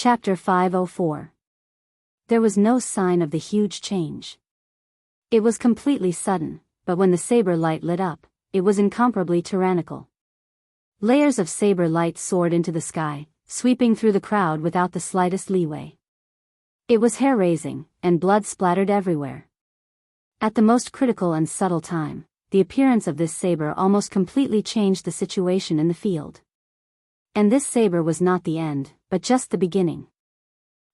Chapter 504. There was no sign of the huge change. It was completely sudden, but when the saber light lit up, it was incomparably tyrannical. Layers of saber light soared into the sky, sweeping through the crowd without the slightest leeway. It was hair-raising, and blood splattered everywhere. At the most critical and subtle time, the appearance of this saber almost completely changed the situation in the field. And this saber was not the end, but just the beginning.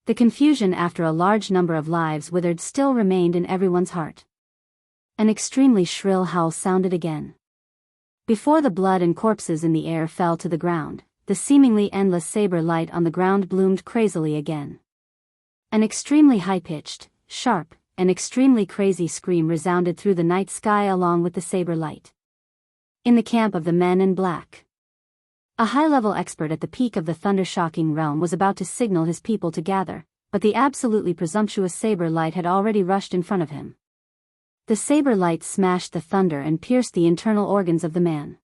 The confusion after a large number of lives withered still remained in everyone's heart. An extremely shrill howl sounded again. Before the blood and corpses in the air fell to the ground, the seemingly endless saber light on the ground bloomed crazily again. An extremely high-pitched, sharp, and extremely crazy scream resounded through the night sky along with the saber light. In the camp of the men in black, a high-level expert at the peak of the thunder-shocking realm was about to signal his people to gather, but the absolutely presumptuous saber light had already rushed in front of him. The saber light smashed the thunder and pierced the internal organs of the man.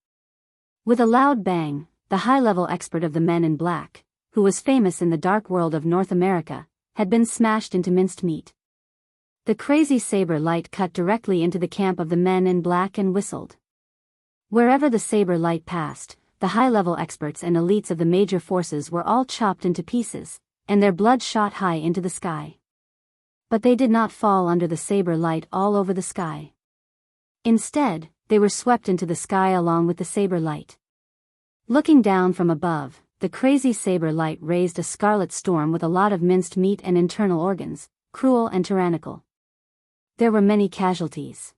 With a loud bang, the high-level expert of the men in black, who was famous in the dark world of North America, had been smashed into minced meat. The crazy saber light cut directly into the camp of the men in black and whistled. Wherever the saber light passed, the high-level experts and elites of the major forces were all chopped into pieces, and their blood shot high into the sky. But they did not fall under the saber light all over the sky. Instead, they were swept into the sky along with the saber light. Looking down from above, the crazy saber light raised a scarlet storm with a lot of minced meat and internal organs, cruel and tyrannical. There were many casualties.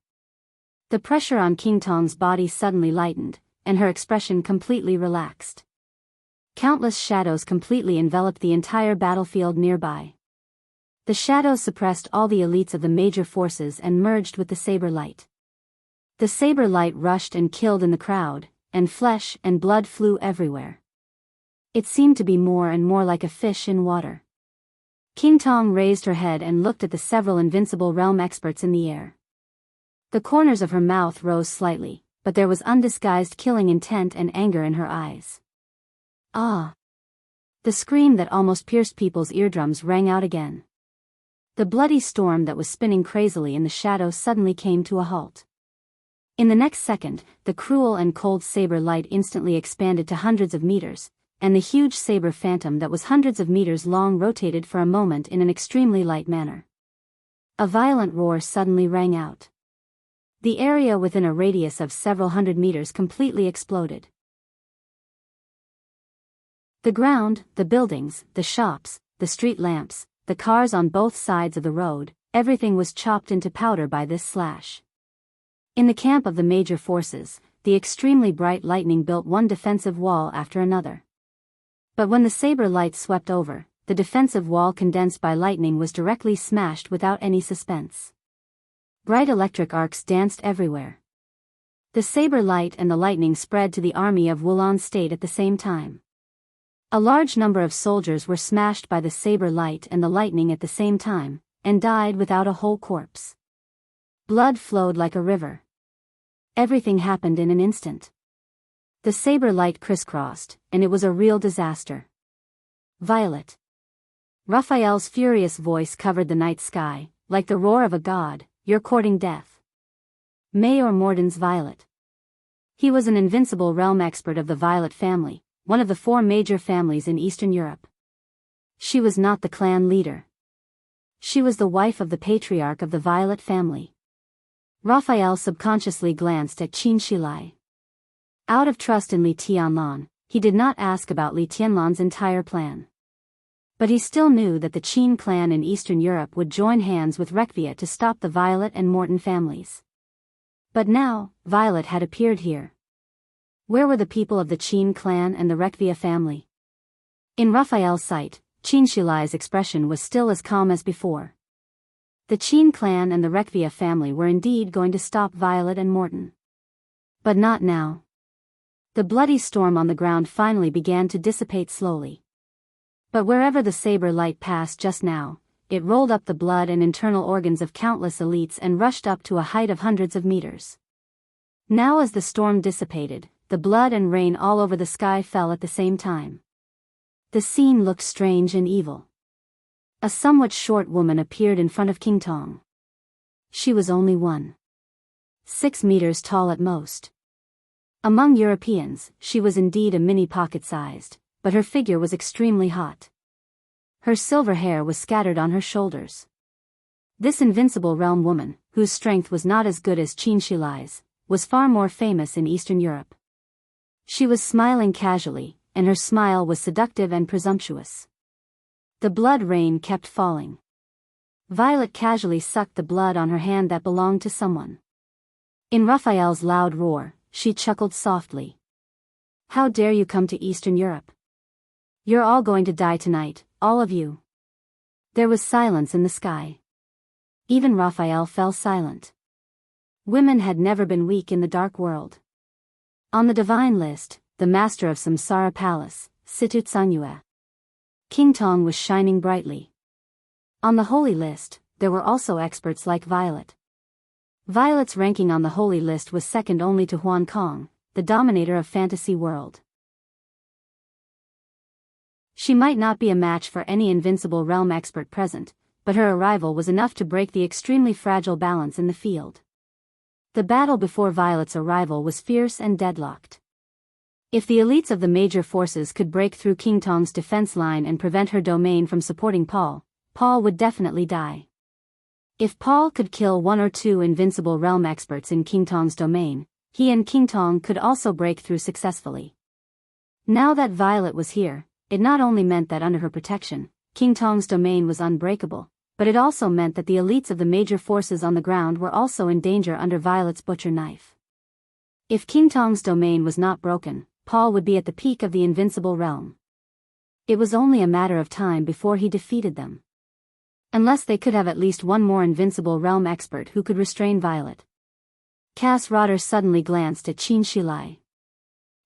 The pressure on King Tong's body suddenly lightened, and her expression completely relaxed. Countless shadows completely enveloped the entire battlefield nearby. The shadows suppressed all the elites of the major forces and merged with the saber light. The saber light rushed and killed in the crowd, and flesh and blood flew everywhere. It seemed to be more and more like a fish in water. King Tong raised her head and looked at the several invincible realm experts in the air. The corners of her mouth rose slightly, but there was undisguised killing intent and anger in her eyes. Ah! The scream that almost pierced people's eardrums rang out again. The bloody storm that was spinning crazily in the shadows suddenly came to a halt. In the next second, the cruel and cold saber light instantly expanded to hundreds of meters, and the huge saber phantom that was hundreds of meters long rotated for a moment in an extremely light manner. A violent roar suddenly rang out. The area within a radius of several hundred meters completely exploded. The ground, the buildings, the shops, the street lamps, the cars on both sides of the road, everything was chopped into powder by this slash. In the camp of the major forces, the extremely bright lightning built one defensive wall after another. But when the saber light swept over, the defensive wall condensed by lightning was directly smashed without any suspense. Bright electric arcs danced everywhere. The saber light and the lightning spread to the army of Wulon State at the same time. A large number of soldiers were smashed by the saber light and the lightning at the same time, and died without a whole corpse. Blood flowed like a river. Everything happened in an instant. The saber light crisscrossed, and it was a real disaster. Violet. Raphael's furious voice covered the night sky, like the roar of a god. You're courting death. Mayor Morden's Violet. He was an invincible realm expert of the Violet family, one of the 4 major families in Eastern Europe. She was not the clan leader. She was the wife of the patriarch of the Violet family. Raphael subconsciously glanced at Qin Shilai. Out of trust in Li Tianlan, he did not ask about Li Tianlan's entire plan. But he still knew that the Qin clan in Eastern Europe would join hands with Rekvia to stop the Violet and Morton families. But now, Violet had appeared here. Where were the people of the Qin clan and the Rekvia family? In Raphael's sight, Qin Shilai's expression was still as calm as before. The Qin clan and the Rekvia family were indeed going to stop Violet and Morton. But not now. The bloody storm on the ground finally began to dissipate slowly. But wherever the saber light passed just now, it rolled up the blood and internal organs of countless elites and rushed up to a height of hundreds of meters. Now as the storm dissipated, the blood and rain all over the sky fell at the same time. The scene looked strange and evil. A somewhat short woman appeared in front of King Tong. She was only 1.6 meters tall at most. Among Europeans, she was indeed a mini pocket-sized, but her figure was extremely hot. Her silver hair was scattered on her shoulders. This invincible realm woman, whose strength was not as good as Qin Shi Lai's, was far more famous in Eastern Europe. She was smiling casually, and her smile was seductive and presumptuous. The blood rain kept falling. Violet casually sucked the blood on her hand that belonged to someone. In Raphael's loud roar, she chuckled softly. "How dare you come to Eastern Europe? You're all going to die tonight, all of you." There was silence in the sky. Even Raphael fell silent. Women had never been weak in the dark world. On the divine list, the master of Samsara Palace, Situ Tsanyue. King Tong was shining brightly. On the holy list, there were also experts like Violet. Violet's ranking on the holy list was second only to Huan Kong, the dominator of fantasy world. She might not be a match for any invincible realm expert present, but her arrival was enough to break the extremely fragile balance in the field. The battle before Violet's arrival was fierce and deadlocked. If the elites of the major forces could break through King Tong's defense line and prevent her domain from supporting Paul would definitely die. If Paul could kill one or two invincible realm experts in King Tong's domain, he and King Tong could also break through successfully. Now that Violet was here, it not only meant that under her protection, King Tong's domain was unbreakable, but it also meant that the elites of the major forces on the ground were also in danger under Violet's butcher knife. If King Tong's domain was not broken, Paul would be at the peak of the invincible realm. It was only a matter of time before he defeated them. Unless they could have at least one more invincible realm expert who could restrain Violet. Cass Rotter suddenly glanced at Qin Shi Lai.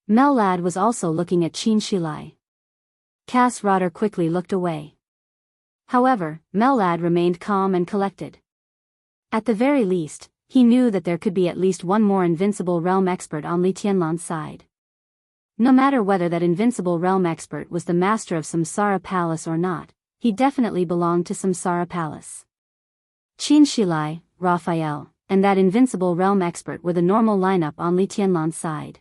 Mellad was also looking at Qin Shi Lai. Cass Rotter quickly looked away. However, Mellad remained calm and collected. At the very least, he knew that there could be at least one more invincible realm expert on Li Tianlan's side. No matter whether that invincible realm expert was the master of Samsara Palace or not, he definitely belonged to Samsara Palace. Qin Shi Lai, Raphael, and that invincible realm expert were the normal lineup on Li Tianlan's side.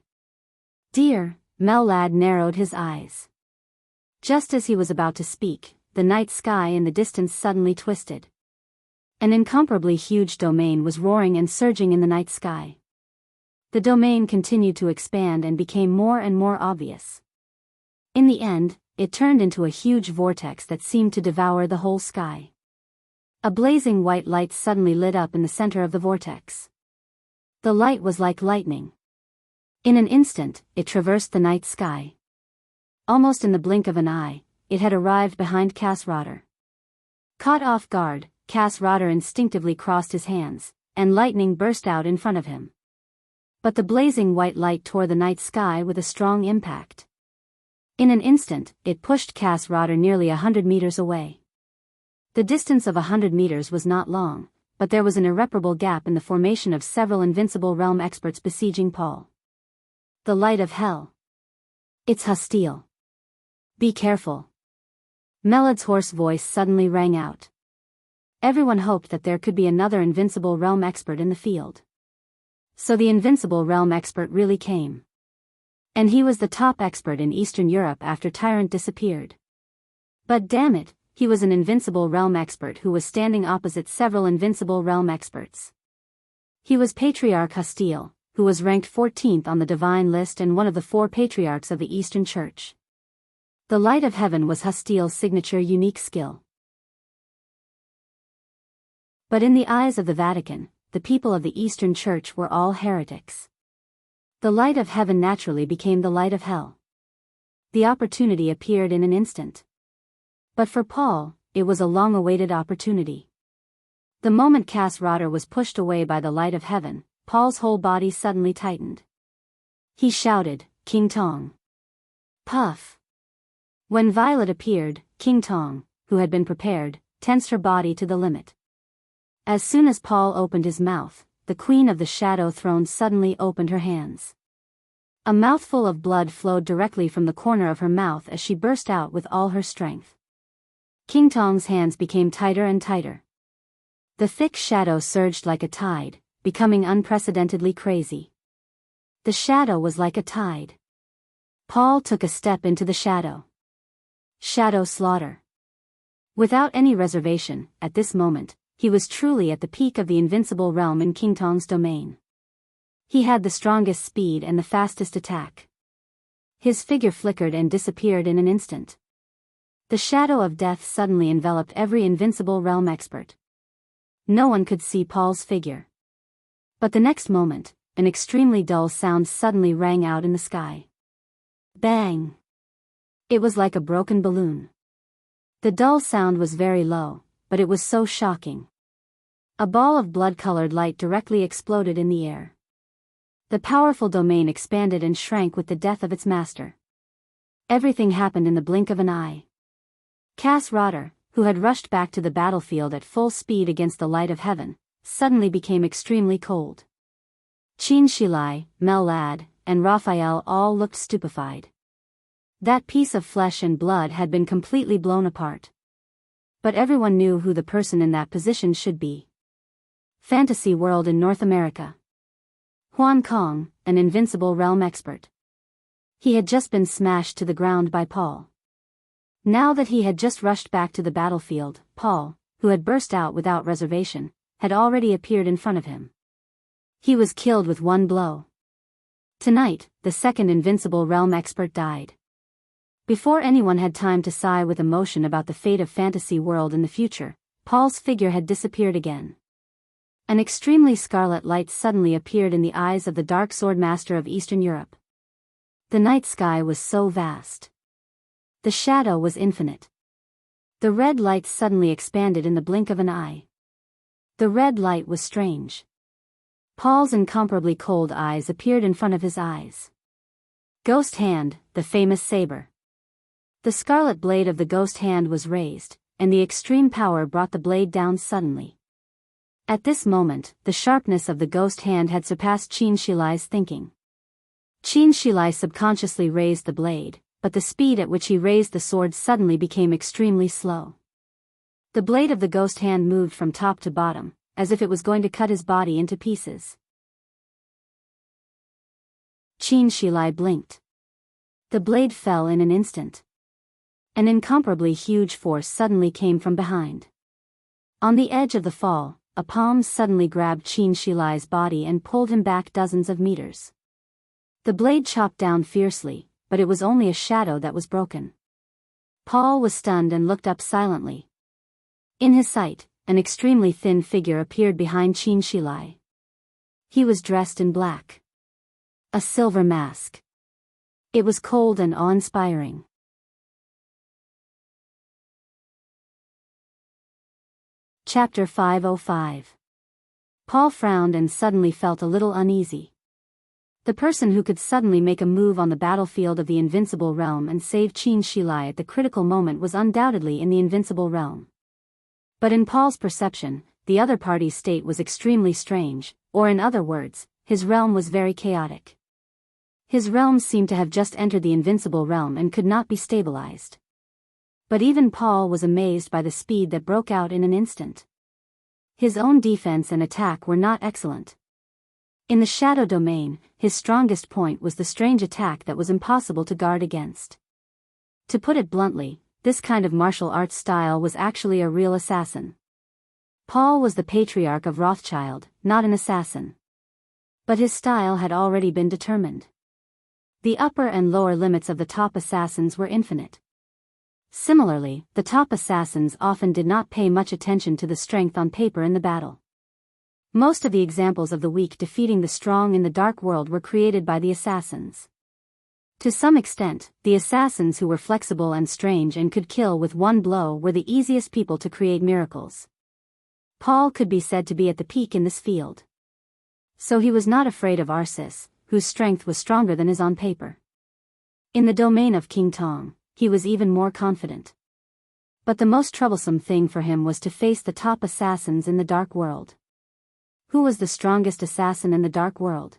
Dear, Mellad narrowed his eyes. Just as he was about to speak, the night sky in the distance suddenly twisted. An incomparably huge domain was roaring and surging in the night sky. The domain continued to expand and became more and more obvious. In the end, it turned into a huge vortex that seemed to devour the whole sky. A blazing white light suddenly lit up in the center of the vortex. The light was like lightning. In an instant, it traversed the night sky. Almost in the blink of an eye, it had arrived behind Cass Rotter. Caught off guard, Cass Rotter instinctively crossed his hands, and lightning burst out in front of him. But the blazing white light tore the night sky with a strong impact. In an instant, it pushed Cass Rotter nearly 100 meters away. The distance of 100 meters was not long, but there was an irreparable gap in the formation of several invincible realm experts besieging Paul. The light of hell. It's hostile. Be careful. Melod's hoarse voice suddenly rang out. Everyone hoped that there could be another invincible realm expert in the field. So the invincible realm expert really came. And he was the top expert in Eastern Europe after Tyrant disappeared. But damn it, he was an invincible realm expert who was standing opposite several invincible realm experts. He was Patriarch Hostile, who was ranked 14th on the divine list and one of the 4 patriarchs of the Eastern Church. The light of heaven was Hostile's signature unique skill. But in the eyes of the Vatican, the people of the Eastern Church were all heretics. The light of heaven naturally became the light of hell. The opportunity appeared in an instant. But for Paul, it was a long-awaited opportunity. The moment Cass Rotter was pushed away by the light of heaven, Paul's whole body suddenly tightened. He shouted, "King Tong!" Puff! When Violet appeared, King Tong, who had been prepared, tensed her body to the limit. As soon as Paul opened his mouth, the Queen of the Shadow Throne suddenly opened her hands. A mouthful of blood flowed directly from the corner of her mouth as she burst out with all her strength. King Tong's hands became tighter and tighter. The thick shadow surged like a tide, becoming unprecedentedly crazy. The shadow was like a tide. Paul took a step into the shadow. Shadow slaughter. Without any reservation, at this moment, he was truly at the peak of the invincible realm in King Tong's domain. He had the strongest speed and the fastest attack. His figure flickered and disappeared in an instant. The shadow of death suddenly enveloped every invincible realm expert. No one could see Paul's figure. But the next moment, an extremely dull sound suddenly rang out in the sky. Bang! It was like a broken balloon. The dull sound was very low, but it was so shocking. A ball of blood-colored light directly exploded in the air. The powerful domain expanded and shrank with the death of its master. Everything happened in the blink of an eye. Cass Rotter, who had rushed back to the battlefield at full speed against the light of heaven, suddenly became extremely cold. Qin Shilai, Mel Lad, and Raphael all looked stupefied. That piece of flesh and blood had been completely blown apart. But everyone knew who the person in that position should be. Fantasy world in North America. Huan Kong, an invincible realm expert. He had just been smashed to the ground by Paul. Now that he had just rushed back to the battlefield, Paul, who had burst out without reservation, had already appeared in front of him. He was killed with one blow. Tonight, the second invincible realm expert died. Before anyone had time to sigh with emotion about the fate of fantasy world in the future, Paul's figure had disappeared again. An extremely scarlet light suddenly appeared in the eyes of the Dark Sword Master of Eastern Europe. The night sky was so vast. The shadow was infinite. The red light suddenly expanded in the blink of an eye. The red light was strange. Paul's incomparably cold eyes appeared in front of his eyes. Ghost Hand, the famous saber. The scarlet blade of the ghost hand was raised, and the extreme power brought the blade down suddenly. At this moment, the sharpness of the ghost hand had surpassed Qin Shilai's thinking. Qin Shilai subconsciously raised the blade, but the speed at which he raised the sword suddenly became extremely slow. The blade of the ghost hand moved from top to bottom, as if it was going to cut his body into pieces. Qin Shilai blinked. The blade fell in an instant. An incomparably huge force suddenly came from behind. On the edge of the fall, a palm suddenly grabbed Qin Shilai's body and pulled him back dozens of meters. The blade chopped down fiercely, but it was only a shadow that was broken. Paul was stunned and looked up silently. In his sight, an extremely thin figure appeared behind Qin Shilai. He was dressed in black. A silver mask. It was cold and awe-inspiring. Chapter 505. Paul frowned and suddenly felt a little uneasy. The person who could suddenly make a move on the battlefield of the invincible realm and save Qin Shilai at the critical moment was undoubtedly in the invincible realm. But in Paul's perception, the other party's state was extremely strange, or in other words, his realm was very chaotic. His realm seemed to have just entered the invincible realm and could not be stabilized. But even Paul was amazed by the speed that broke out in an instant. His own defense and attack were not excellent. In the shadow domain, his strongest point was the strange attack that was impossible to guard against. To put it bluntly, this kind of martial arts style was actually a real assassin. Paul was the patriarch of Rothschild, not an assassin. But his style had already been determined. The upper and lower limits of the top assassins were infinite. Similarly, the top assassins often did not pay much attention to the strength on paper in the battle. Most of the examples of the weak defeating the strong in the dark world were created by the assassins. To some extent, the assassins who were flexible and strange and could kill with one blow were the easiest people to create miracles. Paul could be said to be at the peak in this field. So he was not afraid of Arsis, whose strength was stronger than his on paper. In the domain of King Tong, he was even more confident. But the most troublesome thing for him was to face the top assassins in the dark world. Who was the strongest assassin in the dark world?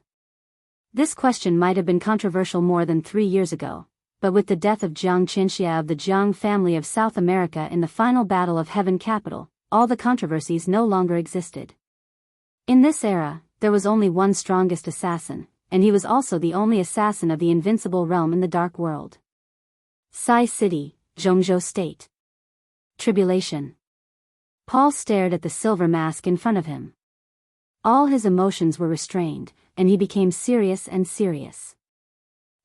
This question might have been controversial more than 3 years ago, but with the death of Jiang Qinxia of the Jiang family of South America in the final battle of Heaven Capital, all the controversies no longer existed. In this era, there was only one strongest assassin, and he was also the only assassin of the invincible realm in the dark world. Sai City, Zhongzhou State. Tribulation. Paul stared at the silver mask in front of him. All his emotions were restrained, and he became serious and serious.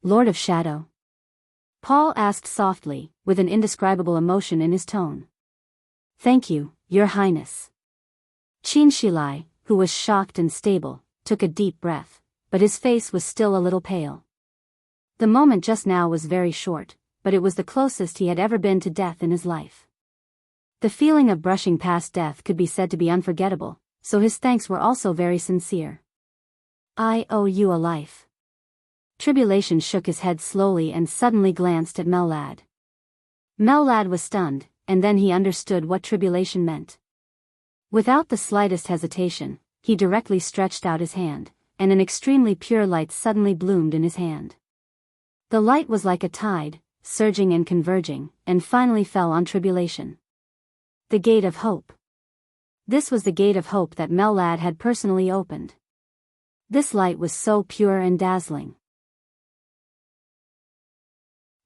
Lord of Shadow? Paul asked softly, with an indescribable emotion in his tone. Thank you, Your Highness. Qin Shilai, who was shocked and stable, took a deep breath, but his face was still a little pale. The moment just now was very short, but it was the closest he had ever been to death in his life. The feeling of brushing past death could be said to be unforgettable, so his thanks were also very sincere. I owe you a life. Tribulation shook his head slowly and suddenly glanced at Mellad. Mellad was stunned, and then he understood what tribulation meant. Without the slightest hesitation, he directly stretched out his hand, and an extremely pure light suddenly bloomed in his hand. The light was like a tide, surging and converging, and finally fell on tribulation. The Gate of Hope. This was the Gate of Hope that Mellad had personally opened. This light was so pure and dazzling.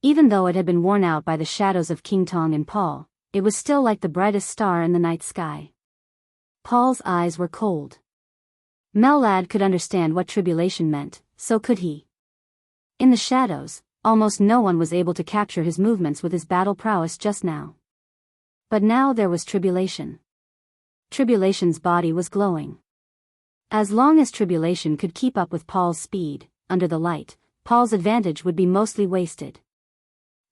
Even though it had been worn out by the shadows of King Tong and Paul, it was still like the brightest star in the night sky. Paul's eyes were cold. Mellad could understand what tribulation meant, so could he. In the shadows, almost no one was able to capture his movements with his battle prowess just now. But now there was tribulation. Tribulation's body was glowing. As long as tribulation could keep up with Paul's speed, under the light, Paul's advantage would be mostly wasted.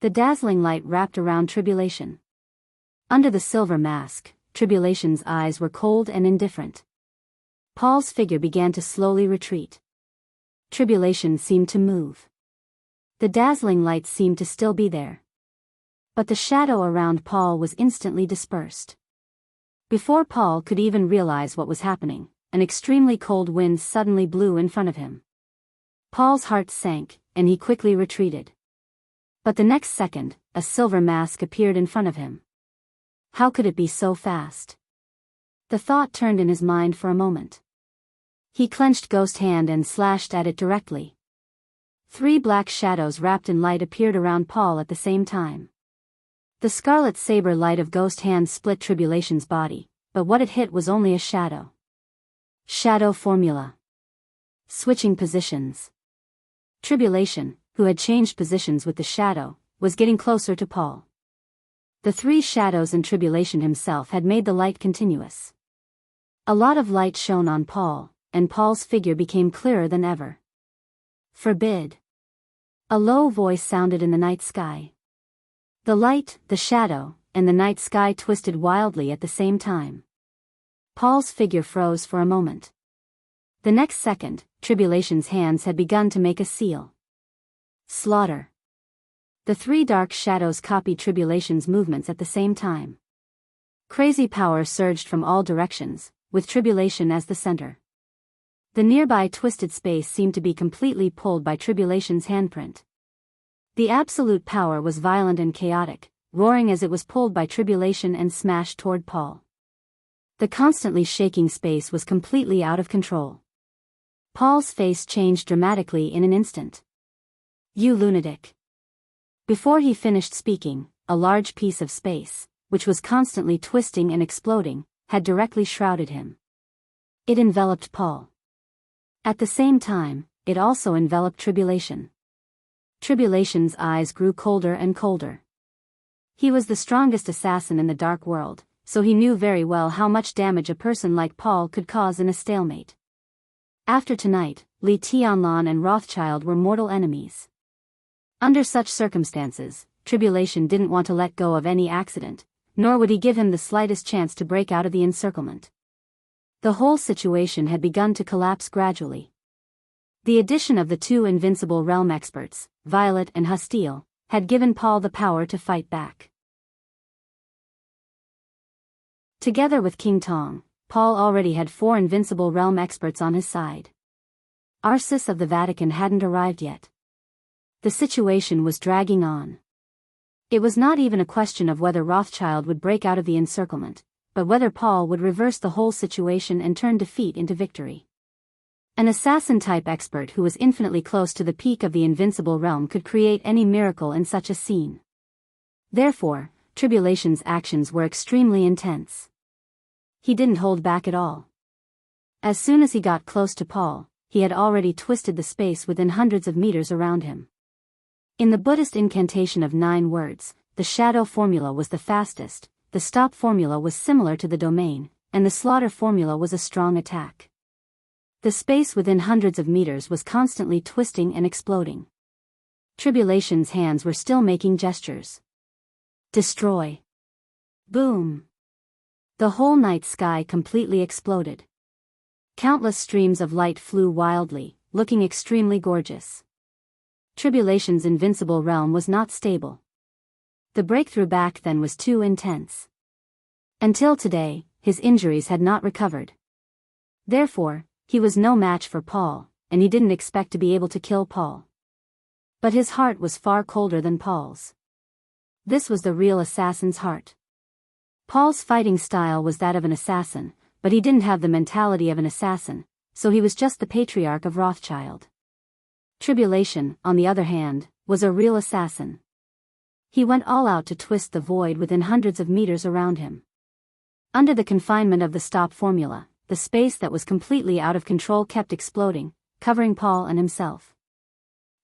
The dazzling light wrapped around tribulation. Under the silver mask, tribulation's eyes were cold and indifferent. Paul's figure began to slowly retreat. Tribulation seemed to move. The dazzling light seemed to still be there. But the shadow around Paul was instantly dispersed. Before Paul could even realize what was happening, an extremely cold wind suddenly blew in front of him. Paul's heart sank, and he quickly retreated. But the next second, a silver mask appeared in front of him. How could it be so fast? The thought turned in his mind for a moment. He clenched Ghost Hand and slashed at it directly. 3 black shadows wrapped in light appeared around Paul at the same time. The scarlet saber light of Ghost Hand split Tribulation's body, but what it hit was only a shadow. Shadow formula. Switching positions. Tribulation, who had changed positions with the shadow, was getting closer to Paul. The 3 shadows and Tribulation himself had made the light continuous. A lot of light shone on Paul, and Paul's figure became clearer than ever. Forbid. A low voice sounded in the night sky. The light, the shadow, and the night sky twisted wildly at the same time. Paul's figure froze for a moment. The next second, Tribulation's hands had begun to make a seal. Slaughter. The 3 dark shadows copied Tribulation's movements at the same time. Crazy power surged from all directions, with Tribulation as the center. The nearby twisted space seemed to be completely pulled by Tribulation's handprint. The absolute power was violent and chaotic, roaring as it was pulled by Tribulation and smashed toward Paul. The constantly shaking space was completely out of control. Paul's face changed dramatically in an instant. You lunatic. Before he finished speaking, a large piece of space, which was constantly twisting and exploding, had directly shrouded him. It enveloped Paul. At the same time, it also enveloped Tribulation. Tribulation's eyes grew colder and colder. He was the strongest assassin in the dark world, so he knew very well how much damage a person like Paul could cause in a stalemate. After tonight, Li Tianlan and Rothschild were mortal enemies. Under such circumstances, Tribulation didn't want to let go of any accident, nor would he give him the slightest chance to break out of the encirclement. The whole situation had begun to collapse gradually. The addition of the 2 invincible realm experts, Violet and Hustile, had given Paul the power to fight back. Together with King Tong, Paul already had 4 invincible realm experts on his side. Arsis of the Vatican hadn't arrived yet. The situation was dragging on. It was not even a question of whether Rothschild would break out of the encirclement, but whether Paul would reverse the whole situation and turn defeat into victory. An assassin-type expert who was infinitely close to the peak of the invincible realm could create any miracle in such a scene. Therefore, Tribulation's actions were extremely intense. He didn't hold back at all. As soon as he got close to Paul, he had already twisted the space within hundreds of meters around him. In the Buddhist incantation of 9 words, the shadow formula was the fastest, the stop formula was similar to the domain, and the slaughter formula was a strong attack. The space within hundreds of meters was constantly twisting and exploding. Tribulation's hands were still making gestures. Destroy. Boom. The whole night sky completely exploded. Countless streams of light flew wildly, looking extremely gorgeous. Tribulation's invincible realm was not stable. The breakthrough back then was too intense. Until today, his injuries had not recovered. Therefore, he was no match for Paul, and he didn't expect to be able to kill Paul. But his heart was far colder than Paul's. This was the real assassin's heart. Paul's fighting style was that of an assassin, but he didn't have the mentality of an assassin, so he was just the patriarch of Rothschild. Tribulation, on the other hand, was a real assassin. He went all out to twist the void within hundreds of meters around him. Under the confinement of the stop formula, the space that was completely out of control kept exploding, covering Paul and himself.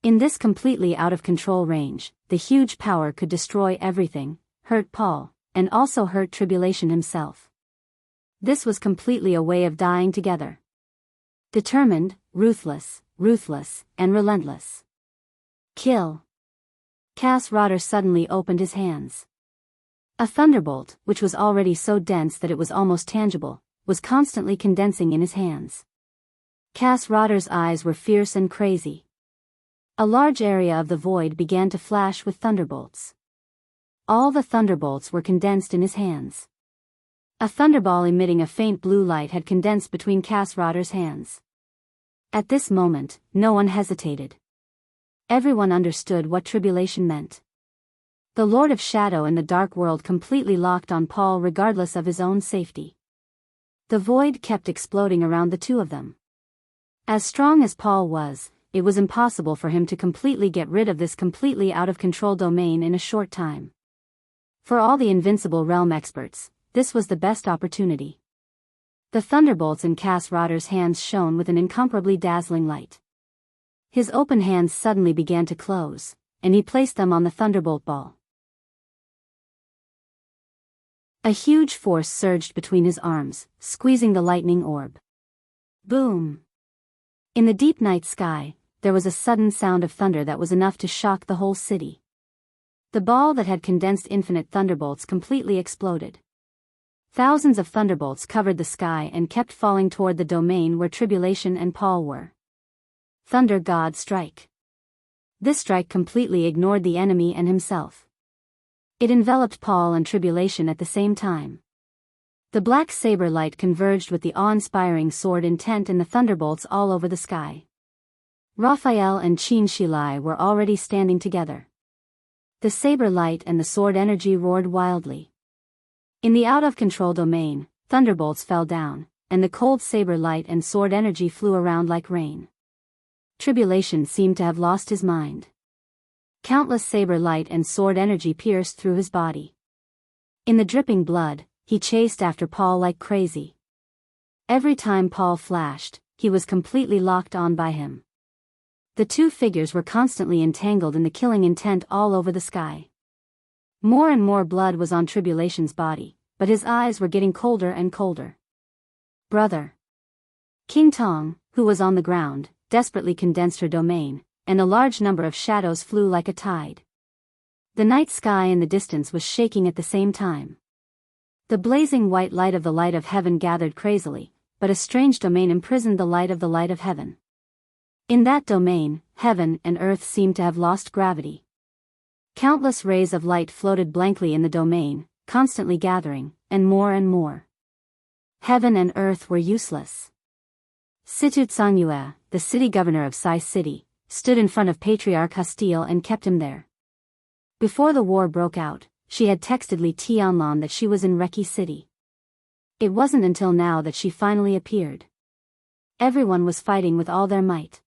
In this completely out of control range, the huge power could destroy everything, hurt Paul, and also hurt Tribulation himself. This was completely a way of dying together. Determined, ruthless, and relentless. Kill. Cass Rotter suddenly opened his hands. A thunderbolt, which was already so dense that it was almost tangible, was constantly condensing in his hands. Cass Rotter's eyes were fierce and crazy. A large area of the void began to flash with thunderbolts. All the thunderbolts were condensed in his hands. A thunderball emitting a faint blue light had condensed between Cass Rotter's hands. At this moment, no one hesitated. Everyone understood what tribulation meant. The Lord of Shadow in the dark world completely locked on Paul regardless of his own safety. The void kept exploding around the two of them. As strong as Paul was, it was impossible for him to completely get rid of this completely out-of-control domain in a short time. For all the invincible realm experts, this was the best opportunity. The thunderbolts in Cass Rotter's hands shone with an incomparably dazzling light. His open hands suddenly began to close, and he placed them on the thunderbolt ball. A huge force surged between his arms, squeezing the lightning orb. Boom! In the deep night sky, there was a sudden sound of thunder that was enough to shock the whole city. The ball that had condensed infinite thunderbolts completely exploded. Thousands of thunderbolts covered the sky and kept falling toward the domain where Tribulation and Paul were. Thunder God strike. This strike completely ignored the enemy and himself. It enveloped Paul and Tribulation at the same time. The black saber light converged with the awe-inspiring sword intent in the thunderbolts all over the sky. Raphael and Chin Shilai were already standing together. The saber light and the sword energy roared wildly. In the out-of-control domain, thunderbolts fell down, and the cold saber light and sword energy flew around like rain. Tribulation seemed to have lost his mind. Countless saber light and sword energy pierced through his body. In the dripping blood, he chased after Paul like crazy. Every time Paul flashed, he was completely locked on by him. The two figures were constantly entangled in the killing intent all over the sky. More and more blood was on Tribulation's body, but his eyes were getting colder and colder. Brother. King Tong, who was on the ground, desperately condensed her domain, and a large number of shadows flew like a tide. The night sky in the distance was shaking at the same time. The blazing white light of heaven gathered crazily, but a strange domain imprisoned the light of heaven. In that domain, heaven and earth seemed to have lost gravity. Countless rays of light floated blankly in the domain, constantly gathering, and more and more. Heaven and earth were useless. Situ Tsangua, the city governor of Sai City, stood in front of Patriarch Hostile and kept him there. Before the war broke out, she had texted Li Tianlan that she was in Reki City. It wasn't until now that she finally appeared. Everyone was fighting with all their might.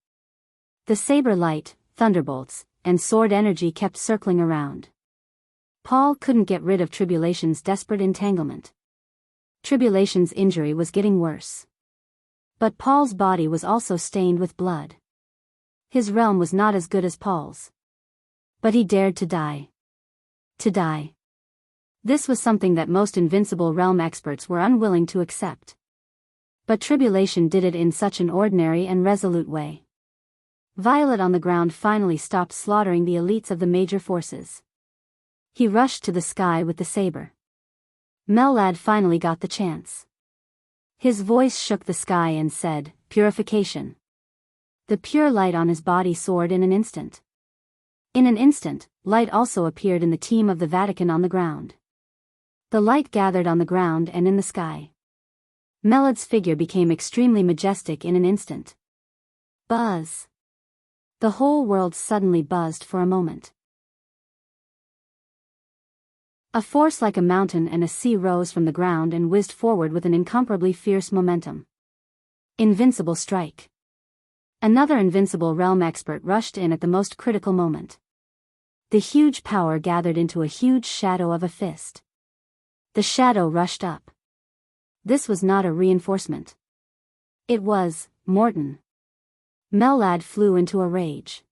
The saber light, thunderbolts, and sword energy kept circling around. Paul couldn't get rid of Tribulation's desperate entanglement. Tribulation's injury was getting worse. But Paul's body was also stained with blood. His realm was not as good as Paul's. But he dared to die. To die. This was something that most invincible realm experts were unwilling to accept. But Tribulation did it in such an ordinary and resolute way. Violet on the ground finally stopped slaughtering the elites of the major forces. He rushed to the sky with the saber. Mellad finally got the chance. His voice shook the sky and said, "Purification." The pure light on his body soared in an instant. In an instant, light also appeared in the team of the Vatican on the ground. The light gathered on the ground and in the sky. Mellad's figure became extremely majestic in an instant. Buzz. The whole world suddenly buzzed for a moment. A force like a mountain and a sea rose from the ground and whizzed forward with an incomparably fierce momentum. Invincible strike. Another invincible realm expert rushed in at the most critical moment. The huge power gathered into a huge shadow of a fist. The shadow rushed up. This was not a reinforcement. It was Morton. Mellad flew into a rage.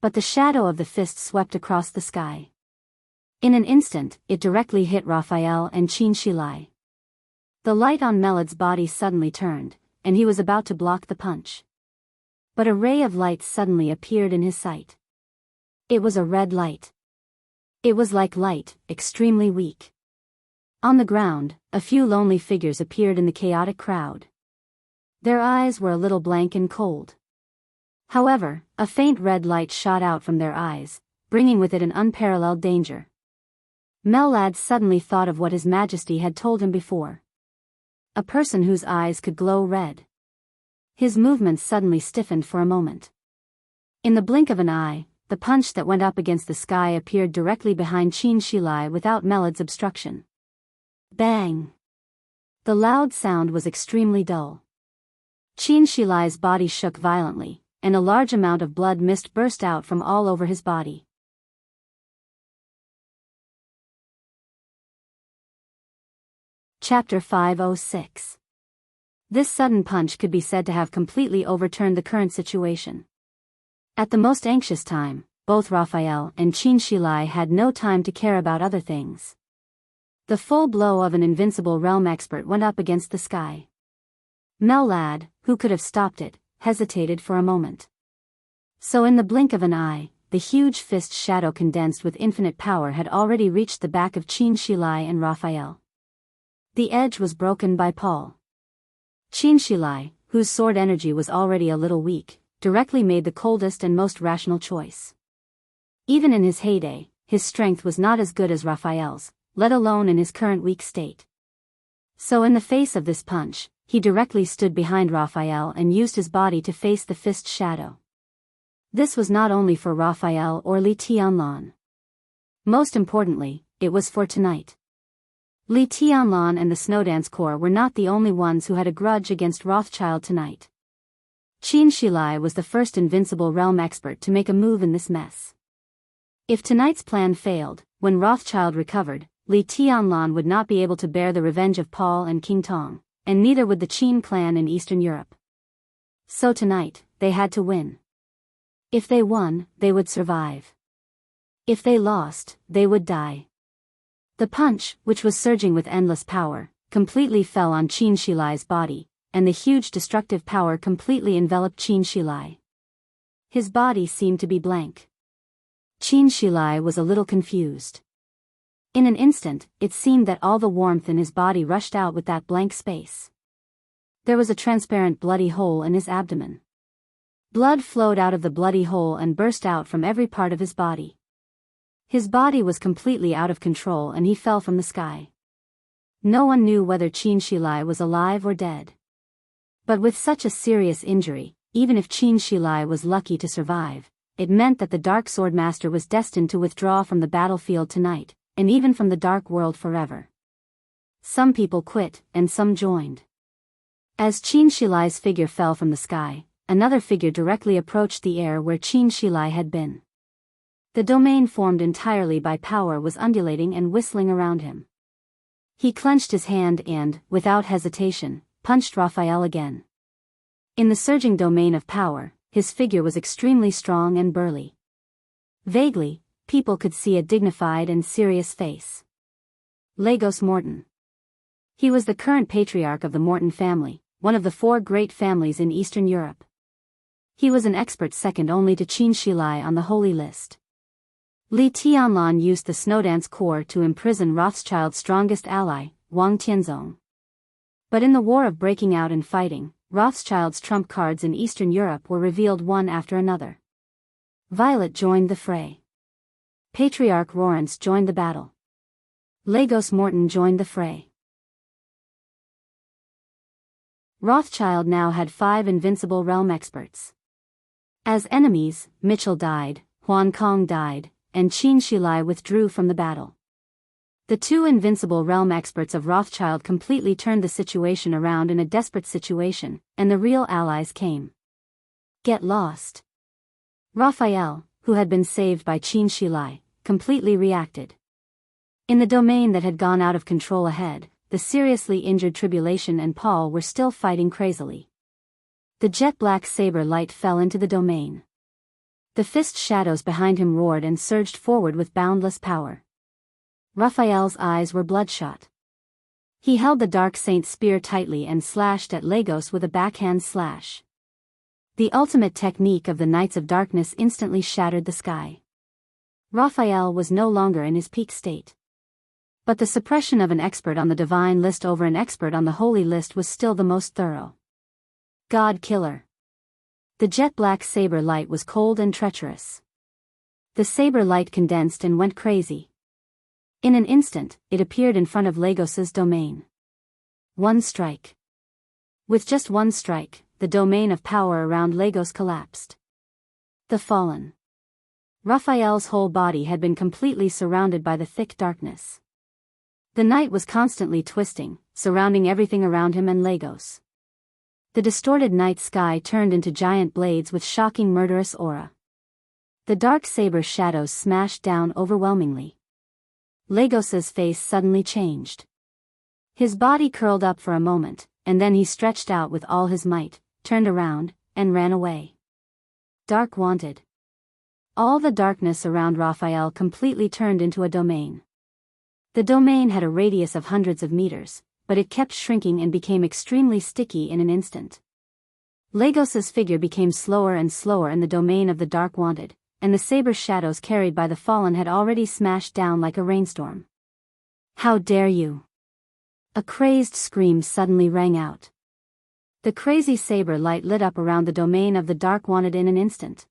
But the shadow of the fist swept across the sky. In an instant, it directly hit Raphael and Qin Shilai. The light on Mellad's body suddenly turned, and he was about to block the punch. But a ray of light suddenly appeared in his sight. It was a red light. It was like light, extremely weak. On the ground, a few lonely figures appeared in the chaotic crowd. Their eyes were a little blank and cold. However, a faint red light shot out from their eyes, bringing with it an unparalleled danger. Mellad suddenly thought of what His Majesty had told him before. A person whose eyes could glow red. His movements suddenly stiffened for a moment. In the blink of an eye, the punch that went up against the sky appeared directly behind Qin Shilai without Mellad's obstruction. Bang! The loud sound was extremely dull. Qin Shilai's body shook violently, and a large amount of blood mist burst out from all over his body. Chapter 506. This sudden punch could be said to have completely overturned the current situation. At the most anxious time, both Raphael and Qin Shilai had no time to care about other things. The full blow of an invincible realm expert went up against the sky. Mellad, who could have stopped it, hesitated for a moment. So in the blink of an eye, the huge fist shadow condensed with infinite power had already reached the back of Qin Shilai and Raphael. The edge was broken by Paul. Qin Shilai, whose sword energy was already a little weak, directly made the coldest and most rational choice. Even in his heyday, his strength was not as good as Raphael's, let alone in his current weak state. So in the face of this punch, he directly stood behind Raphael and used his body to face the fist shadow. This was not only for Raphael or Li Tianlan. Most importantly, it was for tonight. Li Tianlan and the Snowdance Corps were not the only ones who had a grudge against Rothschild tonight. Qin Shilai was the first invincible realm expert to make a move in this mess. If tonight's plan failed, when Rothschild recovered, Li Tianlan would not be able to bear the revenge of Paul and King Tong, and neither would the Qin clan in Eastern Europe. So tonight, they had to win. If they won, they would survive. If they lost, they would die. The punch, which was surging with endless power, completely fell on Qin Shilai's body, and the huge destructive power completely enveloped Qin Shilai. His body seemed to be blank. Qin Shilai was a little confused. In an instant, it seemed that all the warmth in his body rushed out with that blank space. There was a transparent bloody hole in his abdomen. Blood flowed out of the bloody hole and burst out from every part of his body. His body was completely out of control and he fell from the sky. No one knew whether Qin Shilai was alive or dead. But with such a serious injury, even if Qin Shilai was lucky to survive, it meant that the Dark Swordmaster was destined to withdraw from the battlefield tonight, and even from the Dark World forever. Some people quit, and some joined. As Qin Shilai's figure fell from the sky, another figure directly approached the air where Qin Shilai had been. The domain formed entirely by power was undulating and whistling around him. He clenched his hand and, without hesitation, punched Raphael again. In the surging domain of power, his figure was extremely strong and burly. Vaguely, people could see a dignified and serious face. Lagos Morton. He was the current patriarch of the Morton family, one of the 4 great families in Eastern Europe. He was an expert second only to Qin Shilai on the Holy List. Li Tianlan used the Snowdance Corps to imprison Rothschild's strongest ally, Wang Tianzong. But in the war of breaking out and fighting, Rothschild's trump cards in Eastern Europe were revealed one after another. Violet joined the fray. Patriarch Lawrence joined the battle. Lagos Morton joined the fray. Rothschild now had 5 invincible realm experts. As enemies, Mitchell died, Huan Kong died, and Qin Shilai withdrew from the battle. The 2 invincible realm experts of Rothschild completely turned the situation around in a desperate situation, and the real allies came. Get lost. Raphael, who had been saved by Qin Shilai, completely reacted. In the domain that had gone out of control ahead, the seriously injured Tribulation and Paul were still fighting crazily. The jet-black saber light fell into the domain. The fist shadows behind him roared and surged forward with boundless power. Raphael's eyes were bloodshot. He held the Dark Saint's spear tightly and slashed at Lagos with a backhand slash. The ultimate technique of the Knights of Darkness instantly shattered the sky. Raphael was no longer in his peak state. But the suppression of an expert on the divine list over an expert on the holy list was still the most thorough. God Killer. The jet-black saber light was cold and treacherous. The saber light condensed and went crazy. In an instant, it appeared in front of Lagos's domain. One strike. With just one strike, the domain of power around Lagos collapsed. The fallen. Raphael's whole body had been completely surrounded by the thick darkness. The night was constantly twisting, surrounding everything around him and Lagos. The distorted night sky turned into giant blades with shocking murderous aura. The dark saber shadows smashed down overwhelmingly. Lagos's face suddenly changed. His body curled up for a moment, and then he stretched out with all his might, turned around, and ran away. Dark wanted. All the darkness around Raphael completely turned into a domain. The domain had a radius of hundreds of meters, but it kept shrinking and became extremely sticky in an instant. Lagos's figure became slower and slower in the domain of the Dark Wanted, and the saber shadows carried by the fallen had already smashed down like a rainstorm. How dare you! A crazed scream suddenly rang out. The crazy saber light lit up around the domain of the Dark Wanted in an instant.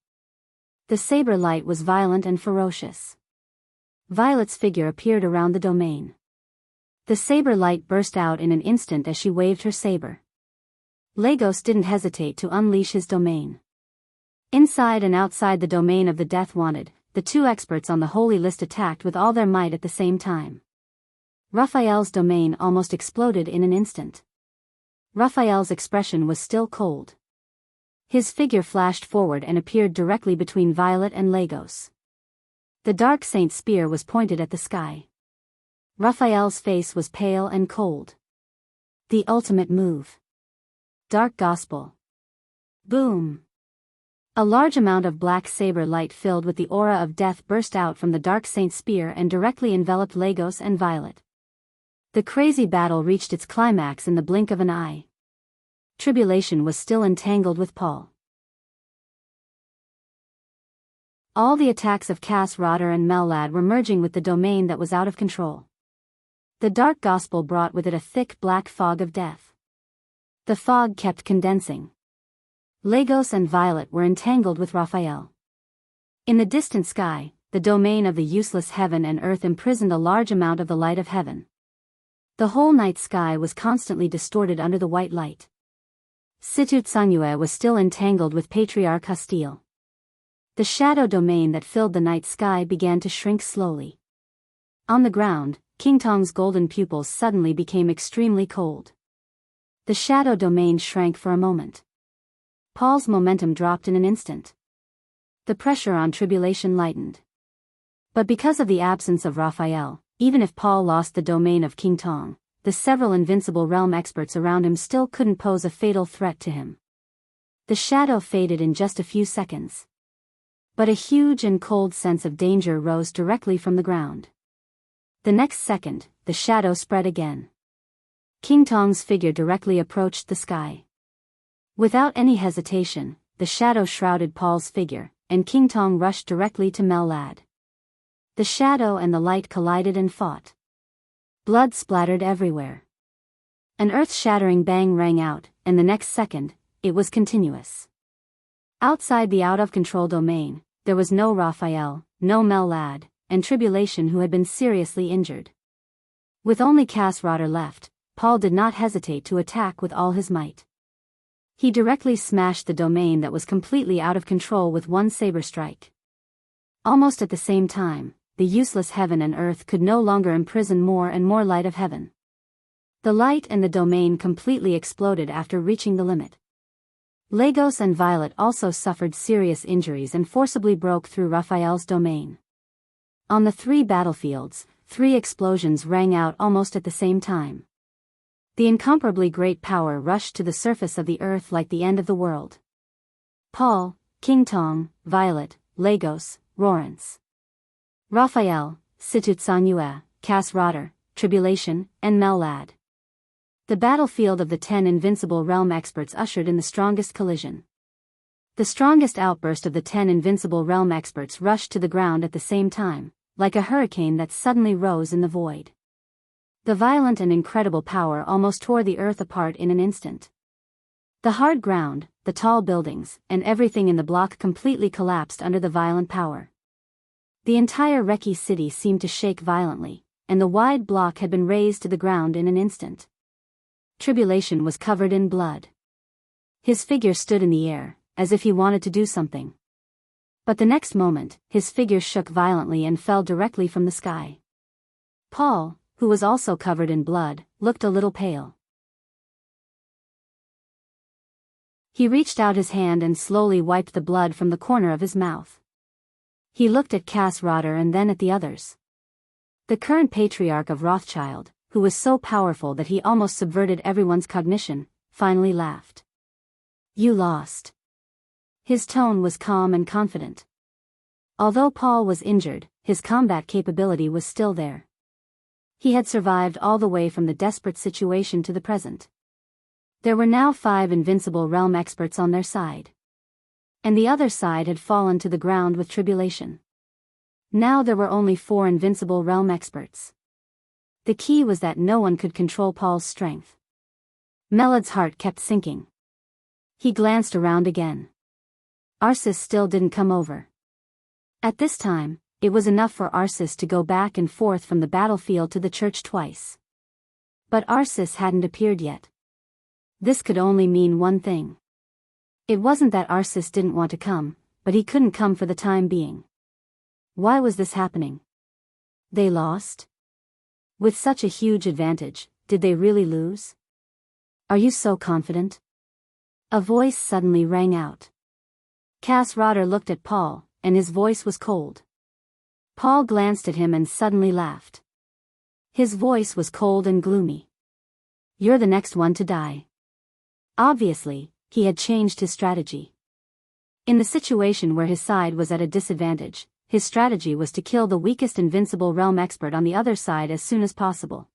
The saber light was violent and ferocious. Violet's figure appeared around the domain. The saber light burst out in an instant as she waved her saber. Lagos didn't hesitate to unleash his domain. Inside and outside the domain of the Death Wanted, the 2 experts on the Holy List attacked with all their might at the same time. Raphael's domain almost exploded in an instant. Raphael's expression was still cold. His figure flashed forward and appeared directly between Violet and Lagos. The Dark Saint's spear was pointed at the sky. Raphael's face was pale and cold. The ultimate move. Dark Gospel. Boom! A large amount of black saber light filled with the aura of death burst out from the Dark Saint's spear and directly enveloped Lagos and Violet. The crazy battle reached its climax in the blink of an eye. Tribulation was still entangled with Paul. All the attacks of Cass Rotter and Mellad were merging with the domain that was out of control. The Dark Gospel brought with it a thick black fog of death. The fog kept condensing. Lagos and Violet were entangled with Raphael. In the distant sky, the domain of the useless heaven and earth imprisoned a large amount of the light of heaven. The whole night sky was constantly distorted under the white light. Situtsanyue was still entangled with Patriarch Hostile. The shadow domain that filled the night sky began to shrink slowly. On the ground, King Tong's golden pupils suddenly became extremely cold. The shadow domain shrank for a moment. Paul's momentum dropped in an instant. The pressure on tribulation lightened. But because of the absence of Raphael, even if Paul lost the domain of King Tong, the several invincible realm experts around him still couldn't pose a fatal threat to him. The shadow faded in just a few seconds. But a huge and cold sense of danger rose directly from the ground. The next second, the shadow spread again. King Tong's figure directly approached the sky. Without any hesitation, the shadow shrouded Paul's figure, and King Tong rushed directly to Mel Lad. The shadow and the light collided and fought. Blood splattered everywhere. An earth-shattering bang rang out, and the next second, it was continuous. Outside the out-of-control domain, there was no Raphael, no Mel Lad, and Tribulation who had been seriously injured. With only Cass-Rotter left, Paul did not hesitate to attack with all his might. He directly smashed the domain that was completely out of control with one saber strike. Almost at the same time, the useless heaven and earth could no longer imprison more and more light of heaven. The light and the domain completely exploded after reaching the limit. Lagos and Violet also suffered serious injuries and forcibly broke through Raphael's domain. On the three battlefields, 3 explosions rang out almost at the same time. The incomparably great power rushed to the surface of the earth like the end of the world. Paul, King Tong, Violet, Lagos, Lawrence, Raphael, Situtsanyue, Cass-Rotter, Tribulation, and Mel Lad. The battlefield of the 10 invincible realm experts ushered in the strongest collision. The strongest outburst of the 10 invincible realm experts rushed to the ground at the same time, like a hurricane that suddenly rose in the void. The violent and incredible power almost tore the earth apart in an instant. The hard ground, the tall buildings, and everything in the block completely collapsed under the violent power. The entire Reki city seemed to shake violently, and the wide block had been razed to the ground in an instant. Tribulation was covered in blood. His figure stood in the air, as if he wanted to do something. But the next moment, his figure shook violently and fell directly from the sky. Paul, who was also covered in blood, looked a little pale. He reached out his hand and slowly wiped the blood from the corner of his mouth. He looked at Cass-Rotter and then at the others. The current patriarch of Rothschild, who was so powerful that he almost subverted everyone's cognition, finally laughed. "You lost." His tone was calm and confident. Although Paul was injured, his combat capability was still there. He had survived all the way from the desperate situation to the present. There were now 5 invincible realm experts on their side. And the other side had fallen to the ground with tribulation. Now there were only 4 invincible realm experts. The key was that no one could control Paul's strength. Melad's heart kept sinking. He glanced around again. Arsis still didn't come over. At this time, it was enough for Arsis to go back and forth from the battlefield to the church twice. But Arsis hadn't appeared yet. This could only mean one thing. It wasn't that Arsis didn't want to come, but he couldn't come for the time being. Why was this happening? They lost? With such a huge advantage, did they really lose? Are you so confident? A voice suddenly rang out. Cass-Rotter looked at Paul, and his voice was cold. Paul glanced at him and suddenly laughed. His voice was cold and gloomy. "You're the next one to die." Obviously, he had changed his strategy. In the situation where his side was at a disadvantage, his strategy was to kill the weakest invincible realm expert on the other side as soon as possible.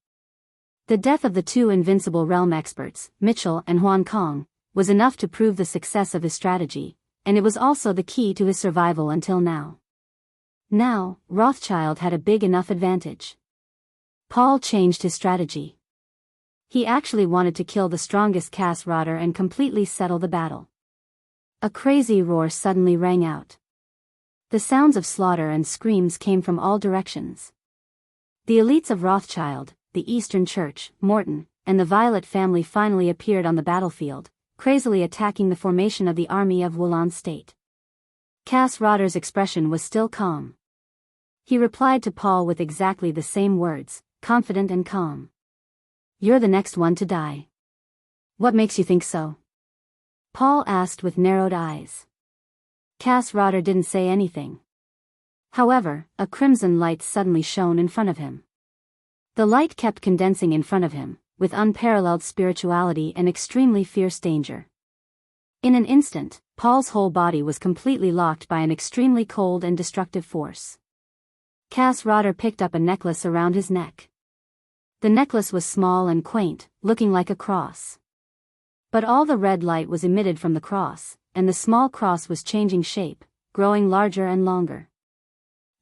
The death of the 2 invincible realm experts, Mitchell and Huan Kong, was enough to prove the success of his strategy, and it was also the key to his survival until now. Now, Rothschild had a big enough advantage. Paul changed his strategy. He actually wanted to kill the strongest Cass-Rotter and completely settle the battle. A crazy roar suddenly rang out. The sounds of slaughter and screams came from all directions. The elites of Rothschild, the Eastern Church, Morton, and the Violet family finally appeared on the battlefield, crazily attacking the formation of the army of Wulon State. Cass Rodder's expression was still calm. He replied to Paul with exactly the same words, confident and calm. "You're the next one to die." "What makes you think so?" Paul asked with narrowed eyes. Cass Rodder didn't say anything. However, a crimson light suddenly shone in front of him. The light kept condensing in front of him, with unparalleled spirituality and extremely fierce danger. In an instant, Paul's whole body was completely locked by an extremely cold and destructive force. Cass Rodder picked up a necklace around his neck. The necklace was small and quaint, looking like a cross. But all the red light was emitted from the cross, and the small cross was changing shape, growing larger and longer.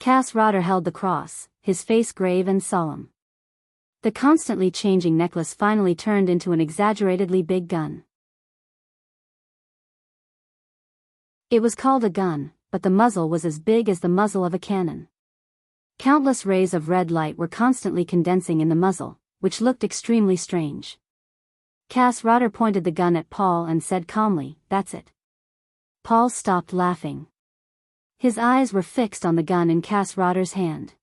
Cass Rodder held the cross, his face grave and solemn. The constantly changing necklace finally turned into an exaggeratedly big gun. It was called a gun, but the muzzle was as big as the muzzle of a cannon. Countless rays of red light were constantly condensing in the muzzle, which looked extremely strange. Cass Rodder pointed the gun at Paul and said calmly, "That's it." Paul stopped laughing. His eyes were fixed on the gun in Cass Rodder's hand.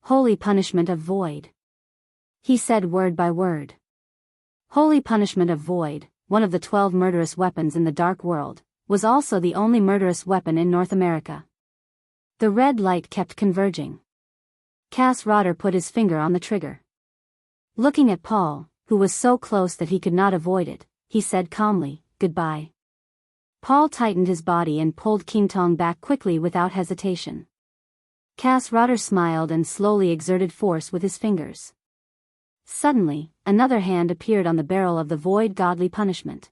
"Holy punishment of void," he said word by word. Holy punishment of void, one of the 12 murderous weapons in the dark world, was also the only murderous weapon in North America. The red light kept converging. Cass Rodder put his finger on the trigger. Looking at Paul, who was so close that he could not avoid it, he said calmly, "Goodbye." Paul tightened his body and pulled King Tong back quickly without hesitation. Cass Rodder smiled and slowly exerted force with his fingers. Suddenly, another hand appeared on the barrel of the void godly punishment.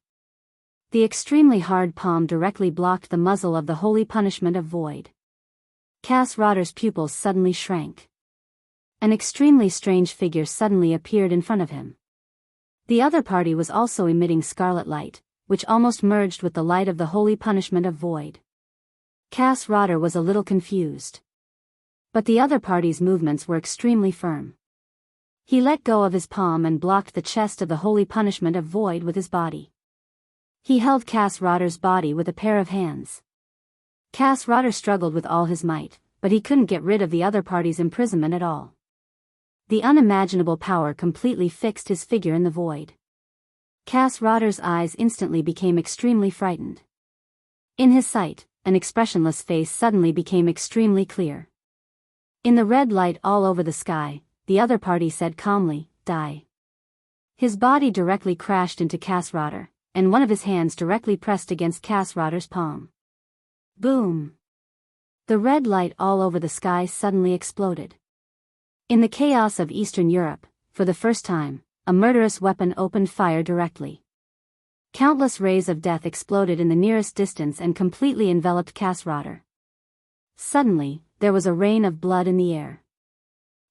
The extremely hard palm directly blocked the muzzle of the holy punishment of void. Cass Rodder's pupils suddenly shrank. An extremely strange figure suddenly appeared in front of him. The other party was also emitting scarlet light, which almost merged with the light of the holy punishment of void. Cass Rodder was a little confused. But the other party's movements were extremely firm. He let go of his palm and blocked the chest of the holy punishment of void with his body. He held Cass Rodder's body with a pair of hands. Cass Rodder struggled with all his might, but he couldn't get rid of the other party's imprisonment at all. The unimaginable power completely fixed his figure in the void. Cass Rodder's eyes instantly became extremely frightened. In his sight, an expressionless face suddenly became extremely clear. In the red light all over the sky, the other party said calmly, "Die." His body directly crashed into Cass Rodder, and one of his hands directly pressed against Cass Rodder's palm. Boom! The red light all over the sky suddenly exploded. In the chaos of Eastern Europe, for the first time, a murderous weapon opened fire directly. Countless rays of death exploded in the nearest distance and completely enveloped Cass Rodder. Suddenly, there was a rain of blood in the air.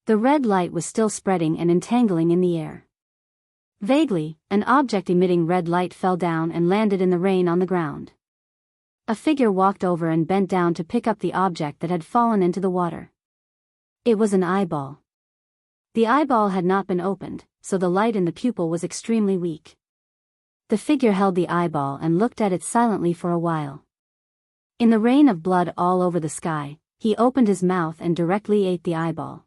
The red light was still spreading and entangling in the air. Vaguely, an object emitting red light fell down and landed in the rain on the ground. A figure walked over and bent down to pick up the object that had fallen into the water. It was an eyeball. The eyeball had not been opened, so the light in the pupil was extremely weak. The figure held the eyeball and looked at it silently for a while. In the rain of blood all over the sky, he opened his mouth and directly ate the eyeball.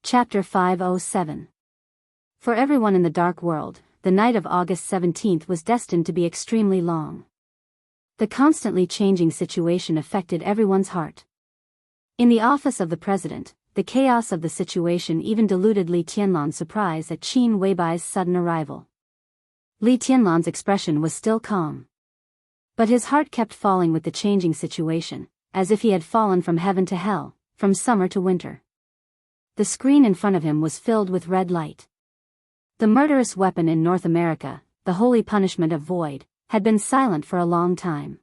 Chapter 507. For everyone in the dark world, the night of August 17th was destined to be extremely long. The constantly changing situation affected everyone's heart. In the office of the president, the chaos of the situation even diluted Li Tianlan's surprise at Qin Weibai's sudden arrival. Li Tianlan's expression was still calm. But his heart kept falling with the changing situation, as if he had fallen from heaven to hell, from summer to winter. The screen in front of him was filled with red light. The murderous weapon in North America, the holy punishment of void, had been silent for a long time.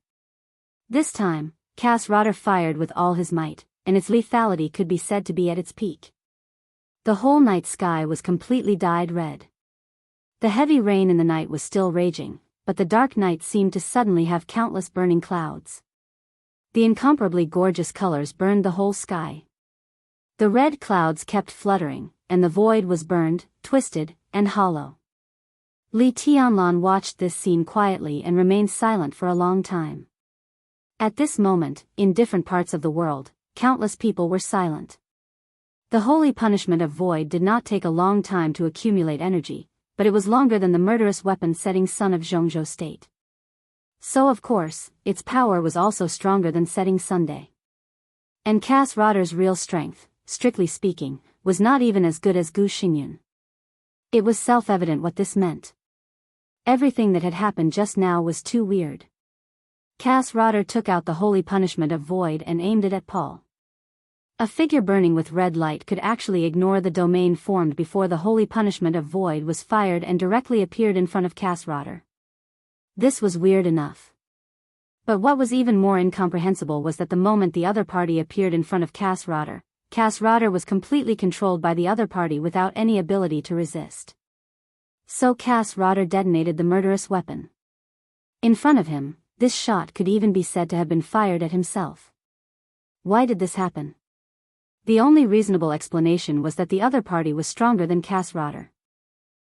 This time, Cass Rodder fired with all his might, and its lethality could be said to be at its peak. The whole night sky was completely dyed red. The heavy rain in the night was still raging, but the dark night seemed to suddenly have countless burning clouds. The incomparably gorgeous colors burned the whole sky. The red clouds kept fluttering, and the void was burned, twisted, and hollow. Li Tianlan watched this scene quietly and remained silent for a long time. At this moment, in different parts of the world, countless people were silent. The holy punishment of void did not take a long time to accumulate energy, but it was longer than the murderous weapon-setting sun of Zhongzhou State. So of course, its power was also stronger than setting Sunday. And Cass Rotter's real strength, strictly speaking, was not even as good as Gu Xingyun. It was self-evident what this meant. Everything that had happened just now was too weird. Cass Rotter took out the holy punishment of void and aimed it at Paul. A figure burning with red light could actually ignore the domain formed before the holy punishment of void was fired and directly appeared in front of Cass Rotter. This was weird enough. But what was even more incomprehensible was that the moment the other party appeared in front of Cass Rotter was completely controlled by the other party without any ability to resist. So Cass Rotter detonated the murderous weapon. In front of him, this shot could even be said to have been fired at himself. Why did this happen? The only reasonable explanation was that the other party was stronger than Cass Rotter.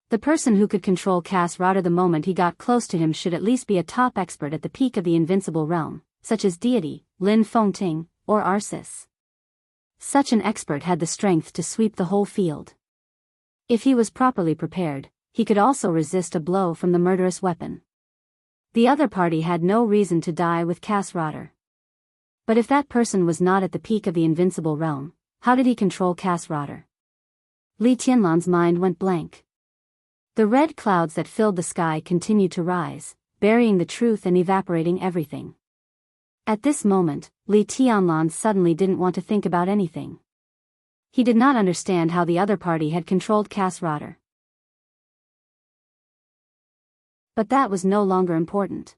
The person who could control Cass Rotter the moment he got close to him should at least be a top expert at the peak of the invincible realm, such as Deity, Lin Fengting, or Arsis. Such an expert had the strength to sweep the whole field. If he was properly prepared, he could also resist a blow from the murderous weapon. The other party had no reason to die with Cass Rotter. But if that person was not at the peak of the invincible realm, how did he control Cass Rotter? Li Tianlan's mind went blank. The red clouds that filled the sky continued to rise, burying the truth and evaporating everything. At this moment, Li Tianlan suddenly didn't want to think about anything. He did not understand how the other party had controlled Cass Rotter. But that was no longer important.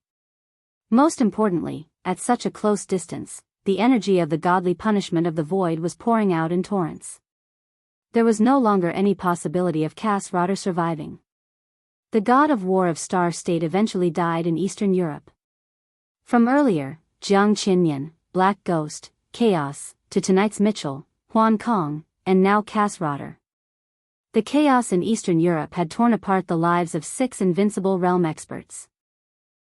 Most importantly, at such a close distance, the energy of the godly punishment of the void was pouring out in torrents. There was no longer any possibility of Cass Rotter surviving. The god of war of Star State eventually died in Eastern Europe. From earlier, Jiang Qinyan, Black Ghost, Chaos, to tonight's Mitchell, Huan Kong, and now Cass Rotter. The chaos in Eastern Europe had torn apart the lives of 6 invincible realm experts.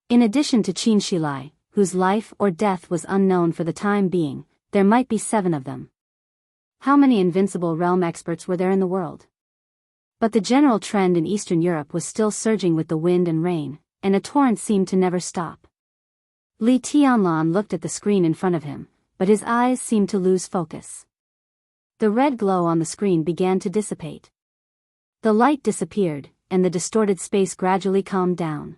In addition to Qin Shilai, whose life or death was unknown for the time being, there might be 7 of them. How many invincible realm experts were there in the world? But the general trend in Eastern Europe was still surging with the wind and rain, and a torrent seemed to never stop. Li Tianlan looked at the screen in front of him, but his eyes seemed to lose focus. The red glow on the screen began to dissipate. The light disappeared, and the distorted space gradually calmed down.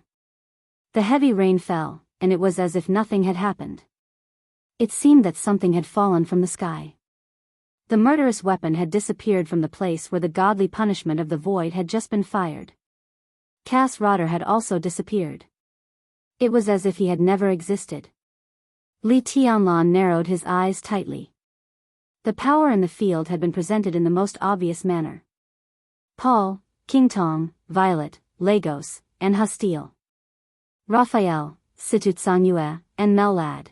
The heavy rain fell, and it was as if nothing had happened. It seemed that something had fallen from the sky. The murderous weapon had disappeared from the place where the godly punishment of the void had just been fired. Cass Rotter had also disappeared. It was as if he had never existed. Li Tianlan narrowed his eyes tightly. The power in the field had been presented in the most obvious manner. Paul, King Tong, Violet, Lagos, and Hastile. Raphael, Situ Tsang-Yue, and Mel Lad.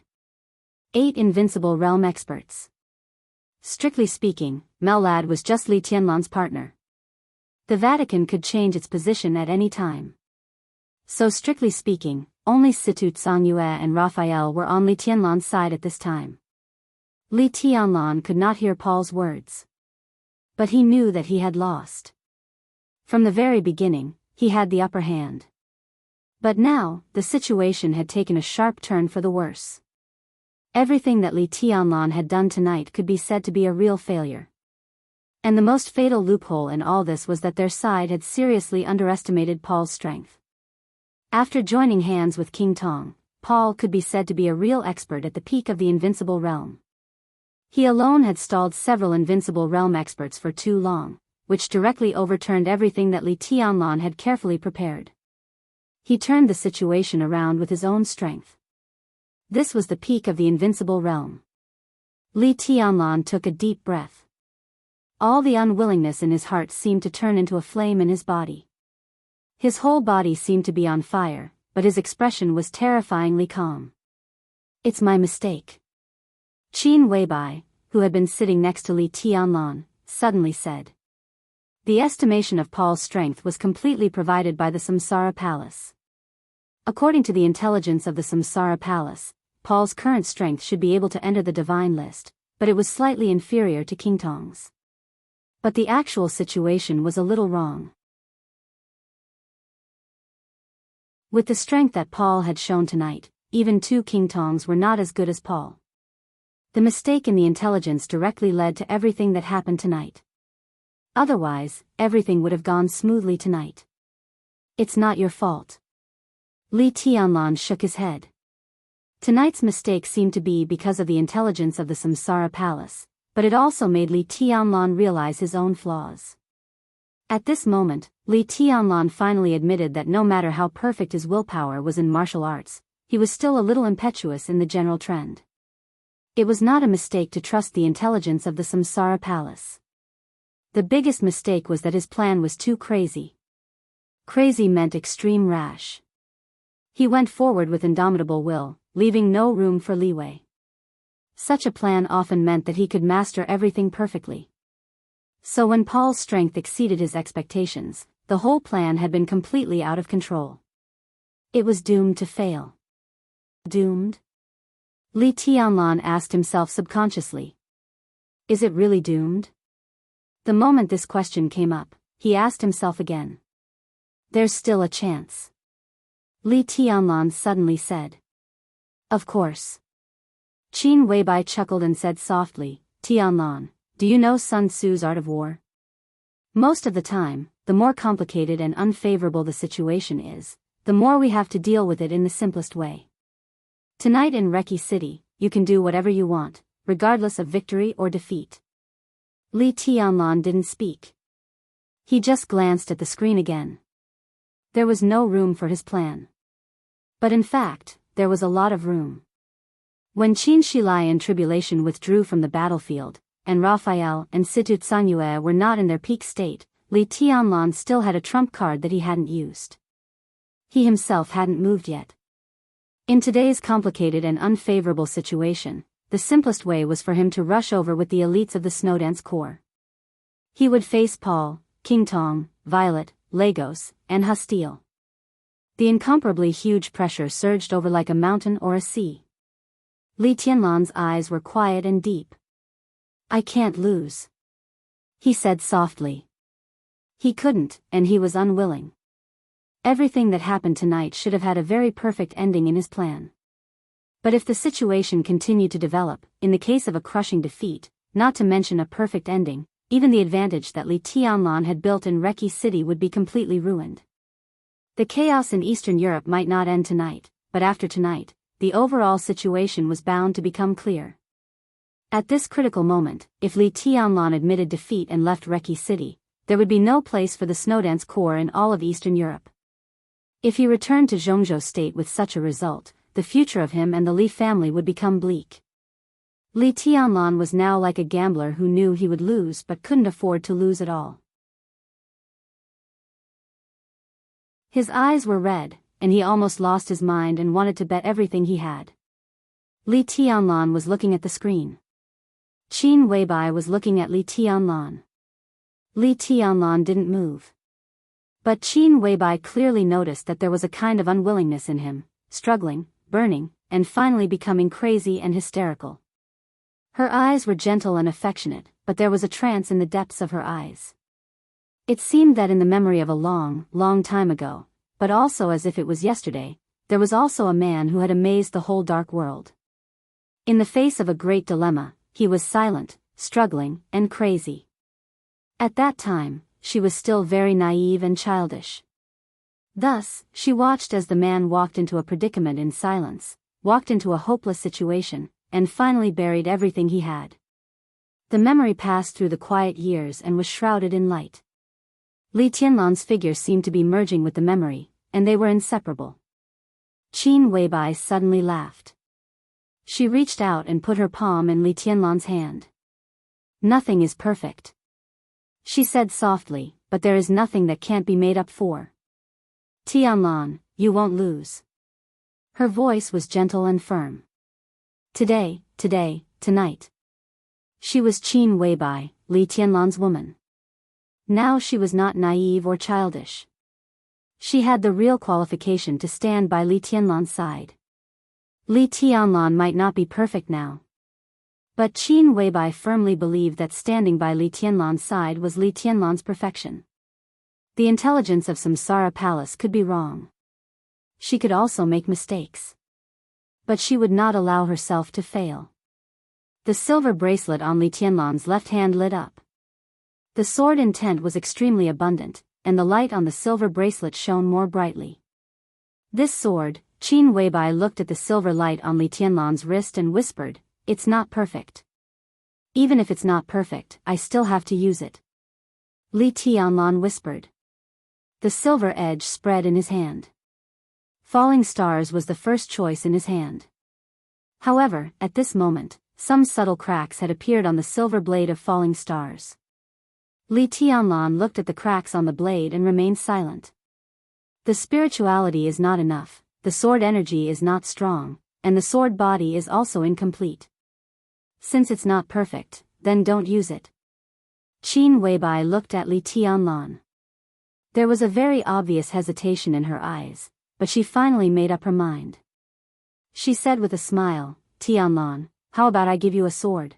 8 invincible realm experts. Strictly speaking, Mel Lad was just Li Tianlan's partner. The Vatican could change its position at any time. So strictly speaking, only Situ Tsang-Yue and Raphael were on Li Tianlan's side at this time. Li Tianlan could not hear Paul's words. But he knew that he had lost. From the very beginning, he had the upper hand. But now, the situation had taken a sharp turn for the worse. Everything that Li Tianlan had done tonight could be said to be a real failure. And the most fatal loophole in all this was that their side had seriously underestimated Paul's strength. After joining hands with King Tong, Paul could be said to be a real expert at the peak of the invincible realm. He alone had stalled several invincible realm experts for too long, which directly overturned everything that Li Tianlan had carefully prepared. He turned the situation around with his own strength. This was the peak of the invincible realm. Li Tianlan took a deep breath. All the unwillingness in his heart seemed to turn into a flame in his body. His whole body seemed to be on fire, but his expression was terrifyingly calm. It's my mistake. Qin Weibai, who had been sitting next to Li Tianlan, suddenly said. The estimation of Paul's strength was completely provided by the Samsara Palace. According to the intelligence of the Samsara Palace, Paul's current strength should be able to enter the divine list, but it was slightly inferior to King Tong's. But the actual situation was a little wrong. With the strength that Paul had shown tonight, even two King Tongs were not as good as Paul. The mistake in the intelligence directly led to everything that happened tonight. Otherwise, everything would have gone smoothly tonight. It's not your fault. Li Tianlan shook his head. Tonight's mistake seemed to be because of the intelligence of the Samsara Palace, but it also made Li Tianlan realize his own flaws. At this moment, Li Tianlan finally admitted that no matter how perfect his willpower was in martial arts, he was still a little impetuous in the general trend. It was not a mistake to trust the intelligence of the Samsara Palace. The biggest mistake was that his plan was too crazy. Crazy meant extreme rash. He went forward with indomitable will, leaving no room for leeway. Such a plan often meant that he could master everything perfectly. So when Paul's strength exceeded his expectations, the whole plan had been completely out of control. It was doomed to fail. Doomed? Li Tianlan asked himself subconsciously. Is it really doomed? The moment this question came up, he asked himself again. There's still a chance. Li Tianlan suddenly said. Of course. Qin Weibai chuckled and said softly, Tianlan, do you know Sun Tzu's art of war? Most of the time, the more complicated and unfavorable the situation is, the more we have to deal with it in the simplest way. Tonight in Reki City, you can do whatever you want, regardless of victory or defeat. Li Tianlan didn't speak. He just glanced at the screen again. There was no room for his plan. But in fact, there was a lot of room. When Qin Shilai in tribulation withdrew from the battlefield, and Raphael and Situ Tsanyue were not in their peak state, Li Tianlan still had a trump card that he hadn't used. He himself hadn't moved yet. In today's complicated and unfavorable situation, the simplest way was for him to rush over with the elites of the Snowdance Corps. He would face Paul, King Tong, Violet, Lagos, and Hastile. The incomparably huge pressure surged over like a mountain or a sea. Li Tianlan's eyes were quiet and deep. I can't lose, he said softly. He couldn't, and he was unwilling. Everything that happened tonight should have had a very perfect ending in his plan. But if the situation continued to develop, in the case of a crushing defeat, not to mention a perfect ending, even the advantage that Li Tianlan had built in Reki City would be completely ruined. The chaos in Eastern Europe might not end tonight, but after tonight, the overall situation was bound to become clear. At this critical moment, if Li Tianlan admitted defeat and left Reki City, there would be no place for the Snowdance Corps in all of Eastern Europe. If he returned to Zhongzhou State with such a result, the future of him and the Li family would become bleak. Li Tianlan was now like a gambler who knew he would lose but couldn't afford to lose at all. His eyes were red, and he almost lost his mind and wanted to bet everything he had. Li Tianlan was looking at the screen. Qin Weibai was looking at Li Tianlan. Li Tianlan didn't move. But Qin Weibai clearly noticed that there was a kind of unwillingness in him, struggling, burning, and finally becoming crazy and hysterical. Her eyes were gentle and affectionate, but there was a trance in the depths of her eyes. It seemed that in the memory of a long, long time ago, but also as if it was yesterday, there was also a man who had amazed the whole dark world. In the face of a great dilemma, he was silent, struggling, and crazy. At that time, she was still very naive and childish. Thus, she watched as the man walked into a predicament in silence, walked into a hopeless situation, and finally buried everything he had. The memory passed through the quiet years and was shrouded in light. Li Tianlan's figure seemed to be merging with the memory, and they were inseparable. Qin Weibai suddenly laughed. She reached out and put her palm in Li Tianlan's hand. Nothing is perfect, she said softly, but there is nothing that can't be made up for. Tianlan, you won't lose. Her voice was gentle and firm. Today, tonight. She was Qin Weibai, Li Tianlan's woman. Now she was not naive or childish. She had the real qualification to stand by Li Tianlan's side. Li Tianlan might not be perfect now, but Qin Weibai firmly believed that standing by Li Tianlan's side was Li Tianlan's perfection. The intelligence of Samsara Palace could be wrong. She could also make mistakes. But she would not allow herself to fail. The silver bracelet on Li Tianlan's left hand lit up. The sword intent was extremely abundant, and the light on the silver bracelet shone more brightly. This sword, Qin Weibai looked at the silver light on Li Tianlan's wrist and whispered, "It's not perfect. Even if it's not perfect, I still have to use it." Li Tianlan whispered. The silver edge spread in his hand. Falling stars was the first choice in his hand. However, at this moment, some subtle cracks had appeared on the silver blade of falling stars. Li Tianlan looked at the cracks on the blade and remained silent. The spirituality is not enough, the sword energy is not strong, and the sword body is also incomplete. Since it's not perfect, then don't use it. Qin Weibai looked at Li Tianlan. There was a very obvious hesitation in her eyes, but she finally made up her mind. She said with a smile, "Tianlan, how about I give you a sword?"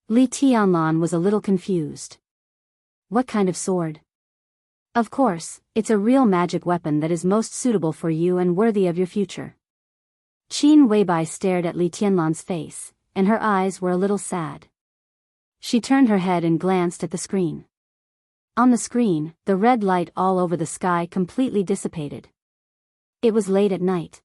Li Tianlan was a little confused. What kind of sword? Of course, it's a real magic weapon that is most suitable for you and worthy of your future. Qin Weibai stared at Li Tianlan's face, and her eyes were a little sad. She turned her head and glanced at the screen. On the screen, the red light all over the sky completely dissipated. It was late at night.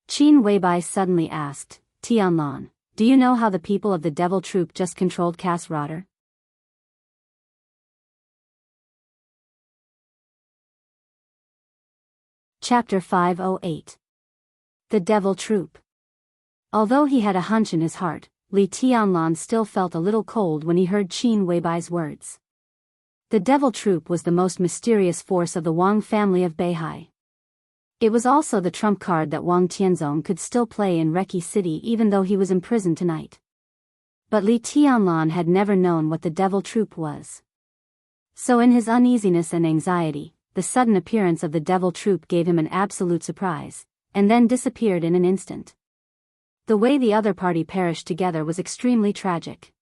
Qin Weibai suddenly asked, "Tianlan, do you know how the people of the devil troop just controlled Cass Rotter?" Chapter 508. The Devil Troop. Although he had a hunch in his heart, Li Tianlan still felt a little cold when he heard Qin Weibai's words. The Devil Troop was the most mysterious force of the Wang family of Beihai. It was also the trump card that Wang Tianzong could still play in Reki City even though he was imprisoned tonight. But Li Tianlan had never known what the Devil Troop was. So in his uneasiness and anxiety, the sudden appearance of the Devil Troop gave him an absolute surprise, and then disappeared in an instant. The way the other party perished together was extremely tragic.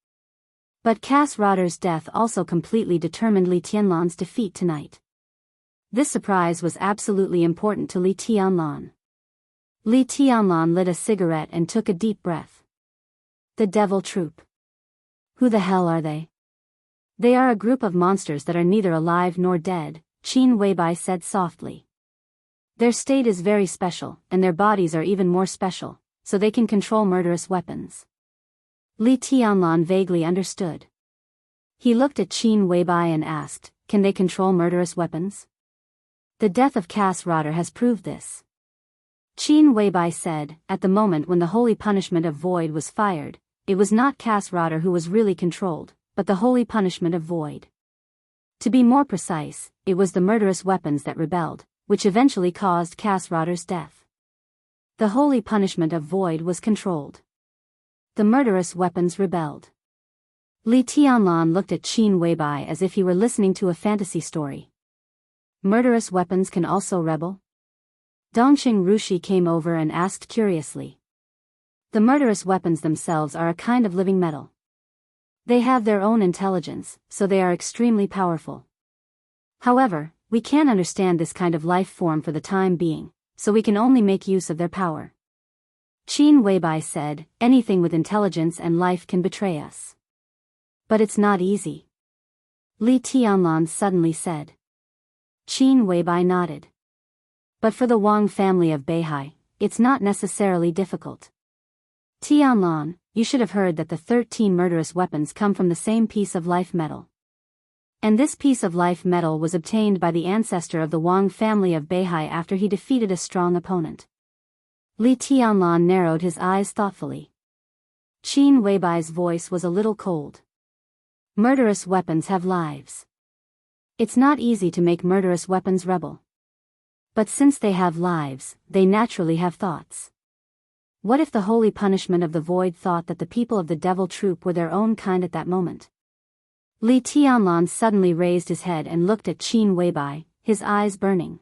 But Cass Rotter's death also completely determined Li Tianlan's defeat tonight. This surprise was absolutely important to Li Tianlan. Li Tianlan lit a cigarette and took a deep breath. The Devil Troop. Who the hell are they? They are a group of monsters that are neither alive nor dead, Qin Weibai said softly. Their state is very special, and their bodies are even more special, so they can control murderous weapons. Li Tianlan vaguely understood. He looked at Qin Weibai and asked, "Can they control murderous weapons?" The death of Cass Rotter has proved this. Qin Weibai said, at the moment when the holy punishment of void was fired, it was not Cass Rotter who was really controlled, but the holy punishment of void. To be more precise, it was the murderous weapons that rebelled, which eventually caused Cass Rotter's death. The holy punishment of void was controlled. The murderous weapons rebelled. Li Tianlan looked at Qin Weibai as if he were listening to a fantasy story. Murderous weapons can also rebel? Dongqing Rushi came over and asked curiously. The murderous weapons themselves are a kind of living metal. They have their own intelligence, so they are extremely powerful. However, we can't understand this kind of life form for the time being, so we can only make use of their power. Qin Weibai said, anything with intelligence and life can betray us. But it's not easy. Li Tianlan suddenly said. Qin Weibai nodded. But for the Wang family of Beihai, it's not necessarily difficult. Tianlan, you should have heard that the 13 murderous weapons come from the same piece of life metal. And this piece of life metal was obtained by the ancestor of the Wang family of Beihai after he defeated a strong opponent. Li Tianlan narrowed his eyes thoughtfully. Qin Weibai's voice was a little cold. Murderous weapons have lives. It's not easy to make murderous weapons rebel. But since they have lives, they naturally have thoughts. What if the holy punishment of the void thought that the people of the devil troop were their own kind at that moment? Li Tianlan suddenly raised his head and looked at Qin Weibai, his eyes burning.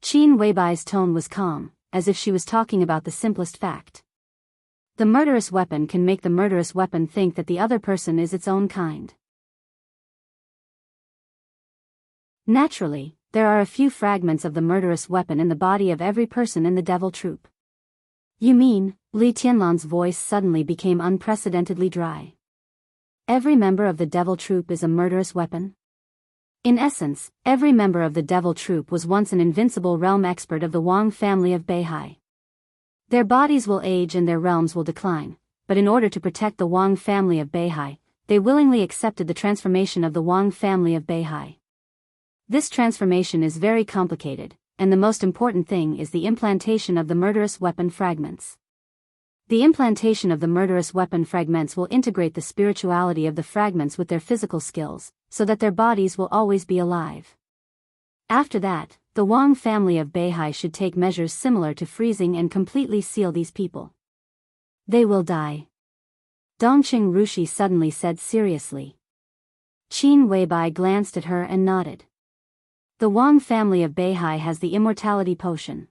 Qin Weibai's tone was calm, as if she was talking about the simplest fact. The murderous weapon can make the murderous weapon think that the other person is its own kind. Naturally, there are a few fragments of the murderous weapon in the body of every person in the devil troop. You mean? Li Tianlan's voice suddenly became unprecedentedly dry. Every member of the devil troop is a murderous weapon? In essence, every member of the devil troop was once an invincible realm expert of the Wang family of Beihai. Their bodies will age and their realms will decline, but in order to protect the Wang family of Beihai, they willingly accepted the transformation of the Wang family of Beihai. This transformation is very complicated, and the most important thing is the implantation of the murderous weapon fragments. The implantation of the murderous weapon fragments will integrate the spirituality of the fragments with their physical skills, so that their bodies will always be alive. After that, the Wang family of Beihai should take measures similar to freezing and completely seal these people. They will die. Dongqing Rushi suddenly said seriously. Qin Weibai glanced at her and nodded. The Wang family of Beihai has the immortality potion.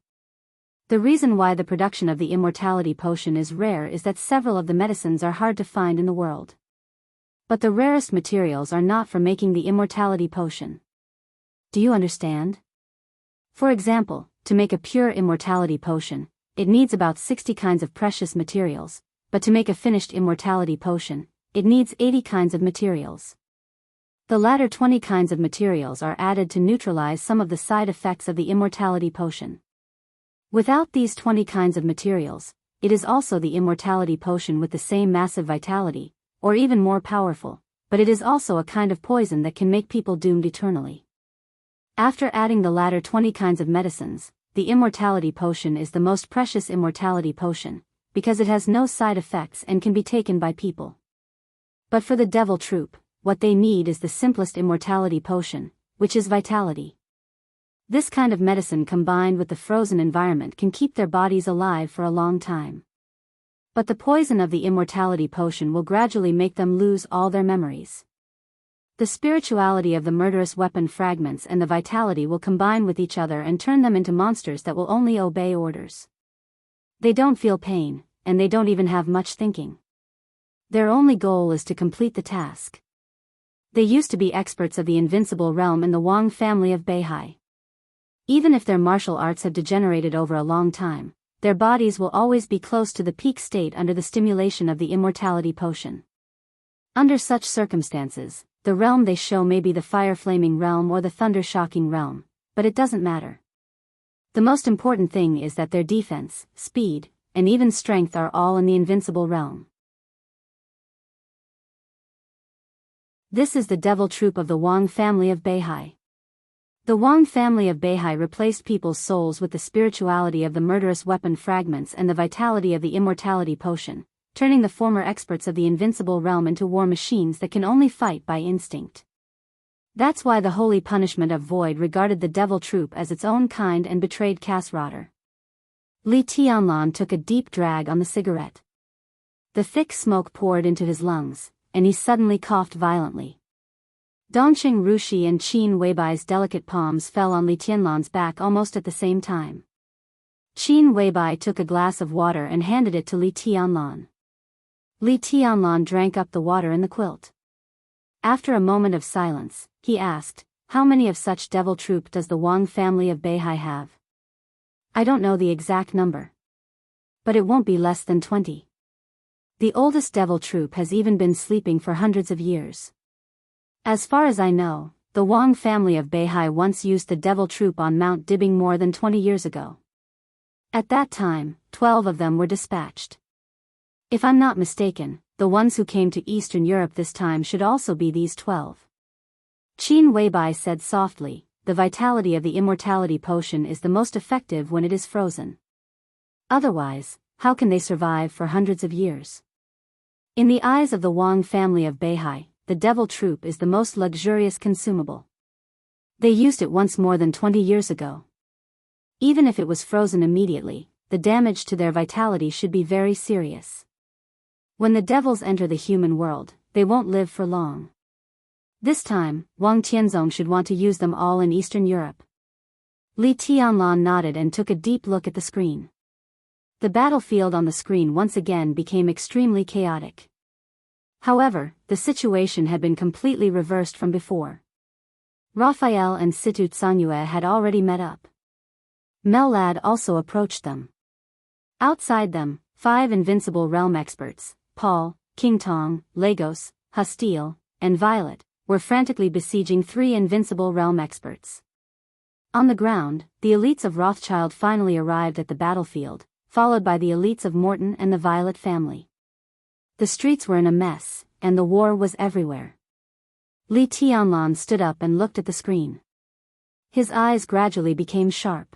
The reason why the production of the immortality potion is rare is that several of the medicines are hard to find in the world. But the rarest materials are not for making the immortality potion. Do you understand? For example, to make a pure immortality potion, it needs about 60 kinds of precious materials, but to make a finished immortality potion, it needs 80 kinds of materials. The latter 20 kinds of materials are added to neutralize some of the side effects of the immortality potion. Without these 20 kinds of materials, it is also the immortality potion with the same massive vitality, or even more powerful, but it is also a kind of poison that can make people doomed eternally. After adding the latter 20 kinds of medicines, the immortality potion is the most precious immortality potion, because it has no side effects and can be taken by people. But for the devil troop, what they need is the simplest immortality potion, which is vitality. This kind of medicine combined with the frozen environment can keep their bodies alive for a long time. But the poison of the immortality potion will gradually make them lose all their memories. The spirituality of the murderous weapon fragments and the vitality will combine with each other and turn them into monsters that will only obey orders. They don't feel pain, and they don't even have much thinking. Their only goal is to complete the task. They used to be experts of the invincible realm in the Wang family of Beihai. Even if their martial arts have degenerated over a long time, their bodies will always be close to the peak state under the stimulation of the immortality potion. Under such circumstances, the realm they show may be the fire-flaming realm or the thunder-shocking realm, but it doesn't matter. The most important thing is that their defense, speed, and even strength are all in the invincible realm. This is the devil troop of the Wang family of Beihai. The Wang family of Beihai replaced people's souls with the spirituality of the murderous weapon fragments and the vitality of the immortality potion, turning the former experts of the invincible realm into war machines that can only fight by instinct. That's why the holy punishment of void regarded the devil troop as its own kind and betrayed Kasrotter. Li Tianlan took a deep drag on the cigarette. The thick smoke poured into his lungs, and he suddenly coughed violently. Dongqing Rushi and Qin Weibai's delicate palms fell on Li Tianlan's back almost at the same time. Qin Weibai took a glass of water and handed it to Li Tianlan. Li Tianlan drank up the water in the quilt. After a moment of silence, he asked, "How many of such devil troop does the Wang family of Beihai have?" "I don't know the exact number. But it won't be less than 20. The oldest devil troop has even been sleeping for hundreds of years. As far as I know, the Wang family of Beihai once used the devil troop on Mount Dibbing more than 20 years ago. At that time, 12 of them were dispatched. If I'm not mistaken, the ones who came to Eastern Europe this time should also be these 12. Qin Weibai said softly, "The vitality of the immortality potion is the most effective when it is frozen. Otherwise, how can they survive for hundreds of years?" In the eyes of the Wang family of Beihai, the devil troop is the most luxurious consumable. They used it once more than 20 years ago. Even if it was frozen immediately, the damage to their vitality should be very serious. When the devils enter the human world, they won't live for long. This time, Wang Tianzong should want to use them all in Eastern Europe. Li Tianlan nodded and took a deep look at the screen. The battlefield on the screen once again became extremely chaotic. However, the situation had been completely reversed from before. Raphael and Situ Tsangye had already met up. Mellad also approached them. Outside them, 5 invincible realm experts, Paul, King Tong, Lagos, Hastile, and Violet, were frantically besieging 3 invincible realm experts. On the ground, the elites of Rothschild finally arrived at the battlefield, followed by the elites of Morton and the Violet family. The streets were in a mess, and the war was everywhere. Li Tianlan stood up and looked at the screen. His eyes gradually became sharp.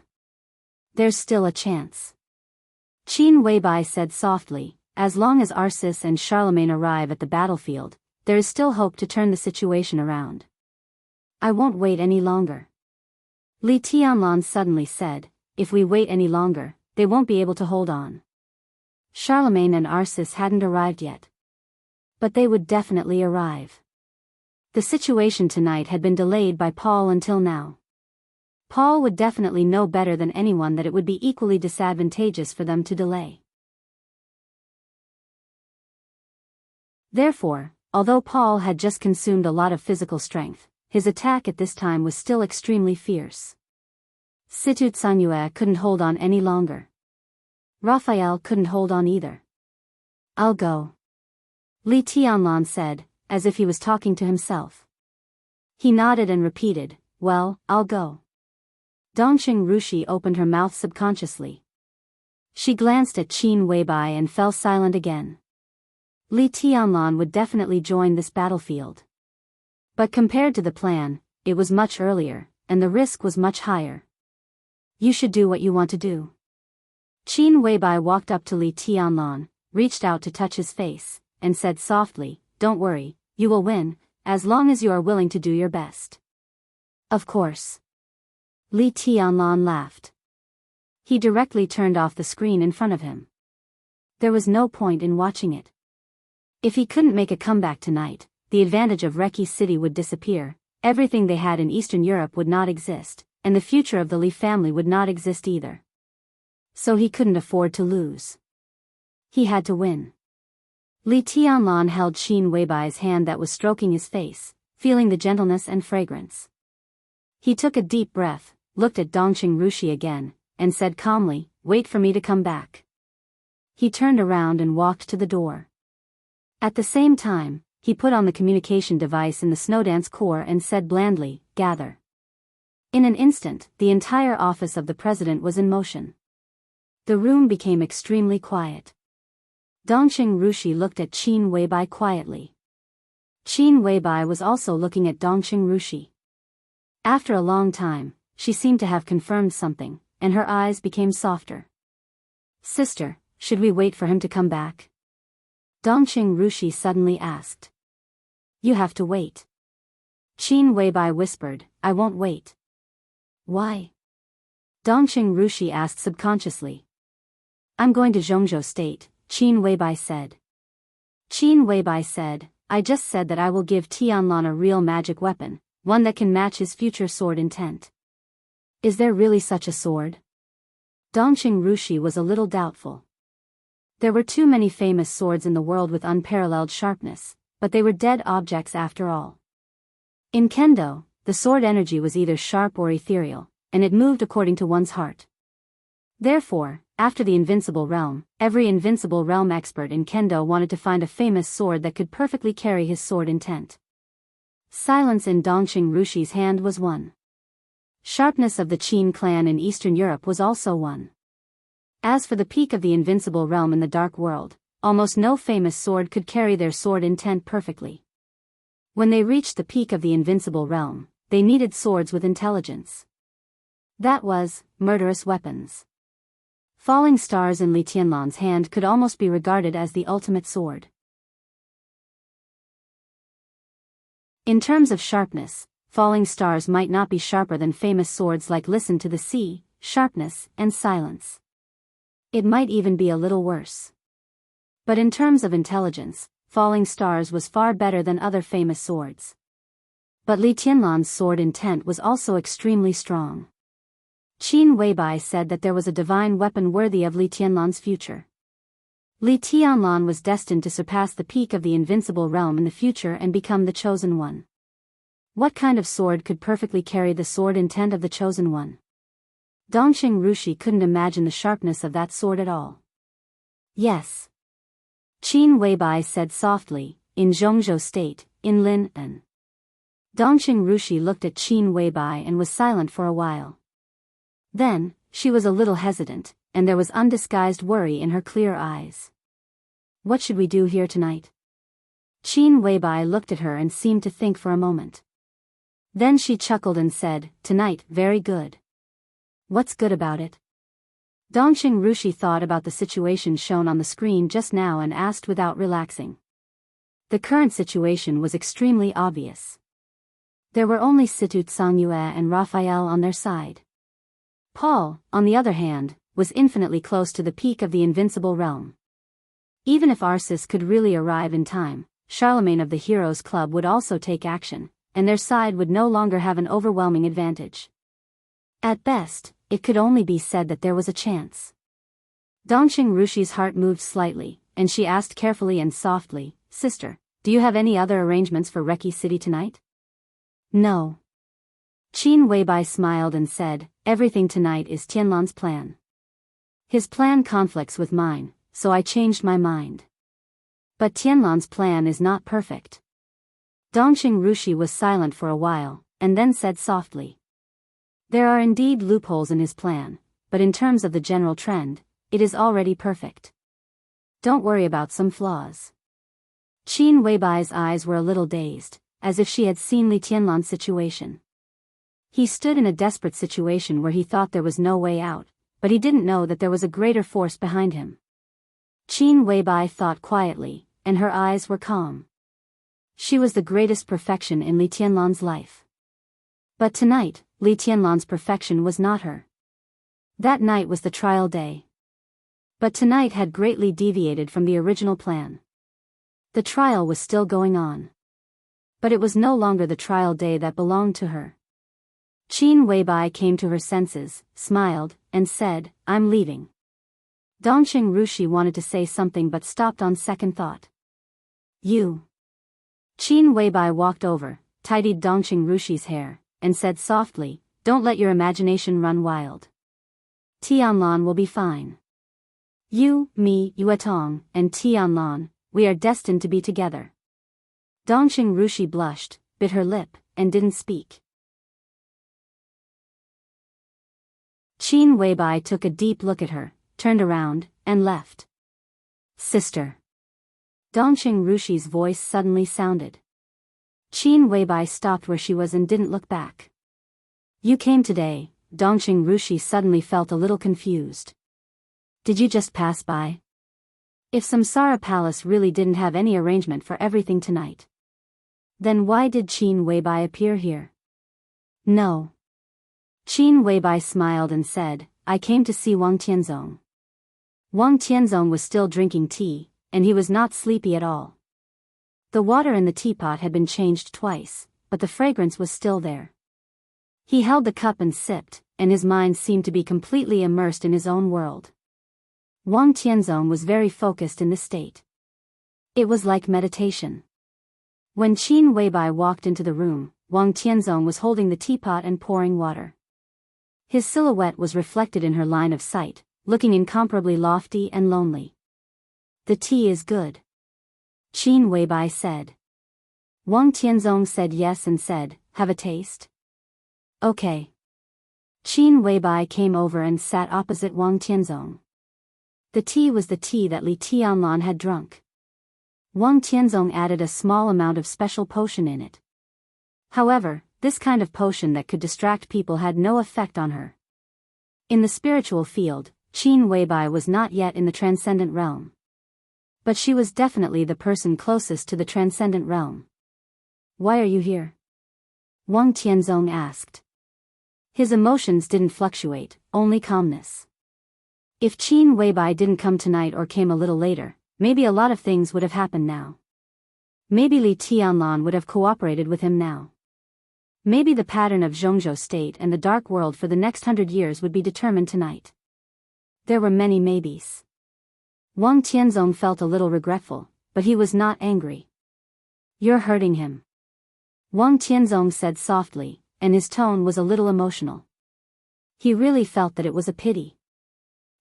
There's still a chance. Qin Weibai said softly, as long as Arcis and Charlemagne arrive at the battlefield, there is still hope to turn the situation around. I won't wait any longer. Li Tianlan suddenly said, if we wait any longer, they won't be able to hold on. Charlemagne and Arcis hadn't arrived yet. But they would definitely arrive. The situation tonight had been delayed by Paul until now. Paul would definitely know better than anyone that it would be equally disadvantageous for them to delay. Therefore, although Paul had just consumed a lot of physical strength, his attack at this time was still extremely fierce. Situ Tsangye couldn't hold on any longer. Raphael couldn't hold on either. I'll go. Li Tianlan said, as if he was talking to himself. He nodded and repeated, well, I'll go. Dongqing Rushi opened her mouth subconsciously. She glanced at Qin Weibai and fell silent again. Li Tianlan would definitely join this battlefield. But compared to the plan, it was much earlier, and the risk was much higher. You should do what you want to do. Qin Weibai walked up to Li Tianlan, reached out to touch his face, and said softly, don't worry, you will win, as long as you are willing to do your best. Of course. Li Tianlan laughed. He directly turned off the screen in front of him. There was no point in watching it. If he couldn't make a comeback tonight, the advantage of Reki City would disappear, everything they had in Eastern Europe would not exist, and the future of the Li family would not exist either. So he couldn't afford to lose. He had to win. Li Tianlan held Qin Weibai's hand that was stroking his face, feeling the gentleness and fragrance. He took a deep breath, looked at Dongqing Rushi again, and said calmly, wait for me to come back. He turned around and walked to the door. At the same time, he put on the communication device in the Snowdance core and said blandly, gather. In an instant, the entire office of the president was in motion. The room became extremely quiet. Dongqing Rushi looked at Qin Weibai quietly. Qin Weibai was also looking at Dongqing Rushi. After a long time, she seemed to have confirmed something, and her eyes became softer. Sister, should we wait for him to come back? Dongqing Rushi suddenly asked. You have to wait. Qin Weibai whispered, I won't wait. Why? Dongqing Rushi asked subconsciously. I'm going to Zhongzhou State, Qin Weibai said. Qin Weibai said, I just said that I will give Tianlan a real magic weapon, one that can match his future sword intent. Is there really such a sword? Dongqing Rushi was a little doubtful. There were too many famous swords in the world with unparalleled sharpness, but they were dead objects after all. In Kendo, the sword energy was either sharp or ethereal, and it moved according to one's heart. Therefore, after the Invincible Realm, every Invincible Realm expert in Kendo wanted to find a famous sword that could perfectly carry his sword intent. Silence in Dongqing Rushi's hand was one. Sharpness of the Qin clan in Eastern Europe was also one. As for the peak of the Invincible Realm in the Dark World, almost no famous sword could carry their sword intent perfectly. When they reached the peak of the Invincible Realm, they needed swords with intelligence. That was, murderous weapons. Falling stars in Li Tianlan's hand could almost be regarded as the ultimate sword. In terms of sharpness, falling stars might not be sharper than famous swords like Listen to the Sea, Sharpness, and Silence. It might even be a little worse. But in terms of intelligence, Falling Stars was far better than other famous swords. But Li Tianlan's sword intent was also extremely strong. Qin Weibai said that there was a divine weapon worthy of Li Tianlan's future. Li Tianlan was destined to surpass the peak of the invincible realm in the future and become the chosen one. What kind of sword could perfectly carry the sword intent of the chosen one? Dongxing Rushi couldn't imagine the sharpness of that sword at all. Yes. Qin Weibai said softly, in Zhongzhou State, in Lin-an. Dongxing Rushi looked at Qin Weibai and was silent for a while. Then, she was a little hesitant, and there was undisguised worry in her clear eyes. What should we do here tonight? Qin Weibai looked at her and seemed to think for a moment. Then she chuckled and said, "Tonight, very good." What's good about it? Dongxing Rushi thought about the situation shown on the screen just now and asked without relaxing. The current situation was extremely obvious. There were only Situ Tsangyue and Raphael on their side. Paul, on the other hand, was infinitely close to the peak of the invincible realm. Even if Arceus could really arrive in time, Charlemagne of the Heroes Club would also take action, and their side would no longer have an overwhelming advantage. At best, it could only be said that there was a chance. Dongxing Rushi's heart moved slightly, and she asked carefully and softly, "Sister, do you have any other arrangements for Reki City tonight?" "No." Qin Weibai smiled and said, "Everything tonight is Tianlan's plan. His plan conflicts with mine, so I changed my mind. But Tianlan's plan is not perfect." Dongxing Rushi was silent for a while, and then said softly, "There are indeed loopholes in his plan, but in terms of the general trend, it is already perfect. Don't worry about some flaws." Qin Weibai's eyes were a little dazed, as if she had seen Li Tianlan's situation. He stood in a desperate situation where he thought there was no way out, but he didn't know that there was a greater force behind him. Qin Weibai thought quietly, and her eyes were calm. She was the greatest perfection in Li Tianlan's life. But tonight, Li Tianlan's perfection was not her. That night was the trial day. But tonight had greatly deviated from the original plan. The trial was still going on. But it was no longer the trial day that belonged to her. Qin Weibai came to her senses, smiled, and said, "I'm leaving." Dongxing Rushi wanted to say something but stopped on second thought. "You." Qin Weibai walked over, tidied Dongxing Rushi's hair, and said softly, "Don't let your imagination run wild. Tianlan will be fine. You, me, Yuetong, and Tianlan, we are destined to be together." Dongxing Rushi blushed, bit her lip, and didn't speak. Qin Weibai took a deep look at her, turned around, and left. "Sister." Dongxing Rushi's voice suddenly sounded. Qin Weibai stopped where she was and didn't look back. "You came today." Dongxing Rushi suddenly felt a little confused. "Did you just pass by?" If Samsara Palace really didn't have any arrangement for everything tonight, then why did Qin Weibai appear here? "No." Qin Weibai smiled and said, "I came to see Wang Tianzong." Wang Tianzong was still drinking tea, and he was not sleepy at all. The water in the teapot had been changed twice, but the fragrance was still there. He held the cup and sipped, and his mind seemed to be completely immersed in his own world. Wang Tianzong was very focused in this state. It was like meditation. When Qin Weibai walked into the room, Wang Tianzong was holding the teapot and pouring water. His silhouette was reflected in her line of sight, looking incomparably lofty and lonely. "The tea is good," Qin Weibai said. Wang Tianzong said yes and said, "Have a taste?" "Okay." Qin Weibai came over and sat opposite Wang Tianzong. The tea was the tea that Li Tianlan had drunk. Wang Tianzong added a small amount of special potion in it. However, this kind of potion that could distract people had no effect on her. In the spiritual field, Qin Weibai was not yet in the transcendent realm. But she was definitely the person closest to the transcendent realm. "Why are you here?" Wang Tianzong asked. His emotions didn't fluctuate, only calmness. If Qin Weibai didn't come tonight or came a little later, maybe a lot of things would have happened now. Maybe Li Tianlan would have cooperated with him now. Maybe the pattern of Zhongzhou State and the Dark World for the next 100 years would be determined tonight. There were many maybes. Wang Tianzong felt a little regretful, but he was not angry. You're hurting him, Wang Tianzong said softly, and his tone was a little emotional. He really felt that it was a pity.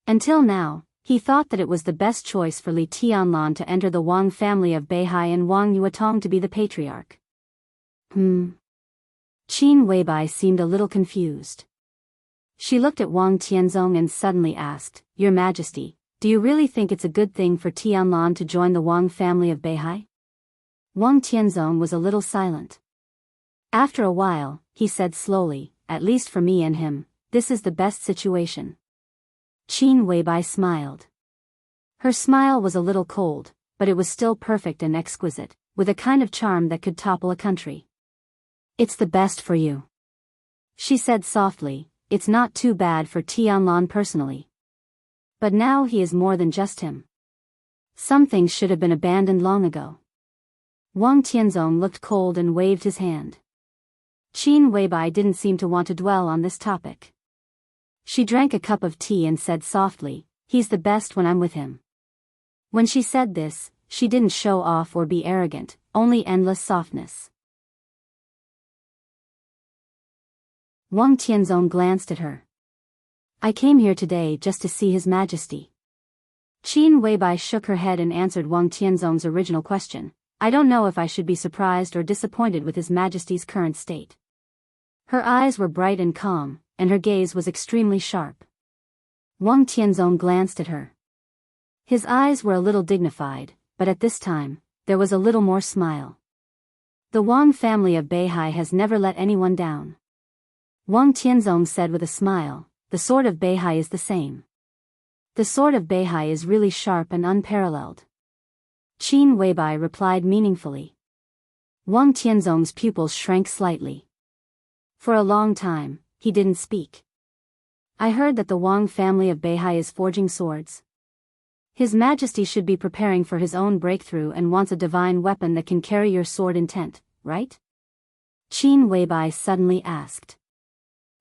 Until now, he thought that it was the best choice for Li Tianlan to enter the Wang family of Beihai and Wang Yuetong to be the patriarch. Qin Weibai seemed a little confused. She looked at Wang Tianzong and suddenly asked, Your Majesty, do you really think it's a good thing for Tianlan to join the Wang family of Beihai? Wang Tianzong was a little silent. After a while, he said slowly, At least for me and him, this is the best situation. Qin Weibai smiled. Her smile was a little cold, but it was still perfect and exquisite, with a kind of charm that could topple a country. It's the best for you, she said softly. It's not too bad for Tianlan personally. But now he is more than just him. Some things should have been abandoned long ago. Wang Tianzong looked cold and waved his hand. Qin Weibai didn't seem to want to dwell on this topic. She drank a cup of tea and said softly, He's the best when I'm with him. When she said this, she didn't show off or be arrogant, only endless softness. Wang Tianzong glanced at her. I came here today just to see His Majesty. Qin Weibai shook her head and answered Wang Tianzong's original question. I don't know if I should be surprised or disappointed with His Majesty's current state. Her eyes were bright and calm, and her gaze was extremely sharp. Wang Tianzong glanced at her. His eyes were a little dignified, but at this time, there was a little more smile. The Wang family of Beihai has never let anyone down. Wang Tianzong said with a smile, The sword of Beihai is the same. The sword of Beihai is really sharp and unparalleled. Qin Weibai replied meaningfully. Wang Tianzong's pupils shrank slightly. For a long time, he didn't speak. I heard that the Wang family of Beihai is forging swords. His Majesty should be preparing for his own breakthrough and wants a divine weapon that can carry your sword intent, right? Qin Weibai suddenly asked.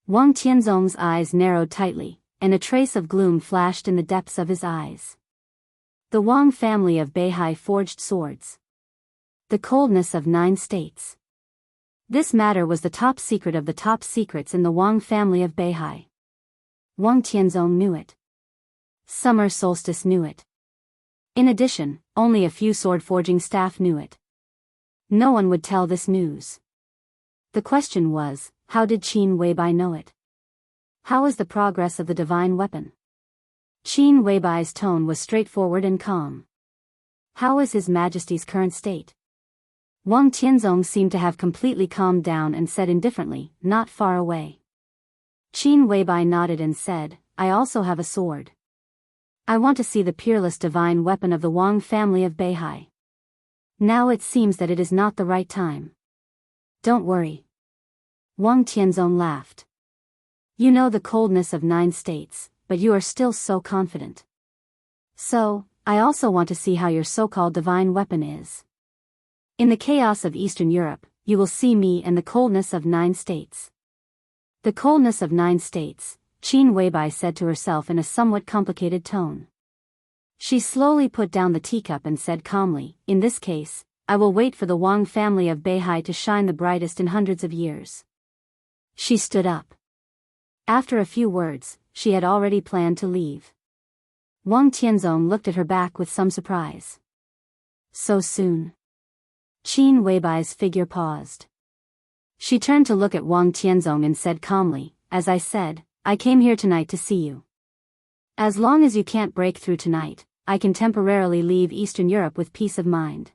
Wang Tianzong's eyes narrowed tightly, and a trace of gloom flashed in the depths of his eyes. The Wang family of Beihai forged swords. The coldness of 9 states. This matter was the top secret of the top secrets in the Wang family of Beihai. Wang Tianzong knew it. Summer Solstice knew it. In addition, only a few sword-forging staff knew it. No one would tell this news. The question was, how did Qin Weibai know it? How is the progress of the divine weapon? Qin Weibai's tone was straightforward and calm. How is His Majesty's current state? Wang Tianzong seemed to have completely calmed down and said indifferently, Not far away. Qin Weibai nodded and said, I also have a sword. I want to see the peerless divine weapon of the Wang family of Beihai. Now it seems that it is not the right time. Don't worry. Wang Tianzong laughed. You know the coldness of 9 states, but you are still so confident. So, I also want to see how your so-called divine weapon is. In the chaos of Eastern Europe, you will see me and the coldness of 9 states. The coldness of 9 states, Qin Weibai said to herself in a somewhat complicated tone. She slowly put down the teacup and said calmly, In this case, I will wait for the Wang family of Beihai to shine the brightest in hundreds of years. She stood up. After a few words, she had already planned to leave. Wang Tianzong looked at her back with some surprise. So soon? Qin Weibai's figure paused. She turned to look at Wang Tianzong and said calmly, As I said, I came here tonight to see you. As long as you can't break through tonight, I can temporarily leave Eastern Europe with peace of mind.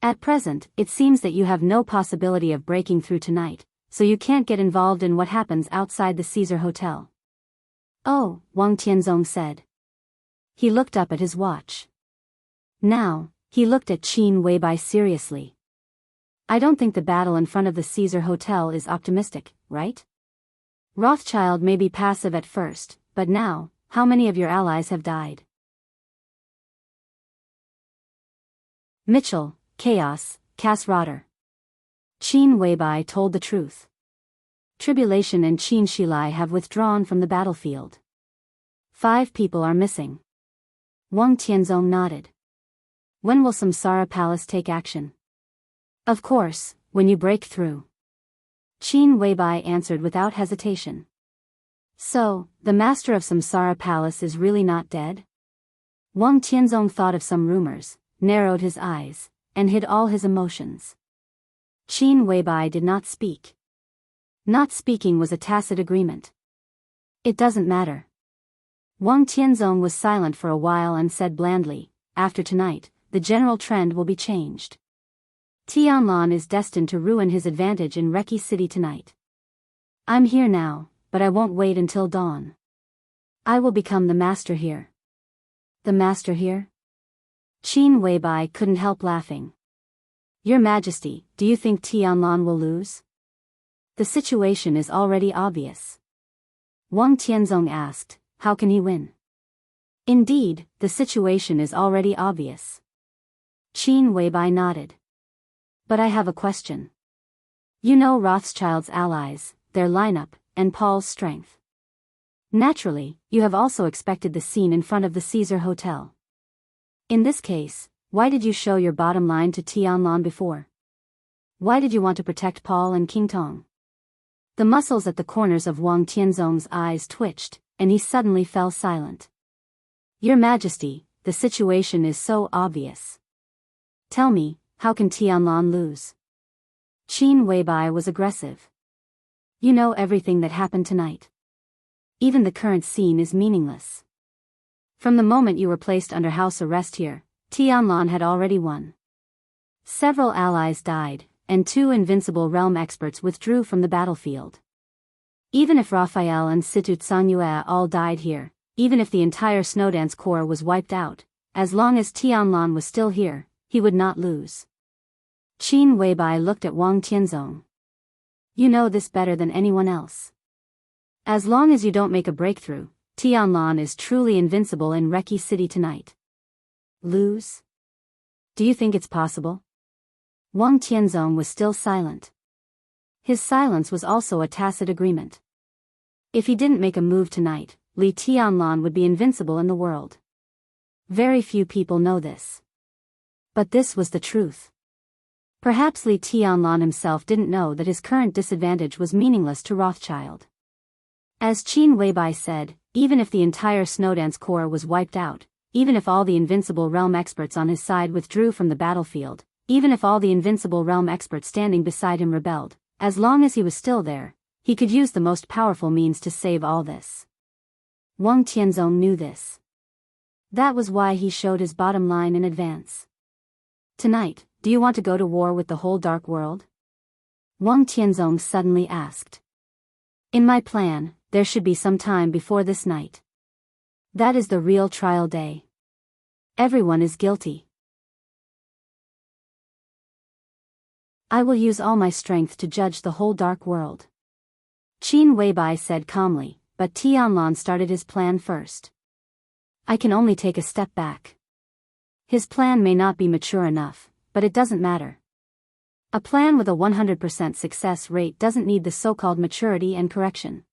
At present, it seems that you have no possibility of breaking through tonight, so you can't get involved in what happens outside the Caesar Hotel. Oh, Wang Tianzong said. He looked up at his watch. Now, he looked at Qin Weibai seriously. I don't think the battle in front of the Caesar Hotel is optimistic, right? Rothschild may be passive at first, but now, how many of your allies have died? Mitchell, Chaos, Rotter. Qin Weibai told the truth. Tribulation and Qin Shilai have withdrawn from the battlefield. 5 people are missing. Wang Tianzong nodded. When will Samsara Palace take action? Of course, when you break through. Qin Weibai answered without hesitation. So, the master of Samsara Palace is really not dead? Wang Tianzong thought of some rumors, narrowed his eyes, and hid all his emotions. Qin Weibai did not speak. Not speaking was a tacit agreement. It doesn't matter. Wang Tianzong was silent for a while and said blandly, after tonight, the general trend will be changed. Tianlan is destined to ruin his advantage in Reki City tonight. I'm here now, but I won't wait until dawn. I will become the master here. The master here? Qin Weibai couldn't help laughing. Your Majesty, do you think Tianlan will lose? The situation is already obvious. Wang Tianzong asked, how can he win? Indeed, the situation is already obvious. Qin Weibai nodded. But I have a question. You know Rothschild's allies, their lineup, and Paul's strength. Naturally, you have also expected the scene in front of the Caesar Hotel. In this case, why did you show your bottom line to Tianlan before? Why did you want to protect Paul and King Tong? The muscles at the corners of Wang Tianzong's eyes twitched, and he suddenly fell silent. Your Majesty, the situation is so obvious. Tell me, how can Tianlan lose? Qin Weibai was aggressive. You know everything that happened tonight. Even the current scene is meaningless. From the moment you were placed under house arrest here, Tianlan had already won. Several allies died, and 2 invincible realm experts withdrew from the battlefield. Even if Raphael and Situ Tsanyue all died here, even if the entire Snowdance Corps was wiped out, as long as Tianlan was still here, he would not lose. Qin Weibai looked at Wang Tianzong. You know this better than anyone else. As long as you don't make a breakthrough, Tianlan is truly invincible in Reki City tonight. Lose? Do you think it's possible? Wang Tianzong was still silent. His silence was also a tacit agreement. If he didn't make a move tonight, Li Tianlan would be invincible in the world. Very few people know this. But this was the truth. Perhaps Li Tianlan himself didn't know that his current disadvantage was meaningless to Rothschild. As Qin Weibai said, even if the entire Snowdance Corps was wiped out, even if all the invincible realm experts on his side withdrew from the battlefield, even if all the invincible realm experts standing beside him rebelled, as long as he was still there, he could use the most powerful means to save all this. Wang Tianzong knew this. That was why he showed his bottom line in advance. Tonight, do you want to go to war with the whole dark world? Wang Tianzong suddenly asked. In my plan, there should be some time before this night. That is the real trial day. Everyone is guilty. I will use all my strength to judge the whole dark world. Qin Weibai said calmly, but Tianlan started his plan first. I can only take a step back. His plan may not be mature enough, but it doesn't matter. A plan with a 100% success rate doesn't need the so-called maturity and correction.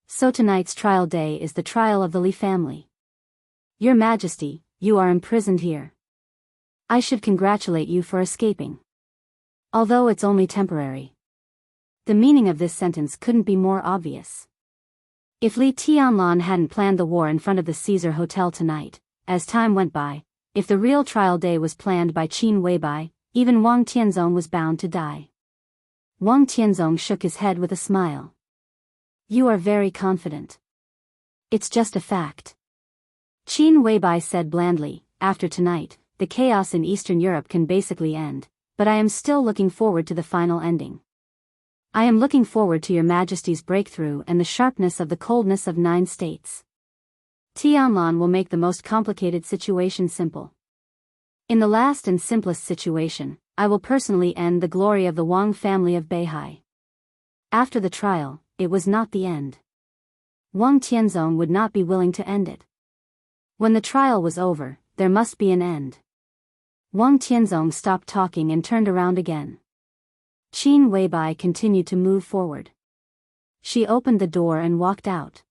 So tonight's trial day is the trial of the Li family. Your Majesty, you are imprisoned here. I should congratulate you for escaping. Although it's only temporary. The meaning of this sentence couldn't be more obvious. If Li Tianlan hadn't planned the war in front of the Caesar Hotel tonight, as time went by, if the real trial day was planned by Qin Weibai, even Wang Tianzong was bound to die. Wang Tianzong shook his head with a smile. You are very confident. It's just a fact. Qin Weibai said blandly, after tonight, the chaos in Eastern Europe can basically end, but I am still looking forward to the final ending. I am looking forward to your Majesty's breakthrough and the sharpness of the coldness of 9 states. Tianlan will make the most complicated situation simple. In the last and simplest situation, I will personally end the glory of the Wang family of Beihai. After the trial, it was not the end. Wang Tianzong would not be willing to end it. When the trial was over, there must be an end. Wang Tianzong stopped talking and turned around again. Qin Weibai continued to move forward. She opened the door and walked out.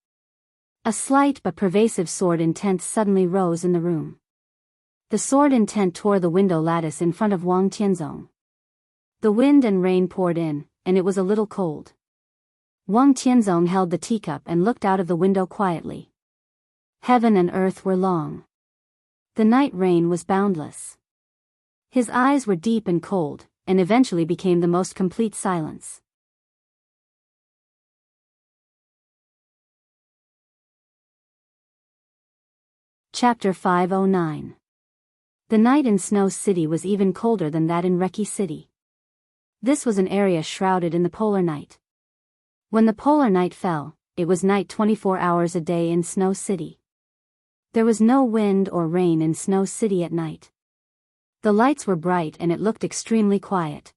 A slight but pervasive sword intent suddenly rose in the room. The sword intent tore the window lattice in front of Wang Tianzong. The wind and rain poured in, and it was a little cold. Wang Tianzong held the teacup and looked out of the window quietly. Heaven and earth were long. The night rain was boundless. His eyes were deep and cold, and eventually became the most complete silence. Chapter 509. The night in Snow City was even colder than that in Reki City. This was an area shrouded in the polar night. When the polar night fell, it was night 24 hours a day in Snow City. There was no wind or rain in Snow City at night. The lights were bright and it looked extremely quiet.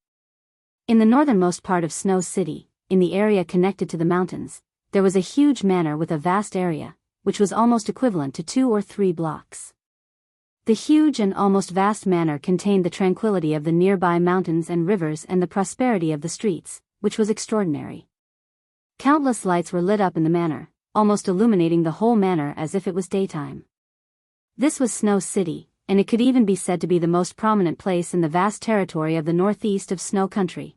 In the northernmost part of Snow City, in the area connected to the mountains, there was a huge manor with a vast area, which was almost equivalent to 2 or 3 blocks. The huge and almost vast manor contained the tranquility of the nearby mountains and rivers and the prosperity of the streets, which was extraordinary. Countless lights were lit up in the manor, almost illuminating the whole manor as if it was daytime. This was Snow City, and it could even be said to be the most prominent place in the vast territory of the northeast of Snow Country.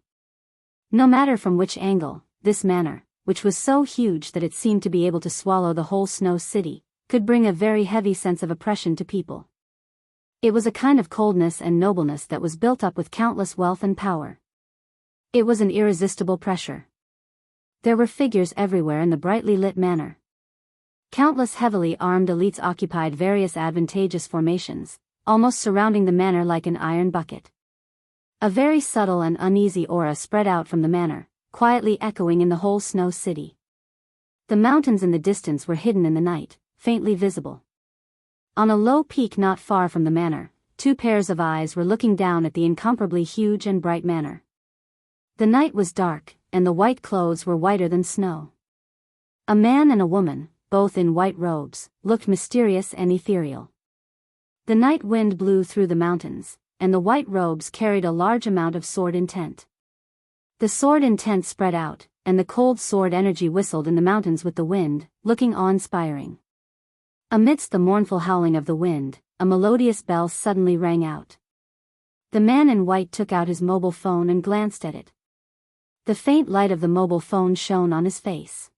No matter from which angle, this manor, which was so huge that it seemed to be able to swallow the whole Snow City, could bring a very heavy sense of oppression to people. It was a kind of coldness and nobleness that was built up with countless wealth and power. It was an irresistible pressure. There were figures everywhere in the brightly lit manor. Countless heavily armed elites occupied various advantageous formations, almost surrounding the manor like an iron bucket. A very subtle and uneasy aura spread out from the manor, quietly echoing in the whole Snow City. The mountains in the distance were hidden in the night, faintly visible. On a low peak not far from the manor, 2 pairs of eyes were looking down at the incomparably huge and bright manor. The night was dark, and the white clothes were whiter than snow. A man and a woman, both in white robes, looked mysterious and ethereal. The night wind blew through the mountains, and the white robes carried a large amount of sword intent. The sword intent spread out, and the cold sword energy whistled in the mountains with the wind, looking awe-inspiring. Amidst the mournful howling of the wind, a melodious bell suddenly rang out. The man in white took out his mobile phone and glanced at it. The faint light of the mobile phone shone on his face.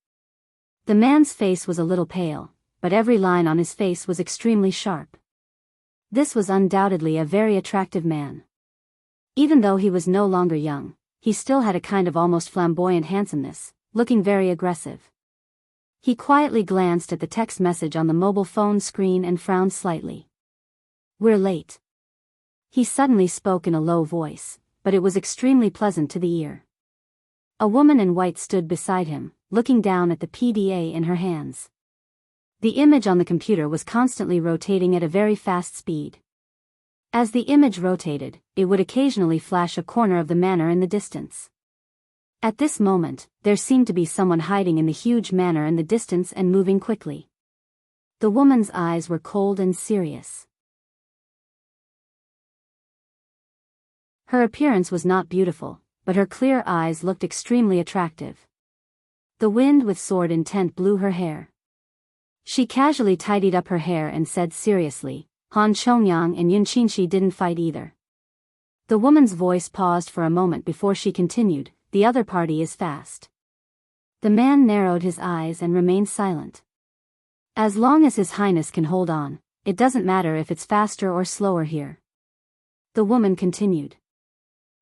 The man's face was a little pale, but every line on his face was extremely sharp. This was undoubtedly a very attractive man. Even though he was no longer young, he still had a kind of almost flamboyant handsomeness, looking very aggressive. He quietly glanced at the text message on the mobile phone screen and frowned slightly. "We're late." He suddenly spoke in a low voice, but it was extremely pleasant to the ear. A woman in white stood beside him, looking down at the PDA in her hands. The image on the computer was constantly rotating at a very fast speed. As the image rotated, it would occasionally flash a corner of the manor in the distance. At this moment, there seemed to be someone hiding in the huge manor in the distance and moving quickly. The woman's eyes were cold and serious. Her appearance was not beautiful, but her clear eyes looked extremely attractive. The wind with sword intent blew her hair. She casually tidied up her hair and said seriously, "Han Chongyang and Yun Qinshi didn't fight either." The woman's voice paused for a moment before she continued, "The other party is fast." The man narrowed his eyes and remained silent. "As long as His Highness can hold on, it doesn't matter if it's faster or slower here." The woman continued.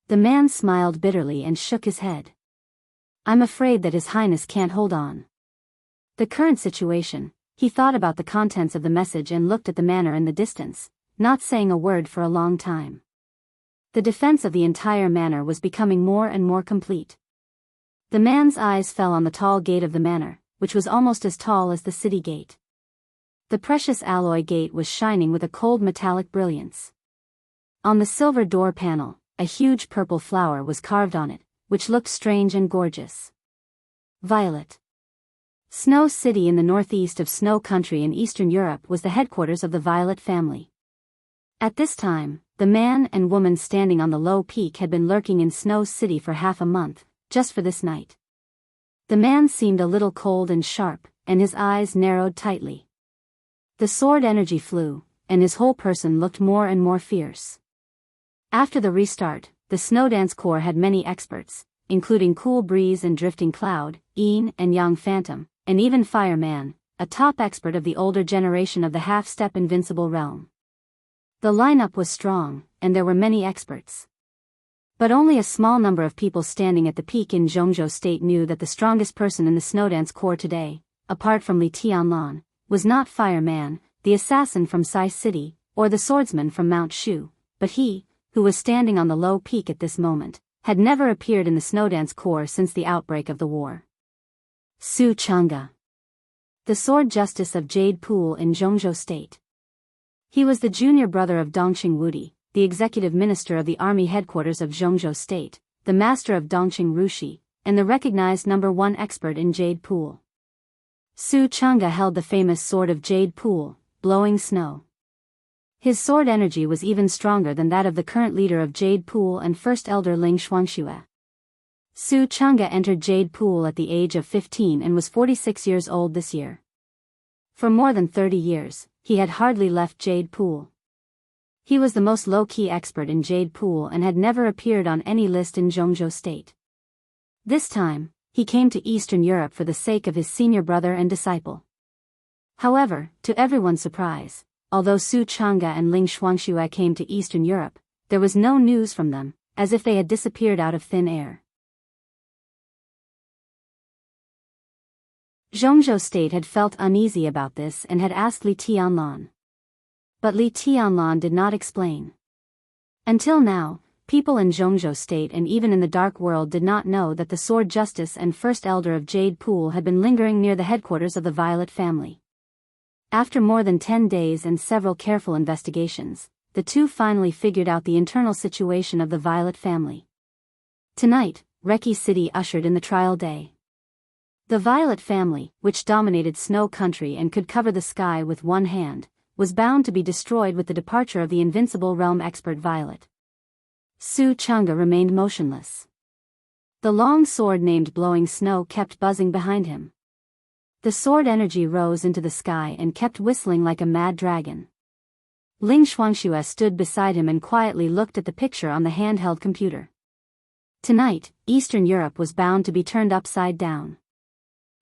The man smiled bitterly and shook his head. "I'm afraid that His Highness can't hold on." The current situation, he thought about the contents of the message and looked at the manor in the distance, not saying a word for a long time. The defense of the entire manor was becoming more and more complete. The man's eyes fell on the tall gate of the manor, which was almost as tall as the city gate. The precious alloy gate was shining with a cold metallic brilliance. On the silver door panel, a huge purple flower was carved on it, which looked strange and gorgeous. "Violet." Snow City in the northeast of Snow Country in Eastern Europe was the headquarters of the Violet family. At this time, the man and woman standing on the low peak had been lurking in Snow City for half a month, just for this night. The man seemed a little cold and sharp, and his eyes narrowed tightly. The sword energy flew, and his whole person looked more and more fierce. After the restart, the Snowdance Corps had many experts, including Cool Breeze and Drifting Cloud, Ian and Young Phantom, and even Fireman, a top expert of the older generation of the half-step invincible realm. The lineup was strong, and there were many experts. But only a small number of people standing at the peak in Zhongzhou State knew that the strongest person in the Snowdance Corps today, apart from Li Tianlan, was not Fireman, the assassin from Sai City, or the swordsman from Mount Shu, but he, who was standing on the low peak at this moment, had never appeared in the Snowdance Corps since the outbreak of the war. Su Chang'e, the Sword Justice of Jade Pool in Zhongzhou State. He was the junior brother of Dongqing Wudi, the executive minister of the army headquarters of Zhongzhou State, the master of Dongqing Rushi, and the recognized #1 expert in Jade Pool. Su Chang'e held the famous sword of Jade Pool, blowing snow. His sword energy was even stronger than that of the current leader of Jade Pool and first elder Ling Shuangxue. Su Chang'e entered Jade Pool at the age of 15 and was 46 years old this year. For more than 30 years, he had hardly left Jade Pool. He was the most low-key expert in Jade Pool and had never appeared on any list in Zhongzhou State. This time, he came to Eastern Europe for the sake of his senior brother and disciple. However, to everyone's surprise, although Su Chang'e and Ling Shuangxue came to Eastern Europe, there was no news from them, as if they had disappeared out of thin air. Zhongzhou State had felt uneasy about this and had asked Li Tianlan. But Li Tianlan did not explain. Until now, people in Zhongzhou State and even in the Dark World did not know that the Sword Justice and First Elder of Jade Pool had been lingering near the headquarters of the Violet family. After more than 10 days and several careful investigations, the two finally figured out the internal situation of the Violet family. Tonight, Reki City ushered in the trial day. The Violet family, which dominated Snow Country and could cover the sky with one hand, was bound to be destroyed with the departure of the invincible realm expert Violet. Su Chang'e remained motionless. The long sword named Blowing Snow kept buzzing behind him. The sword energy rose into the sky and kept whistling like a mad dragon. Ling Shuangxue stood beside him and quietly looked at the picture on the handheld computer. Tonight, Eastern Europe was bound to be turned upside down.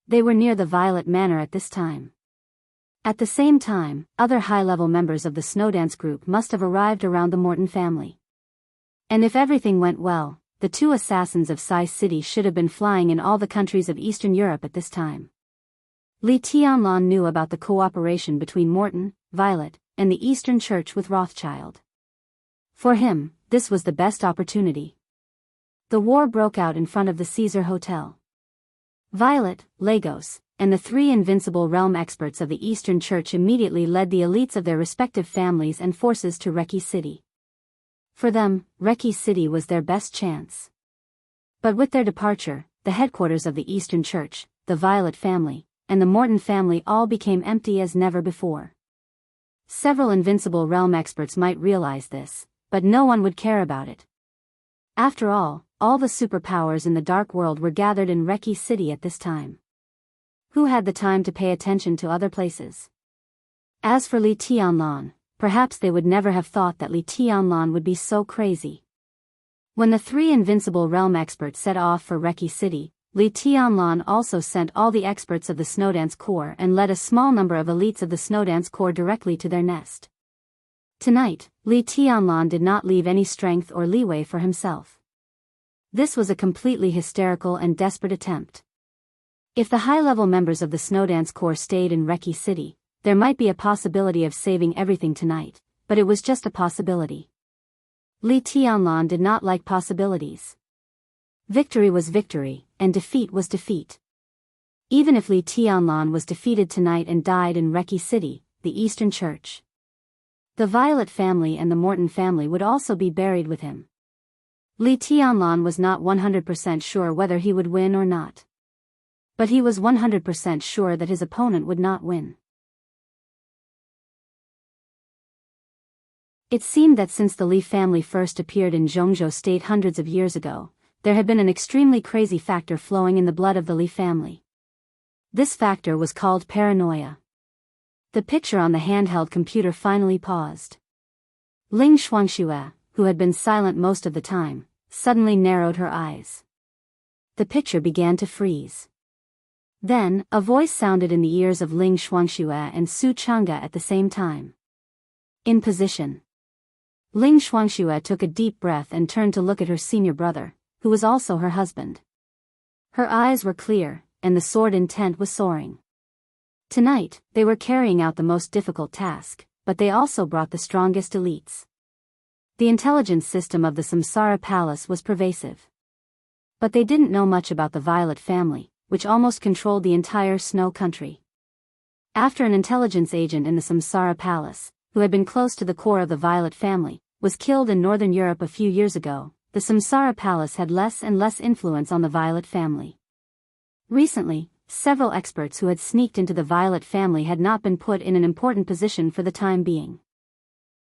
They were near the Violet Manor at this time. At the same time, other high-level members of the Snowdance group must have arrived around the Morton family. And if everything went well, the two assassins of Sai City should have been flying in all the countries of Eastern Europe at this time. Li Tianlan knew about the cooperation between Morton, Violet, and the Eastern Church with Rothschild. For him, this was the best opportunity. The war broke out in front of the Caesar Hotel. Violet, Lagos, and the three invincible realm experts of the Eastern Church immediately led the elites of their respective families and forces to Reki City. For them, Reki City was their best chance. But with their departure, the headquarters of the Eastern Church, the Violet family, and the Morton family all became empty as never before. Several invincible realm experts might realize this, but no one would care about it. After all the superpowers in the Dark World were gathered in Reki City at this time. Who had the time to pay attention to other places? As for Li Tianlan, perhaps they would never have thought that Li Tianlan would be so crazy. When the three invincible realm experts set off for Reki City, Li Tianlan also sent all the experts of the Snowdance Corps and led a small number of elites of the Snowdance Corps directly to their nest. Tonight, Li Tianlan did not leave any strength or leeway for himself. This was a completely hysterical and desperate attempt. If the high-level members of the Snowdance Corps stayed in Reki City, there might be a possibility of saving everything tonight, but it was just a possibility. Li Tianlan did not like possibilities. Victory was victory, and defeat was defeat. Even if Li Tianlan was defeated tonight and died in Reki City, the Eastern Church, the Violet family and the Morton family would also be buried with him. Li Tianlan was not 100% sure whether he would win or not. But he was 100% sure that his opponent would not win. It seemed that since the Li family first appeared in Zhongzhou State hundreds of years ago, there had been an extremely crazy factor flowing in the blood of the Li family. This factor was called paranoia. The picture on the handheld computer finally paused. Ling Shuangxue, who had been silent most of the time, suddenly narrowed her eyes. The picture began to freeze. Then, a voice sounded in the ears of Ling Shuangxue and Su Chang'e at the same time. In position. Ling Shuangxue took a deep breath and turned to look at her senior brother, who was also her husband. Her eyes were clear, and the sword intent was soaring. Tonight, they were carrying out the most difficult task, but they also brought the strongest elites. The intelligence system of the Samsara Palace was pervasive. But they didn't know much about the Violet family, which almost controlled the entire Snow Country. After an intelligence agent in the Samsara Palace, who had been close to the core of the Violet family, was killed in Northern Europe a few years ago, the Samsara Palace had less and less influence on the Violet family. Recently, several experts who had sneaked into the Violet family had not been put in an important position for the time being.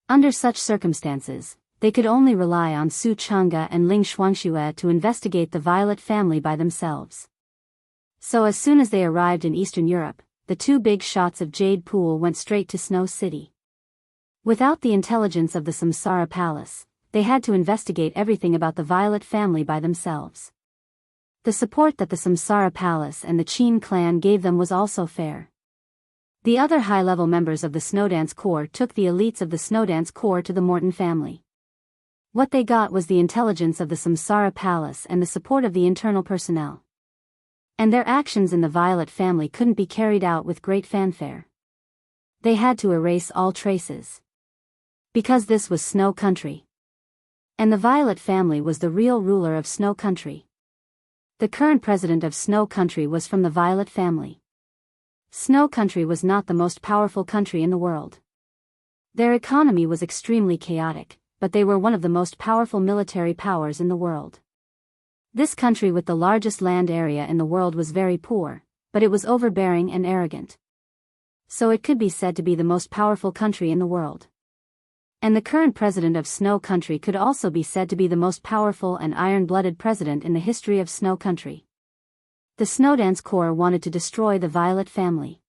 Under such circumstances, they could only rely on Su Chang'e and Ling Shuangxue to investigate the Violet family by themselves. So as soon as they arrived in Eastern Europe, the two big shots of Jade Pool went straight to Snow City. Without the intelligence of the Samsara Palace, they had to investigate everything about the Violet family by themselves. The support that the Samsara Palace and the Qin clan gave them was also fair. The other high-level members of the Snowdance Corps took the elites of the Snowdance Corps to the Morton family. What they got was the intelligence of the Samsara Palace and the support of the internal personnel. And their actions in the Violet family couldn't be carried out with great fanfare. They had to erase all traces. Because this was Snow Country. And the Violet family was the real ruler of Snow Country. The current president of Snow Country was from the Violet family. Snow Country was not the most powerful country in the world. Their economy was extremely chaotic, but they were one of the most powerful military powers in the world. This country with the largest land area in the world was very poor, but it was overbearing and arrogant. So it could be said to be the most powerful country in the world. And the current president of Snow Country could also be said to be the most powerful and iron-blooded president in the history of Snow Country. The Snowdance Corps wanted to destroy the Violet family.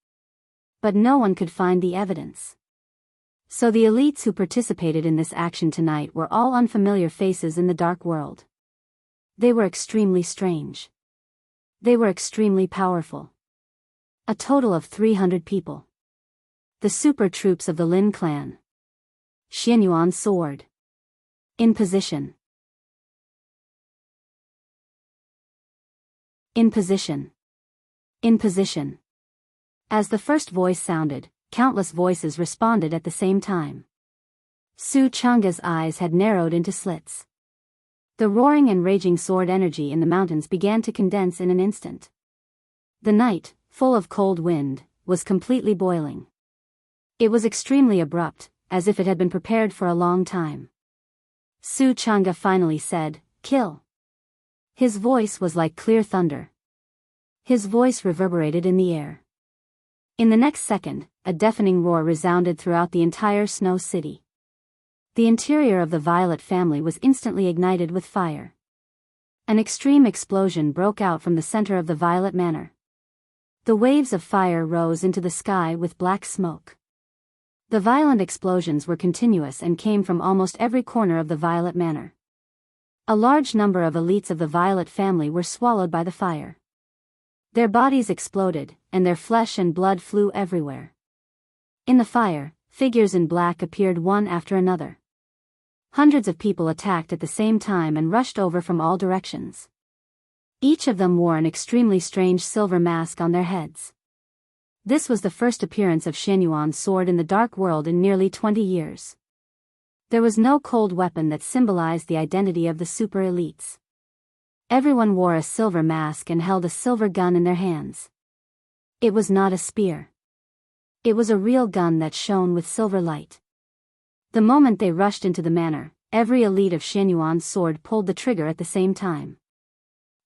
But no one could find the evidence. So the elites who participated in this action tonight were all unfamiliar faces in the dark world. They were extremely strange. They were extremely powerful. A total of 300 people. The super troops of the Lin clan. Xianyuan sword. In position. In position. In position. As the first voice sounded, countless voices responded at the same time. Su Chang'e's eyes had narrowed into slits. The roaring and raging sword energy in the mountains began to condense in an instant. The night, full of cold wind, was completely boiling. It was extremely abrupt, as if it had been prepared for a long time. Su Chang'e finally said, "Kill." His voice was like clear thunder. His voice reverberated in the air. In the next second, a deafening roar resounded throughout the entire Snow City. The interior of the Violet family was instantly ignited with fire. An extreme explosion broke out from the center of the Violet Manor. The waves of fire rose into the sky with black smoke. The violent explosions were continuous and came from almost every corner of the Violet Manor. A large number of elites of the Violet family were swallowed by the fire. Their bodies exploded, and their flesh and blood flew everywhere. In the fire, figures in black appeared one after another. Hundreds of people attacked at the same time and rushed over from all directions. Each of them wore an extremely strange silver mask on their heads. This was the first appearance of Xianyuan's sword in the dark world in nearly 20 years. There was no cold weapon that symbolized the identity of the super elites. Everyone wore a silver mask and held a silver gun in their hands. It was not a spear. It was a real gun that shone with silver light. The moment they rushed into the manor, every elite of Xianyuan's sword pulled the trigger at the same time.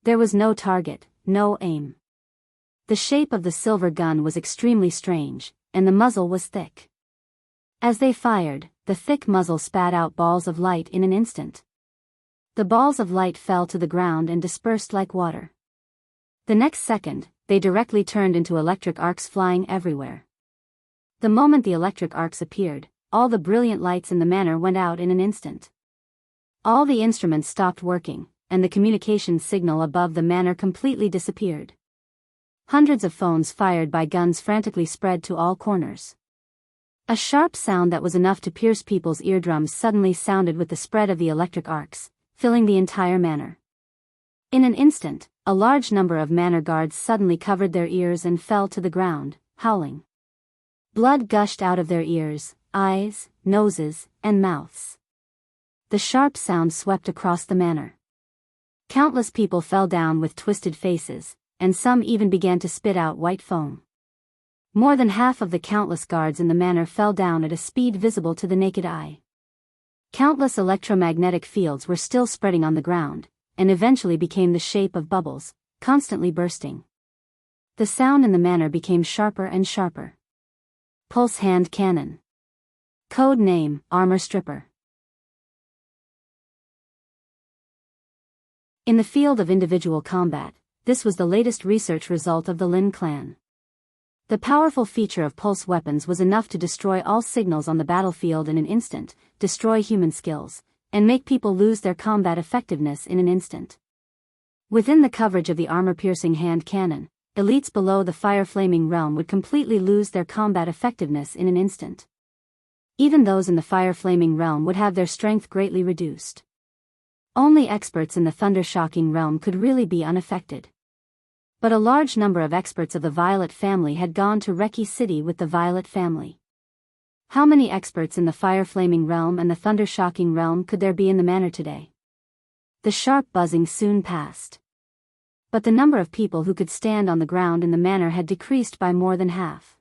There was no target, no aim. The shape of the silver gun was extremely strange, and the muzzle was thick. As they fired, the thick muzzle spat out balls of light in an instant. The balls of light fell to the ground and dispersed like water. The next second, they directly turned into electric arcs flying everywhere. The moment the electric arcs appeared, all the brilliant lights in the manor went out in an instant. All the instruments stopped working, and the communication signal above the manor completely disappeared. Hundreds of phones fired by guns frantically spread to all corners. A sharp sound that was enough to pierce people's eardrums suddenly sounded with the spread of the electric arcs, filling the entire manor. In an instant, a large number of manor guards suddenly covered their ears and fell to the ground, howling. Blood gushed out of their ears, eyes, noses, and mouths. The sharp sound swept across the manor. Countless people fell down with twisted faces, and some even began to spit out white foam. More than half of the countless guards in the manor fell down at a speed visible to the naked eye. Countless electromagnetic fields were still spreading on the ground, and eventually became the shape of bubbles, constantly bursting. The sound in the manor became sharper and sharper. Pulse hand cannon. Code name, Armor Stripper. In the field of individual combat, this was the latest research result of the Lin clan. The powerful feature of pulse weapons was enough to destroy all signals on the battlefield in an instant, destroy human skills, and make people lose their combat effectiveness in an instant. Within the coverage of the armor-piercing hand cannon, elites below the fire-flaming realm would completely lose their combat effectiveness in an instant. Even those in the fire-flaming realm would have their strength greatly reduced. Only experts in the thunder-shocking realm could really be unaffected. But a large number of experts of the Violet family had gone to Reki City with the Violet family. How many experts in the fire-flaming realm and the thunder-shocking realm could there be in the manor today? The sharp buzzing soon passed. But the number of people who could stand on the ground in the manor had decreased by more than half.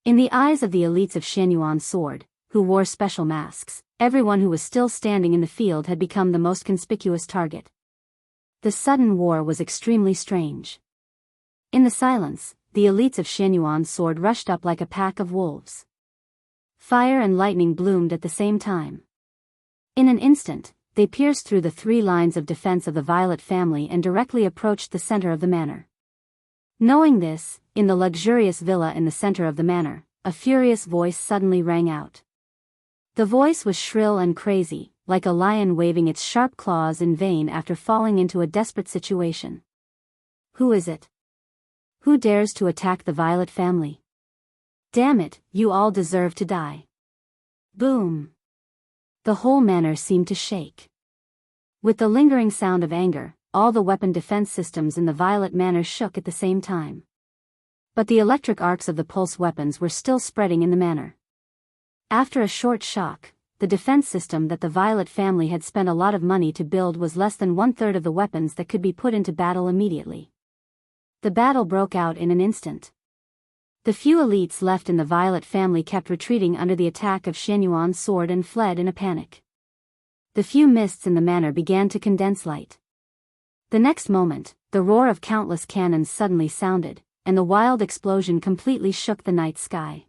In the eyes of the elites of Shenyuan's sword, who wore special masks, everyone who was still standing in the field had become the most conspicuous target. The sudden war was extremely strange. In the silence, the elites of Shenyuan's sword rushed up like a pack of wolves. Fire and lightning bloomed at the same time. In an instant, they pierced through the 3 lines of defense of the Violet family and directly approached the center of the manor. Knowing this, in the luxurious villa in the center of the manor, a furious voice suddenly rang out. The voice was shrill and crazy, like a lion waving its sharp claws in vain after falling into a desperate situation. Who is it? Who dares to attack the Violet family? Damn it, you all deserve to die. Boom. The whole manor seemed to shake. With the lingering sound of anger, all the weapon defense systems in the Violet manor shook at the same time. But the electric arcs of the pulse weapons were still spreading in the manor. After a short shock, the defense system that the Violet family had spent a lot of money to build was less than 1/3 of the weapons that could be put into battle immediately. The battle broke out in an instant. The few elites left in the Violet family kept retreating under the attack of Shenyuan's sword and fled in a panic. The few mists in the manor began to condense light. The next moment, the roar of countless cannons suddenly sounded, and the wild explosion completely shook the night sky.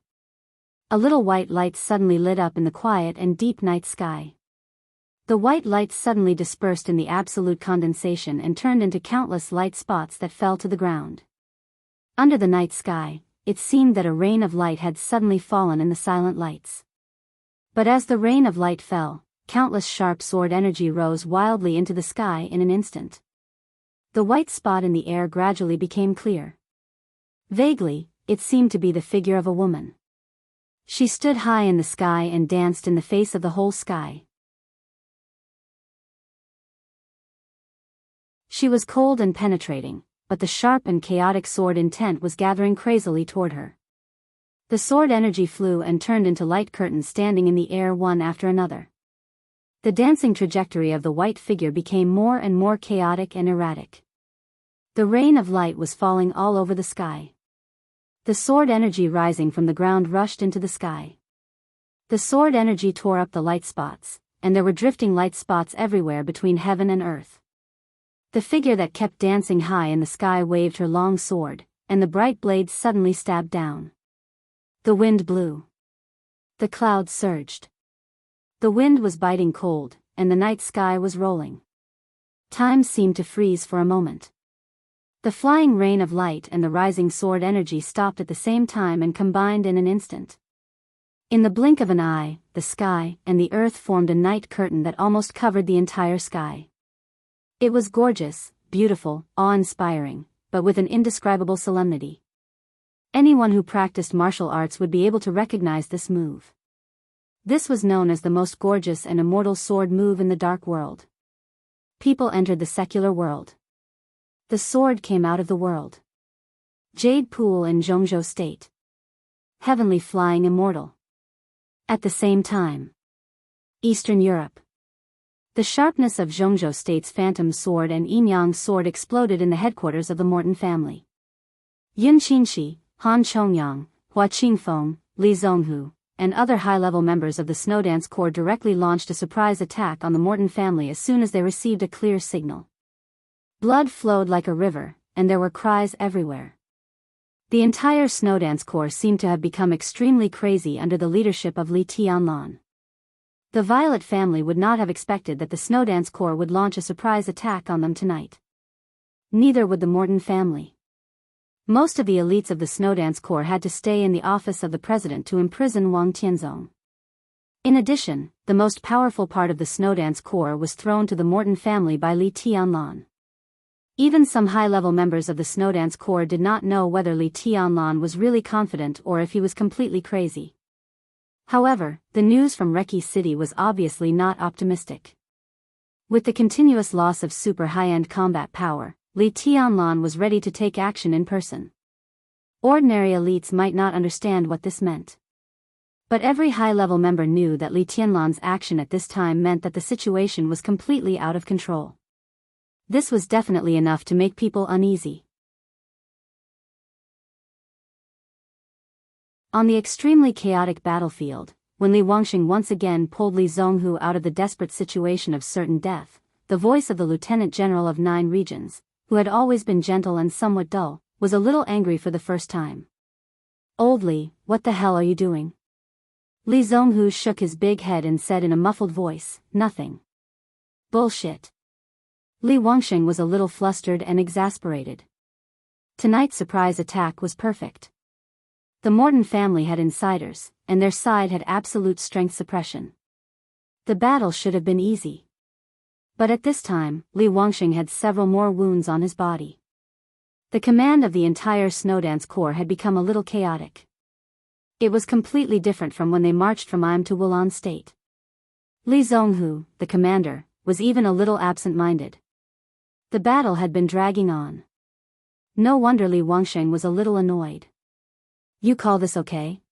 A little white light suddenly lit up in the quiet and deep night sky. The white light suddenly dispersed in the absolute condensation and turned into countless light spots that fell to the ground. Under the night sky, it seemed that a rain of light had suddenly fallen in the silent lights. But as the rain of light fell, countless sharp sword energy rose wildly into the sky in an instant. The white spot in the air gradually became clear. Vaguely, it seemed to be the figure of a woman. She stood high in the sky and danced in the face of the whole sky. She was cold and penetrating, but the sharp and chaotic sword intent was gathering crazily toward her. The sword energy flew and turned into light curtains standing in the air one after another. The dancing trajectory of the white figure became more and more chaotic and erratic. The rain of light was falling all over the sky. The sword energy rising from the ground rushed into the sky. The sword energy tore up the light spots, and there were drifting light spots everywhere between heaven and earth. The figure that kept dancing high in the sky waved her long sword, and the bright blades suddenly stabbed down. The wind blew. The clouds surged. The wind was biting cold, and the night sky was rolling. Time seemed to freeze for a moment. The flying rain of light and the rising sword energy stopped at the same time and combined in an instant. In the blink of an eye, the sky and the earth formed a night curtain that almost covered the entire sky. It was gorgeous, beautiful, awe-inspiring, but with an indescribable solemnity. Anyone who practiced martial arts would be able to recognize this move. This was known as the most gorgeous and immortal sword move in the dark world. People entered the secular world. The sword came out of the world. Jade Pool in Zhongzhou State. Heavenly flying immortal. At the same time. Eastern Europe. The sharpness of Zhongzhou State's phantom sword and Yinyang sword exploded in the headquarters of the Morton family. Yun Qinshi, Han Chongyang, Hua Qingfeng, Li Zhonghu, and other high-level members of the Snowdance Corps directly launched a surprise attack on the Morton family as soon as they received a clear signal. Blood flowed like a river, and there were cries everywhere. The entire Snowdance Corps seemed to have become extremely crazy under the leadership of Li Tianlan. The Violet family would not have expected that the Snowdance Corps would launch a surprise attack on them tonight. Neither would the Morton family. Most of the elites of the Snowdance Corps had to stay in the office of the president to imprison Wang Tianzong. In addition, the most powerful part of the Snowdance Corps was thrown to the Morton family by Li Tianlan. Even some high-level members of the Snowdance Corps did not know whether Li Tianlan was really confident or if he was completely crazy. However, the news from Reki City was obviously not optimistic. With the continuous loss of super high-end combat power, Li Tianlan was ready to take action in person. Ordinary elites might not understand what this meant. But every high-level member knew that Li Tianlan's action at this time meant that the situation was completely out of control. This was definitely enough to make people uneasy. On the extremely chaotic battlefield, when Li Wangxing once again pulled Li Zhonghu out of the desperate situation of certain death, the voice of the Lieutenant General of 9 regions, who had always been gentle and somewhat dull, was a little angry for the first time. "Old Li, what the hell are you doing?" Li Zhonghu shook his big head and said in a muffled voice, "Nothing." "Bullshit." Li Wangxing was a little flustered and exasperated. Tonight's surprise attack was perfect. The Morton family had insiders, and their side had absolute strength suppression. The battle should have been easy. But at this time, Li Wangxing had several more wounds on his body. The command of the entire Snowdance Corps had become a little chaotic. It was completely different from when they marched from Im to Wulan State. Li Zhonghu, the commander, was even a little absent-minded. The battle had been dragging on. No wonder Li Wangxing was a little annoyed. "You call this okay?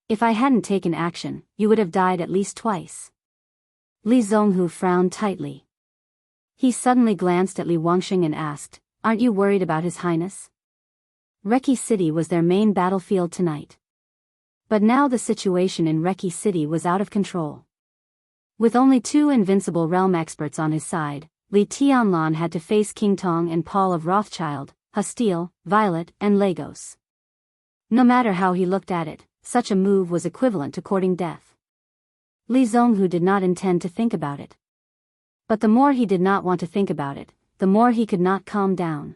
If I hadn't taken action, you would have died at least twice." Li Zhonghu frowned tightly. He suddenly glanced at Li Wangxing and asked, "Aren't you worried about His Highness?" Reki City was their main battlefield tonight. But now the situation in Reki City was out of control. With only 2 invincible realm experts on his side, Li Tianlan had to face King Tong and Paul of Rothschild, Hastile, Violet, and Lagos. No matter how he looked at it, such a move was equivalent to courting death. Li Zhonghu did not intend to think about it. But the more he did not want to think about it, the more he could not calm down.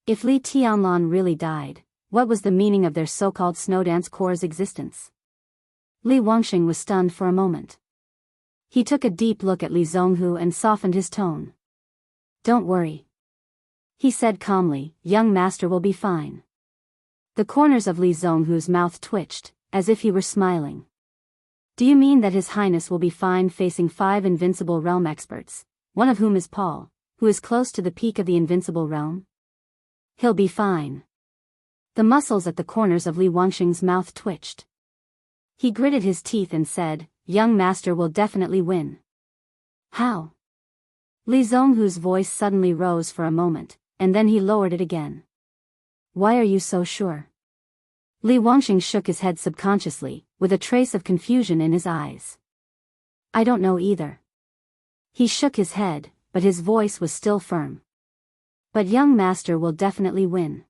If Li Tianlan really died, what was the meaning of their so-called Snowdance Corps' existence? Li Wangxing was stunned for a moment. He took a deep look at Li Zhonghu and softened his tone. "Don't worry," he said calmly, "young master will be fine." The corners of Li Zhonghu's mouth twitched, as if he were smiling. "Do you mean that His Highness will be fine facing 5 invincible realm experts, one of whom is Paul, who is close to the peak of the invincible realm?" "He'll be fine." The muscles at the corners of Li Wangxing's mouth twitched. He gritted his teeth and said, "Young master will definitely win." "How?" Li Zhonghu's voice suddenly rose for a moment, and then he lowered it again. "Why are you so sure?" Li Wangxing shook his head subconsciously, with a trace of confusion in his eyes. "I don't know either." He shook his head, but his voice was still firm. "But young master will definitely win."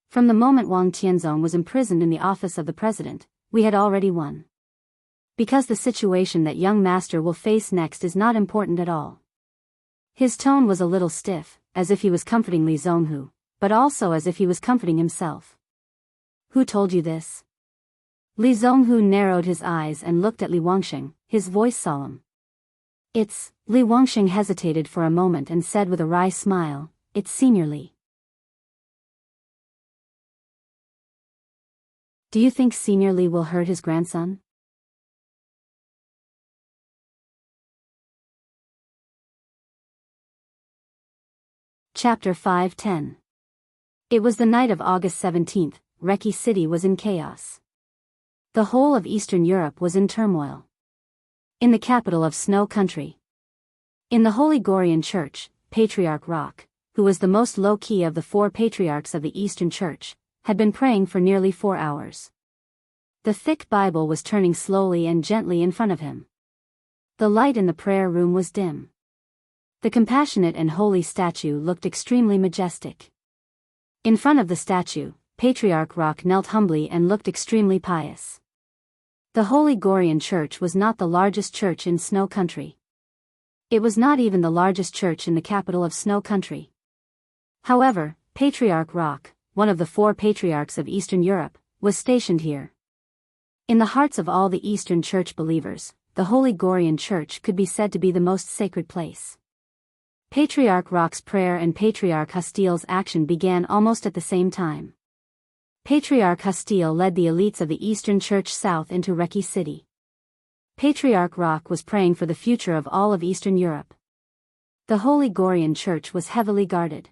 From the moment Wang Tianzong was imprisoned in the office of the president, we had already won. Because the situation that young master will face next is not important at all. His tone was a little stiff, as if he was comforting Li Zonghu, but also as if he was comforting himself. Who told you this? Li Zonghu narrowed his eyes and looked at Li Wangsheng, his voice solemn. It's, Li Wangsheng hesitated for a moment and said with a wry smile, it's Senior Li. Do you think Senior Li will hurt his grandson? Chapter 5:10. It was the night of August 17th, Reki City was in chaos. The whole of Eastern Europe was in turmoil. In the capital of Snow Country. In the Holy Gorian Church, Patriarch Rock, who was the most low-key of the 4 patriarchs of the Eastern Church, had been praying for nearly 4 hours. The thick Bible was turning slowly and gently in front of him. The light in the prayer room was dim. The compassionate and holy statue looked extremely majestic. In front of the statue, Patriarch Rock knelt humbly and looked extremely pious. The Holy Gorian Church was not the largest church in Snow Country. It was not even the largest church in the capital of Snow Country. However, Patriarch Rock, one of the 4 patriarchs of Eastern Europe, was stationed here. In the hearts of all the Eastern Church believers, the Holy Gorian Church could be said to be the most sacred place. Patriarch Rock's prayer and Patriarch Hastiel's action began almost at the same time. Patriarch Hastiel led the elites of the Eastern Church south into Reki City. Patriarch Rock was praying for the future of all of Eastern Europe. The Holy Gorian Church was heavily guarded.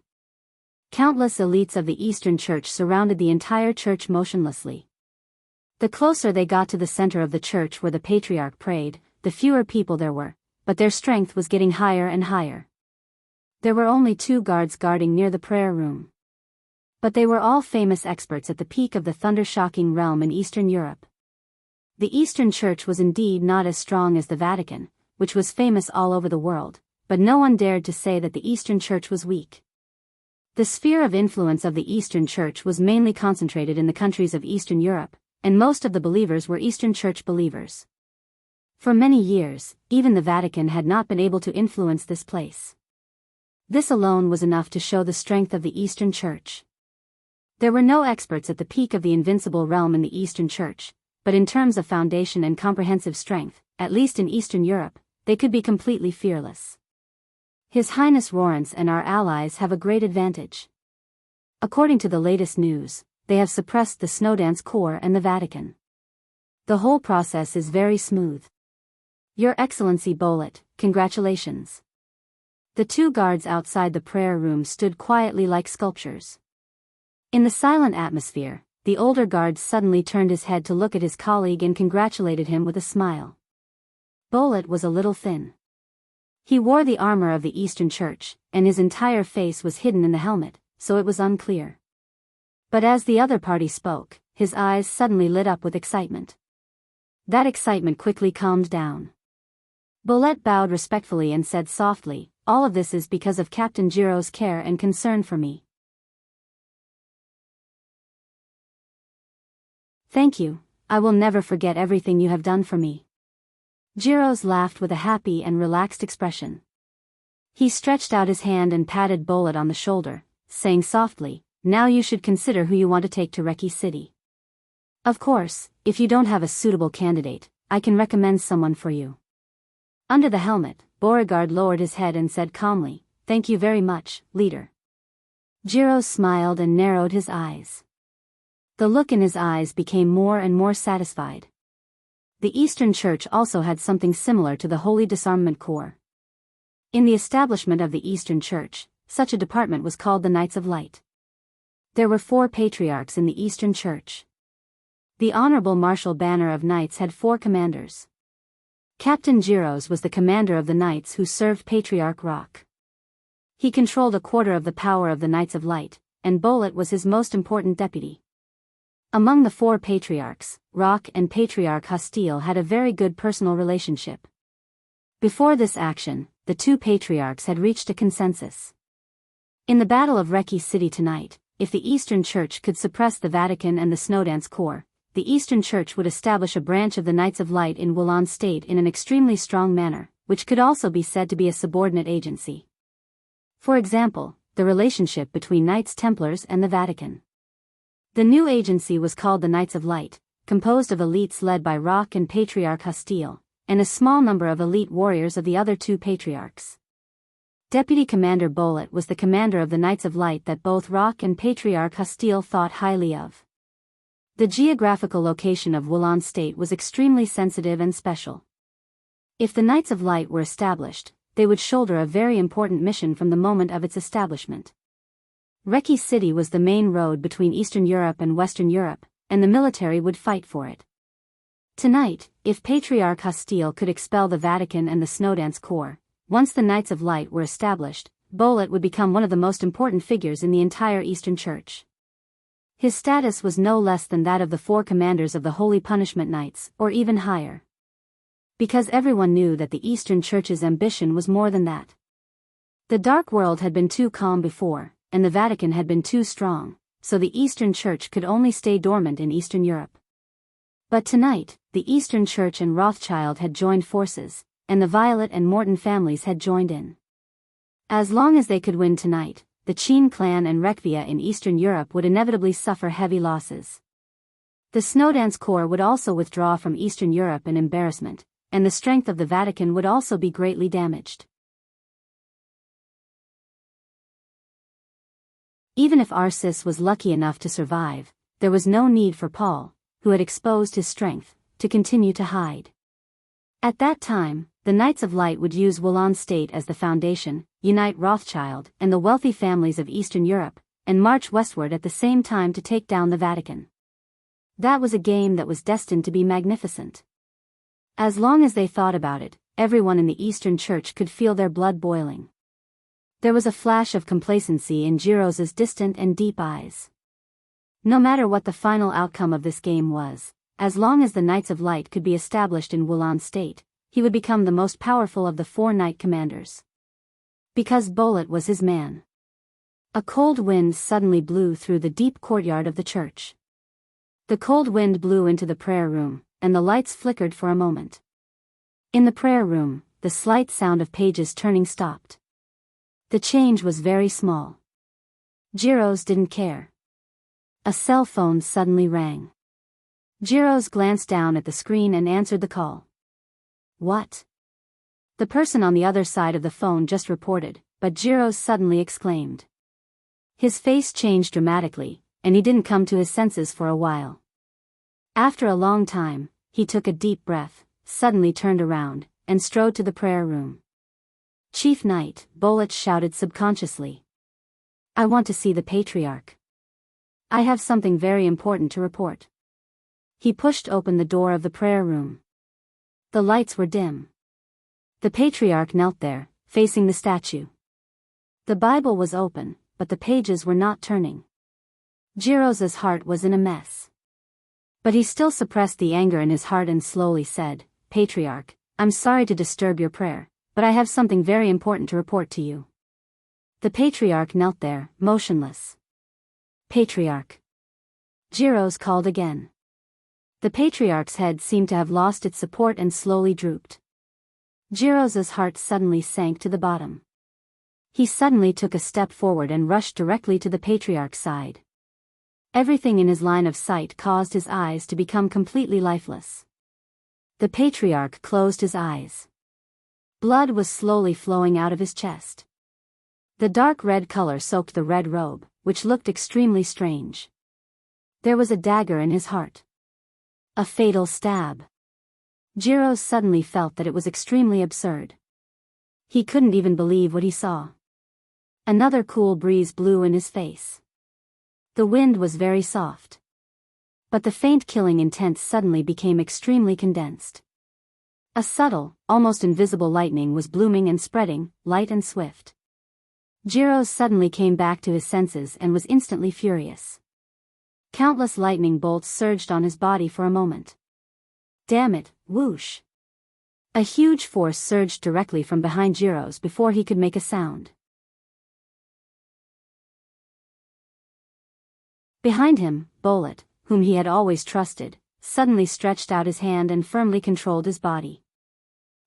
Countless elites of the Eastern Church surrounded the entire church motionlessly. The closer they got to the center of the church where the Patriarch prayed, the fewer people there were, but their strength was getting higher and higher. There were only 2 guards guarding near the prayer room. But they were all famous experts at the peak of the thunder-shocking realm in Eastern Europe. The Eastern Church was indeed not as strong as the Vatican, which was famous all over the world, but no one dared to say that the Eastern Church was weak. The sphere of influence of the Eastern Church was mainly concentrated in the countries of Eastern Europe, and most of the believers were Eastern Church believers. For many years, even the Vatican had not been able to influence this place. This alone was enough to show the strength of the Eastern Church. There were no experts at the peak of the invincible realm in the Eastern Church, but in terms of foundation and comprehensive strength, at least in Eastern Europe, they could be completely fearless. His Highness Lawrence and our allies have a great advantage. According to the latest news, they have suppressed the Snowdance Corps and the Vatican. The whole process is very smooth. Your Excellency Bolet, congratulations. The 2 guards outside the prayer room stood quietly like sculptures. In the silent atmosphere, the older guard suddenly turned his head to look at his colleague and congratulated him with a smile. Bolet was a little thin. He wore the armor of the Eastern Church, and his entire face was hidden in the helmet, so it was unclear. But as the other party spoke, his eyes suddenly lit up with excitement. That excitement quickly calmed down. Bolet bowed respectfully and said softly, all of this is because of Captain Jiro's care and concern for me. Thank you, I will never forget everything you have done for me. Jiro's laughed with a happy and relaxed expression. He stretched out his hand and patted Bolet on the shoulder, saying softly, now you should consider who you want to take to Reki City. Of course, if you don't have a suitable candidate, I can recommend someone for you. Under the helmet, Beauregard lowered his head and said calmly, thank you very much, leader. Jiro smiled and narrowed his eyes. The look in his eyes became more and more satisfied. The Eastern Church also had something similar to the Holy Disarmament Corps. In the establishment of the Eastern Church, such a department was called the Knights of Light. There were 4 patriarchs in the Eastern Church. The Honorable Marshal Banner of Knights had 4 commanders. Captain Jiros was the commander of the knights who served Patriarch Rock. He controlled a quarter of the power of the Knights of Light, and Bolet was his most important deputy. Among the 4 patriarchs, Rock and Patriarch Hastiel had a very good personal relationship. Before this action, the 2 patriarchs had reached a consensus. In the Battle of Reki City tonight, if the Eastern Church could suppress the Vatican and the Snowdance Corps, the Eastern Church would establish a branch of the Knights of Light in Wulan State in an extremely strong manner, which could also be said to be a subordinate agency. For example, the relationship between Knights Templars and the Vatican. The new agency was called the Knights of Light, composed of elites led by Rock and Patriarch Hostile, and a small number of elite warriors of the other two patriarchs. Deputy Commander Bolet was the commander of the Knights of Light that both Rock and Patriarch Hostile thought highly of. The geographical location of Wulan State was extremely sensitive and special. If the Knights of Light were established, they would shoulder a very important mission from the moment of its establishment. Reki City was the main road between Eastern Europe and Western Europe, and the military would fight for it. Tonight, if Patriarch Hostile could expel the Vatican and the Snowdance Corps, once the Knights of Light were established, Bolet would become one of the most important figures in the entire Eastern Church. His status was no less than that of the four commanders of the Holy Punishment Knights, or even higher. Because everyone knew that the Eastern Church's ambition was more than that. The Dark World had been too calm before, and the Vatican had been too strong, so the Eastern Church could only stay dormant in Eastern Europe. But tonight, the Eastern Church and Rothschild had joined forces, and the Violet and Morton families had joined in. As long as they could win tonight, the Qin clan and Rekvia in Eastern Europe would inevitably suffer heavy losses. The Snowdance Corps would also withdraw from Eastern Europe in embarrassment, and the strength of the Vatican would also be greatly damaged. Even if Arcis was lucky enough to survive, there was no need for Paul, who had exposed his strength, to continue to hide. At that time, the Knights of Light would use Wulan State as the foundation, unite Rothschild and the wealthy families of Eastern Europe, and march westward at the same time to take down the Vatican. That was a game that was destined to be magnificent. As long as they thought about it, everyone in the Eastern Church could feel their blood boiling. There was a flash of complacency in Jiros's distant and deep eyes. No matter what the final outcome of this game was, as long as the Knights of Light could be established in Wulan State, he would become the most powerful of the four knight commanders. Because Bolet was his man. A cold wind suddenly blew through the deep courtyard of the church. The cold wind blew into the prayer room, and the lights flickered for a moment. In the prayer room, the slight sound of pages turning stopped. The change was very small. Jiros didn't care. A cell phone suddenly rang. Jiros glanced down at the screen and answered the call. What? The person on the other side of the phone just reported, but Jiros suddenly exclaimed. His face changed dramatically, and he didn't come to his senses for a while. After a long time, he took a deep breath, suddenly turned around, and strode to the prayer room. Chief Knight, Bolet shouted subconsciously. I want to see the Patriarch. I have something very important to report. He pushed open the door of the prayer room. The lights were dim. The Patriarch knelt there, facing the statue. The Bible was open, but the pages were not turning. Jiros's heart was in a mess. But he still suppressed the anger in his heart and slowly said, Patriarch, I'm sorry to disturb your prayer, but I have something very important to report to you. The Patriarch knelt there, motionless. Patriarch. Jiros called again. The Patriarch's head seemed to have lost its support and slowly drooped. Jiros's heart suddenly sank to the bottom. He suddenly took a step forward and rushed directly to the Patriarch's side. Everything in his line of sight caused his eyes to become completely lifeless. The Patriarch closed his eyes. Blood was slowly flowing out of his chest. The dark red color soaked the red robe, which looked extremely strange. There was a dagger in his heart. A fatal stab. Jiros suddenly felt that it was extremely absurd. He couldn't even believe what he saw. Another cool breeze blew in his face. The wind was very soft. But the faint killing intent suddenly became extremely condensed. A subtle, almost invisible lightning was blooming and spreading, light and swift. Jiros suddenly came back to his senses and was instantly furious. Countless lightning bolts surged on his body for a moment. Damn it, whoosh! A huge force surged directly from behind Jiros before he could make a sound. Behind him, Bolet, whom he had always trusted, suddenly stretched out his hand and firmly controlled his body.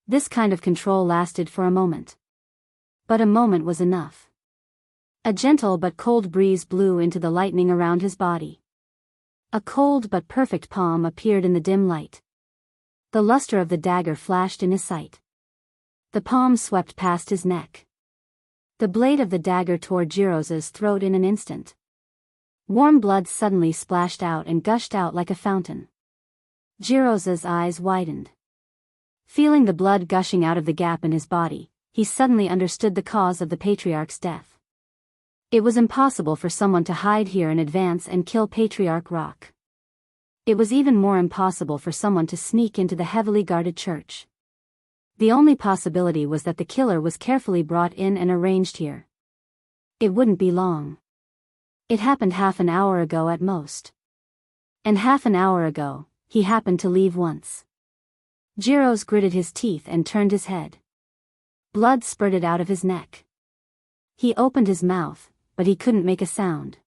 This kind of control lasted for a moment. But a moment was enough. A gentle but cold breeze blew into the lightning around his body. A cold but perfect palm appeared in the dim light. The luster of the dagger flashed in his sight. The palm swept past his neck. The blade of the dagger tore Jiros's throat in an instant. Warm blood suddenly splashed out and gushed out like a fountain. Jiros's eyes widened. Feeling the blood gushing out of the gap in his body, he suddenly understood the cause of the Patriarch's death. It was impossible for someone to hide here and advance and kill Patriarch Rock. It was even more impossible for someone to sneak into the heavily guarded church. The only possibility was that the killer was carefully brought in and arranged here. It wouldn't be long. It happened half an hour ago at most. And half an hour ago, he happened to leave once. Jiros gritted his teeth and turned his head. Blood spurted out of his neck. He opened his mouth, but he couldn't make a sound.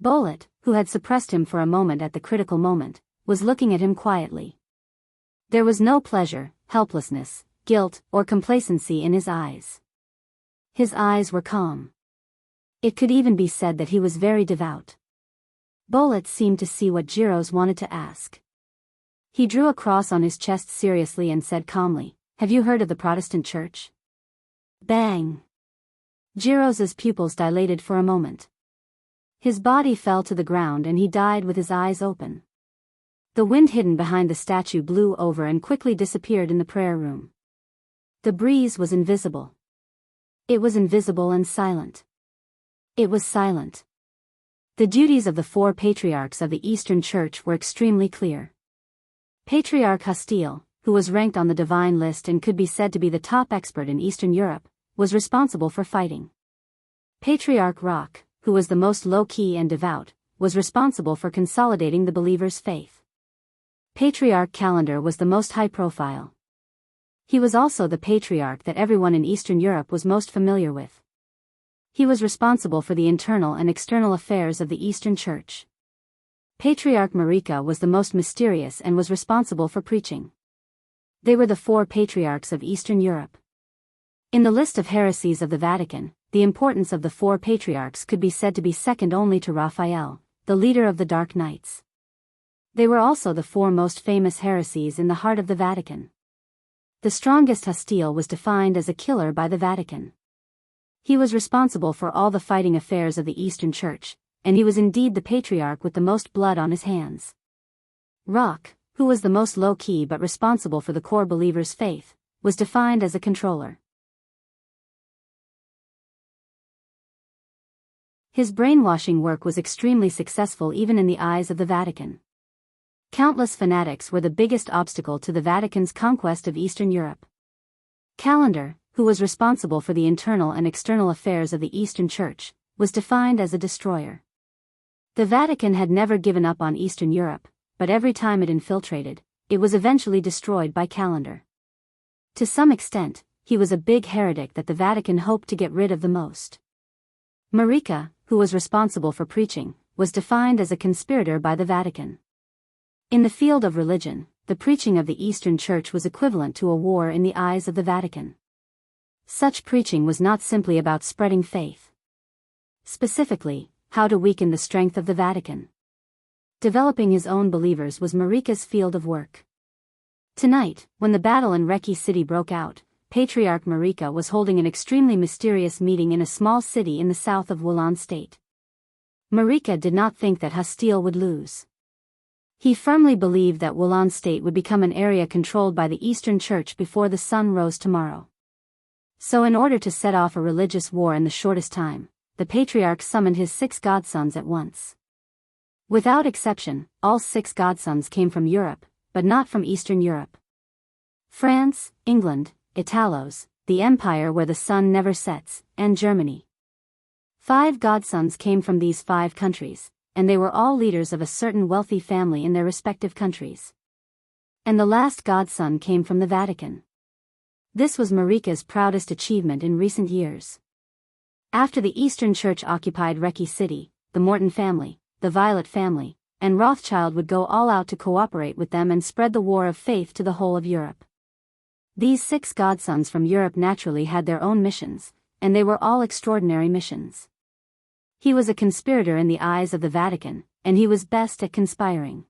Bolet, who had suppressed him for a moment at the critical moment, was looking at him quietly. There was no pleasure, helplessness, guilt, or complacency in his eyes. His eyes were calm. It could even be said that he was very devout. Bolet seemed to see what Jiros wanted to ask. He drew a cross on his chest seriously and said calmly, "Have you heard of the Protestant Church?" Bang! Jiros's pupils dilated for a moment. His body fell to the ground and he died with his eyes open. The wind hidden behind the statue blew over and quickly disappeared in the prayer room. The breeze was invisible. It was invisible and silent. It was silent. The duties of the 4 patriarchs of the Eastern Church were extremely clear. Patriarch Hastile, who was ranked on the divine list and could be said to be the top expert in Eastern Europe, was responsible for fighting. Patriarch Rock, who was the most low-key and devout, was responsible for consolidating the believers' faith. Patriarch Calendar was the most high-profile. He was also the patriarch that everyone in Eastern Europe was most familiar with. He was responsible for the internal and external affairs of the Eastern Church. Patriarch Marika was the most mysterious and was responsible for preaching. They were the 4 patriarchs of Eastern Europe. In the list of heresies of the Vatican, the importance of the 4 patriarchs could be said to be second only to Raphael, the leader of the Dark Knights. They were also the 4 most famous heresies in the heart of the Vatican. The strongest Hastile was defined as a killer by the Vatican. He was responsible for all the fighting affairs of the Eastern Church, and he was indeed the patriarch with the most blood on his hands. Rock, who was the most low-key but responsible for the core believers' faith, was defined as a controller. His brainwashing work was extremely successful even in the eyes of the Vatican. Countless fanatics were the biggest obstacle to the Vatican's conquest of Eastern Europe. Calendar, who was responsible for the internal and external affairs of the Eastern Church, was defined as a destroyer. The Vatican had never given up on Eastern Europe, but every time it infiltrated, it was eventually destroyed by Calendar. To some extent, he was a big heretic that the Vatican hoped to get rid of the most. Marika, who was responsible for preaching, was defined as a conspirator by the Vatican. In the field of religion, the preaching of the Eastern Church was equivalent to a war in the eyes of the Vatican. Such preaching was not simply about spreading faith. Specifically, how to weaken the strength of the Vatican. Developing his own believers was Marika's field of work. Tonight, when the battle in Reki City broke out, Patriarch Marika was holding an extremely mysterious meeting in a small city in the south of Wulan state. Marika did not think that Hastile would lose. He firmly believed that Wulan state would become an area controlled by the Eastern Church before the sun rose tomorrow. So in order to set off a religious war in the shortest time, the Patriarch summoned his 6 godsons at once. Without exception, all 6 godsons came from Europe, but not from Eastern Europe. France, England, Italos, the empire where the sun never sets, and Germany. 5 godsons came from these 5 countries, and they were all leaders of a certain wealthy family in their respective countries. And the last godson came from the Vatican. This was Marika's proudest achievement in recent years. After the Eastern Church occupied Reki City, the Morton family, the Violet family, and Rothschild would go all out to cooperate with them and spread the war of faith to the whole of Europe. These 6 godsons from Europe naturally had their own missions, and they were all extraordinary missions. He was a conspirator in the eyes of the Vatican, and he was best at conspiring.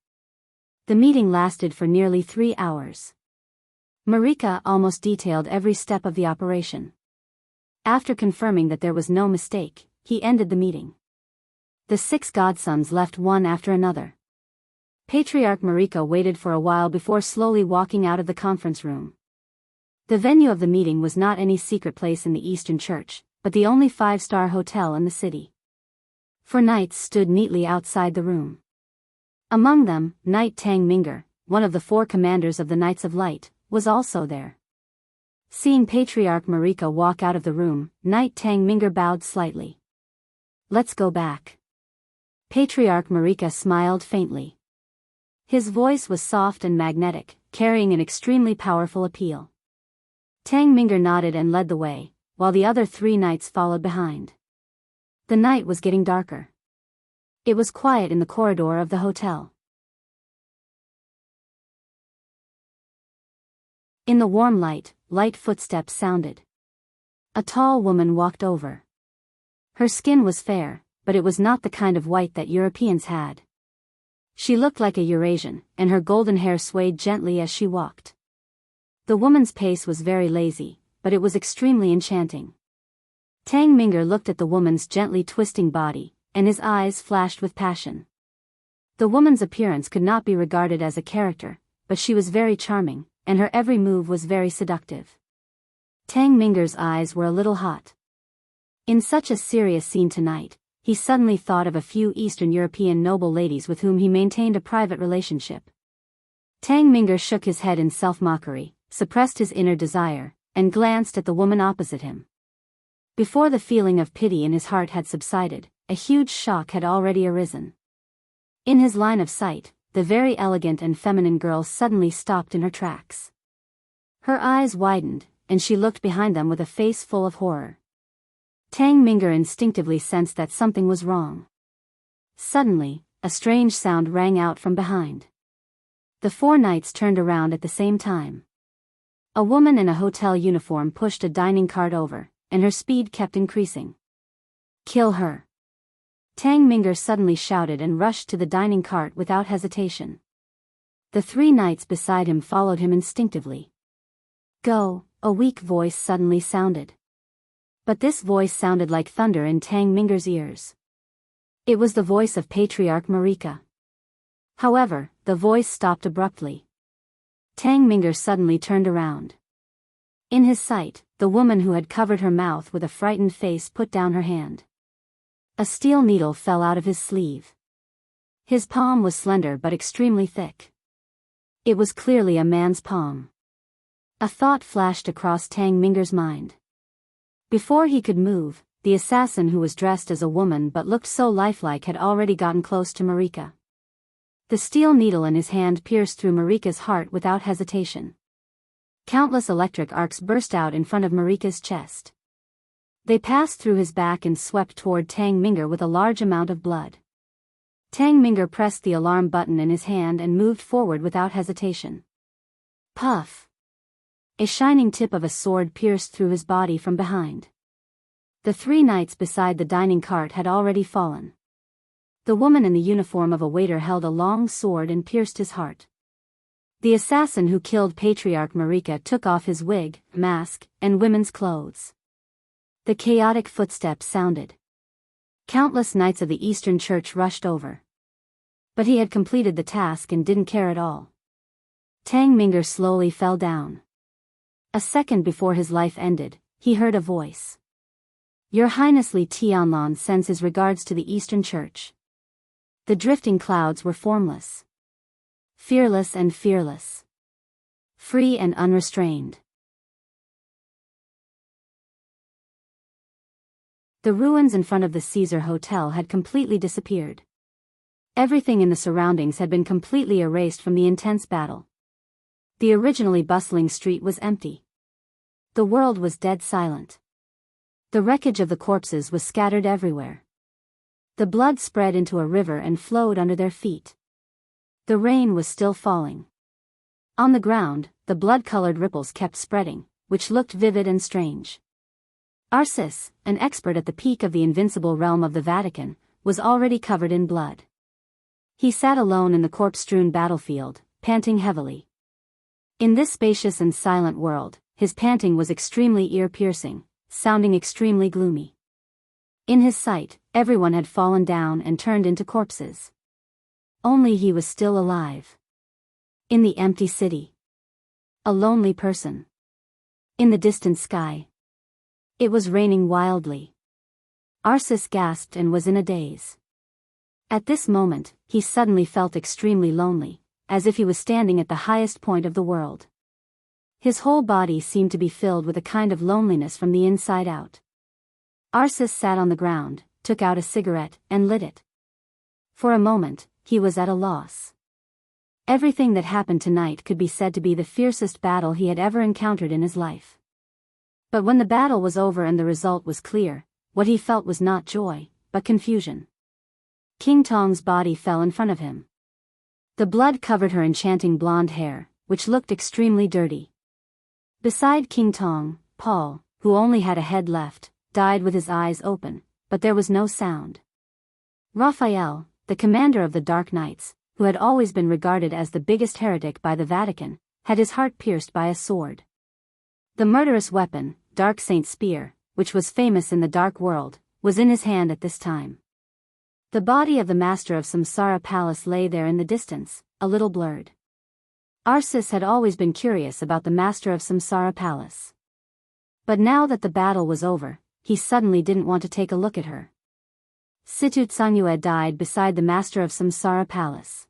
The meeting lasted for nearly 3 hours. Marika almost detailed every step of the operation. After confirming that there was no mistake, he ended the meeting. The 6 godsons left one after another. Patriarch Marika waited for a while before slowly walking out of the conference room. The venue of the meeting was not any secret place in the Eastern Church, but the only 5-star hotel in the city. 4 knights stood neatly outside the room. Among them, Knight Tang Minger, one of the 4 commanders of the Knights of Light, was also there. Seeing Patriarch Marika walk out of the room, Knight Tang Minger bowed slightly. "Let's go back." Patriarch Marika smiled faintly. His voice was soft and magnetic, carrying an extremely powerful appeal. Tang Minger nodded and led the way, while the other 3 knights followed behind. The night was getting darker. It was quiet in the corridor of the hotel. In the warm light, light footsteps sounded. A tall woman walked over. Her skin was fair, but it was not the kind of white that Europeans had. She looked like a Eurasian, and her golden hair swayed gently as she walked. The woman's pace was very lazy, but it was extremely enchanting. Tang Minger looked at the woman's gently twisting body, and his eyes flashed with passion. The woman's appearance could not be regarded as a character, but she was very charming, and her every move was very seductive. Tang Minger's eyes were a little hot. In such a serious scene tonight, he suddenly thought of a few Eastern European noble ladies with whom he maintained a private relationship. Tang Minger shook his head in self-mockery, suppressed his inner desire, and glanced at the woman opposite him. Before the feeling of pity in his heart had subsided, a huge shock had already arisen. In his line of sight, the very elegant and feminine girl suddenly stopped in her tracks. Her eyes widened, and she looked behind them with a face full of horror. Tang Minger instinctively sensed that something was wrong. Suddenly, a strange sound rang out from behind. The 4 knights turned around at the same time. A woman in a hotel uniform pushed a dining cart over, and her speed kept increasing. "Kill her!" Tang Minger suddenly shouted and rushed to the dining cart without hesitation. The 3 knights beside him followed him instinctively. "Go," a weak voice suddenly sounded. But this voice sounded like thunder in Tang Minger's ears. It was the voice of Patriarch Marika. However, the voice stopped abruptly. Tang Minger suddenly turned around. In his sight, the woman who had covered her mouth with a frightened face put down her hand. A steel needle fell out of his sleeve. His palm was slender but extremely thick. It was clearly a man's palm. A thought flashed across Tang Minger's mind. Before he could move, the assassin who was dressed as a woman but looked so lifelike had already gotten close to Marika. The steel needle in his hand pierced through Marika's heart without hesitation. Countless electric arcs burst out in front of Marika's chest. They passed through his back and swept toward Tang Minger with a large amount of blood. Tang Minger pressed the alarm button in his hand and moved forward without hesitation. Puff! A shining tip of a sword pierced through his body from behind. The 3 knights beside the dining cart had already fallen. The woman in the uniform of a waiter held a long sword and pierced his heart. The assassin who killed Patriarch Marika took off his wig, mask, and women's clothes. The chaotic footsteps sounded. Countless knights of the Eastern Church rushed over. But he had completed the task and didn't care at all. Tang Minger slowly fell down. A second before his life ended, he heard a voice. "Your Highness Li Tianlan sends his regards to the Eastern Church." The drifting clouds were formless. Fearless and fearless. Free and unrestrained. The ruins in front of the Caesar Hotel had completely disappeared. Everything in the surroundings had been completely erased from the intense battle. The originally bustling street was empty. The world was dead silent. The wreckage of the corpses was scattered everywhere. The blood spread into a river and flowed under their feet. The rain was still falling. On the ground, the blood-colored ripples kept spreading, which looked vivid and strange. Arcis, an expert at the peak of the invincible realm of the Vatican, was already covered in blood. He sat alone in the corpse-strewn battlefield, panting heavily. In this spacious and silent world, his panting was extremely ear-piercing, sounding extremely gloomy. In his sight, everyone had fallen down and turned into corpses. Only he was still alive. In the empty city. A lonely person. In the distant sky. It was raining wildly. Arcis gasped and was in a daze. At this moment, he suddenly felt extremely lonely, as if he was standing at the highest point of the world. His whole body seemed to be filled with a kind of loneliness from the inside out. Arcis sat on the ground, took out a cigarette, and lit it. For a moment, he was at a loss. Everything that happened tonight could be said to be the fiercest battle he had ever encountered in his life. But when the battle was over and the result was clear, what he felt was not joy, but confusion. King Tong's body fell in front of him. The blood covered her enchanting blonde hair, which looked extremely dirty. Beside King Tong, Paul, who only had a head left, died with his eyes open, but there was no sound. Raphael, the commander of the Dark Knights, who had always been regarded as the biggest heretic by the Vatican, had his heart pierced by a sword. The murderous weapon, Dark Saint's spear, which was famous in the dark world, was in his hand at this time. The body of the master of Samsara Palace lay there in the distance, a little blurred. Arcis had always been curious about the master of Samsara Palace. But now that the battle was over, he suddenly didn't want to take a look at her. Situ Tsangyue died beside the master of Samsara Palace.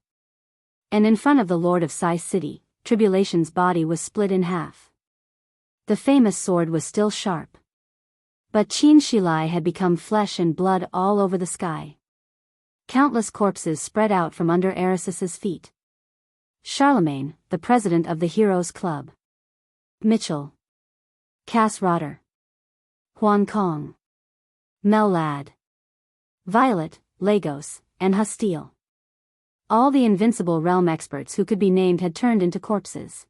And in front of the lord of Sai City, Tribulation's body was split in half. The famous sword was still sharp. But Qin Shilai had become flesh and blood all over the sky. Countless corpses spread out from under Aracis's feet. Charlemagne, the president of the Heroes Club. Mitchell. Cass Rotter. Huan Kong. Mel Ladd. Violet, Lagos, and Hastile. All the invincible realm experts who could be named had turned into corpses.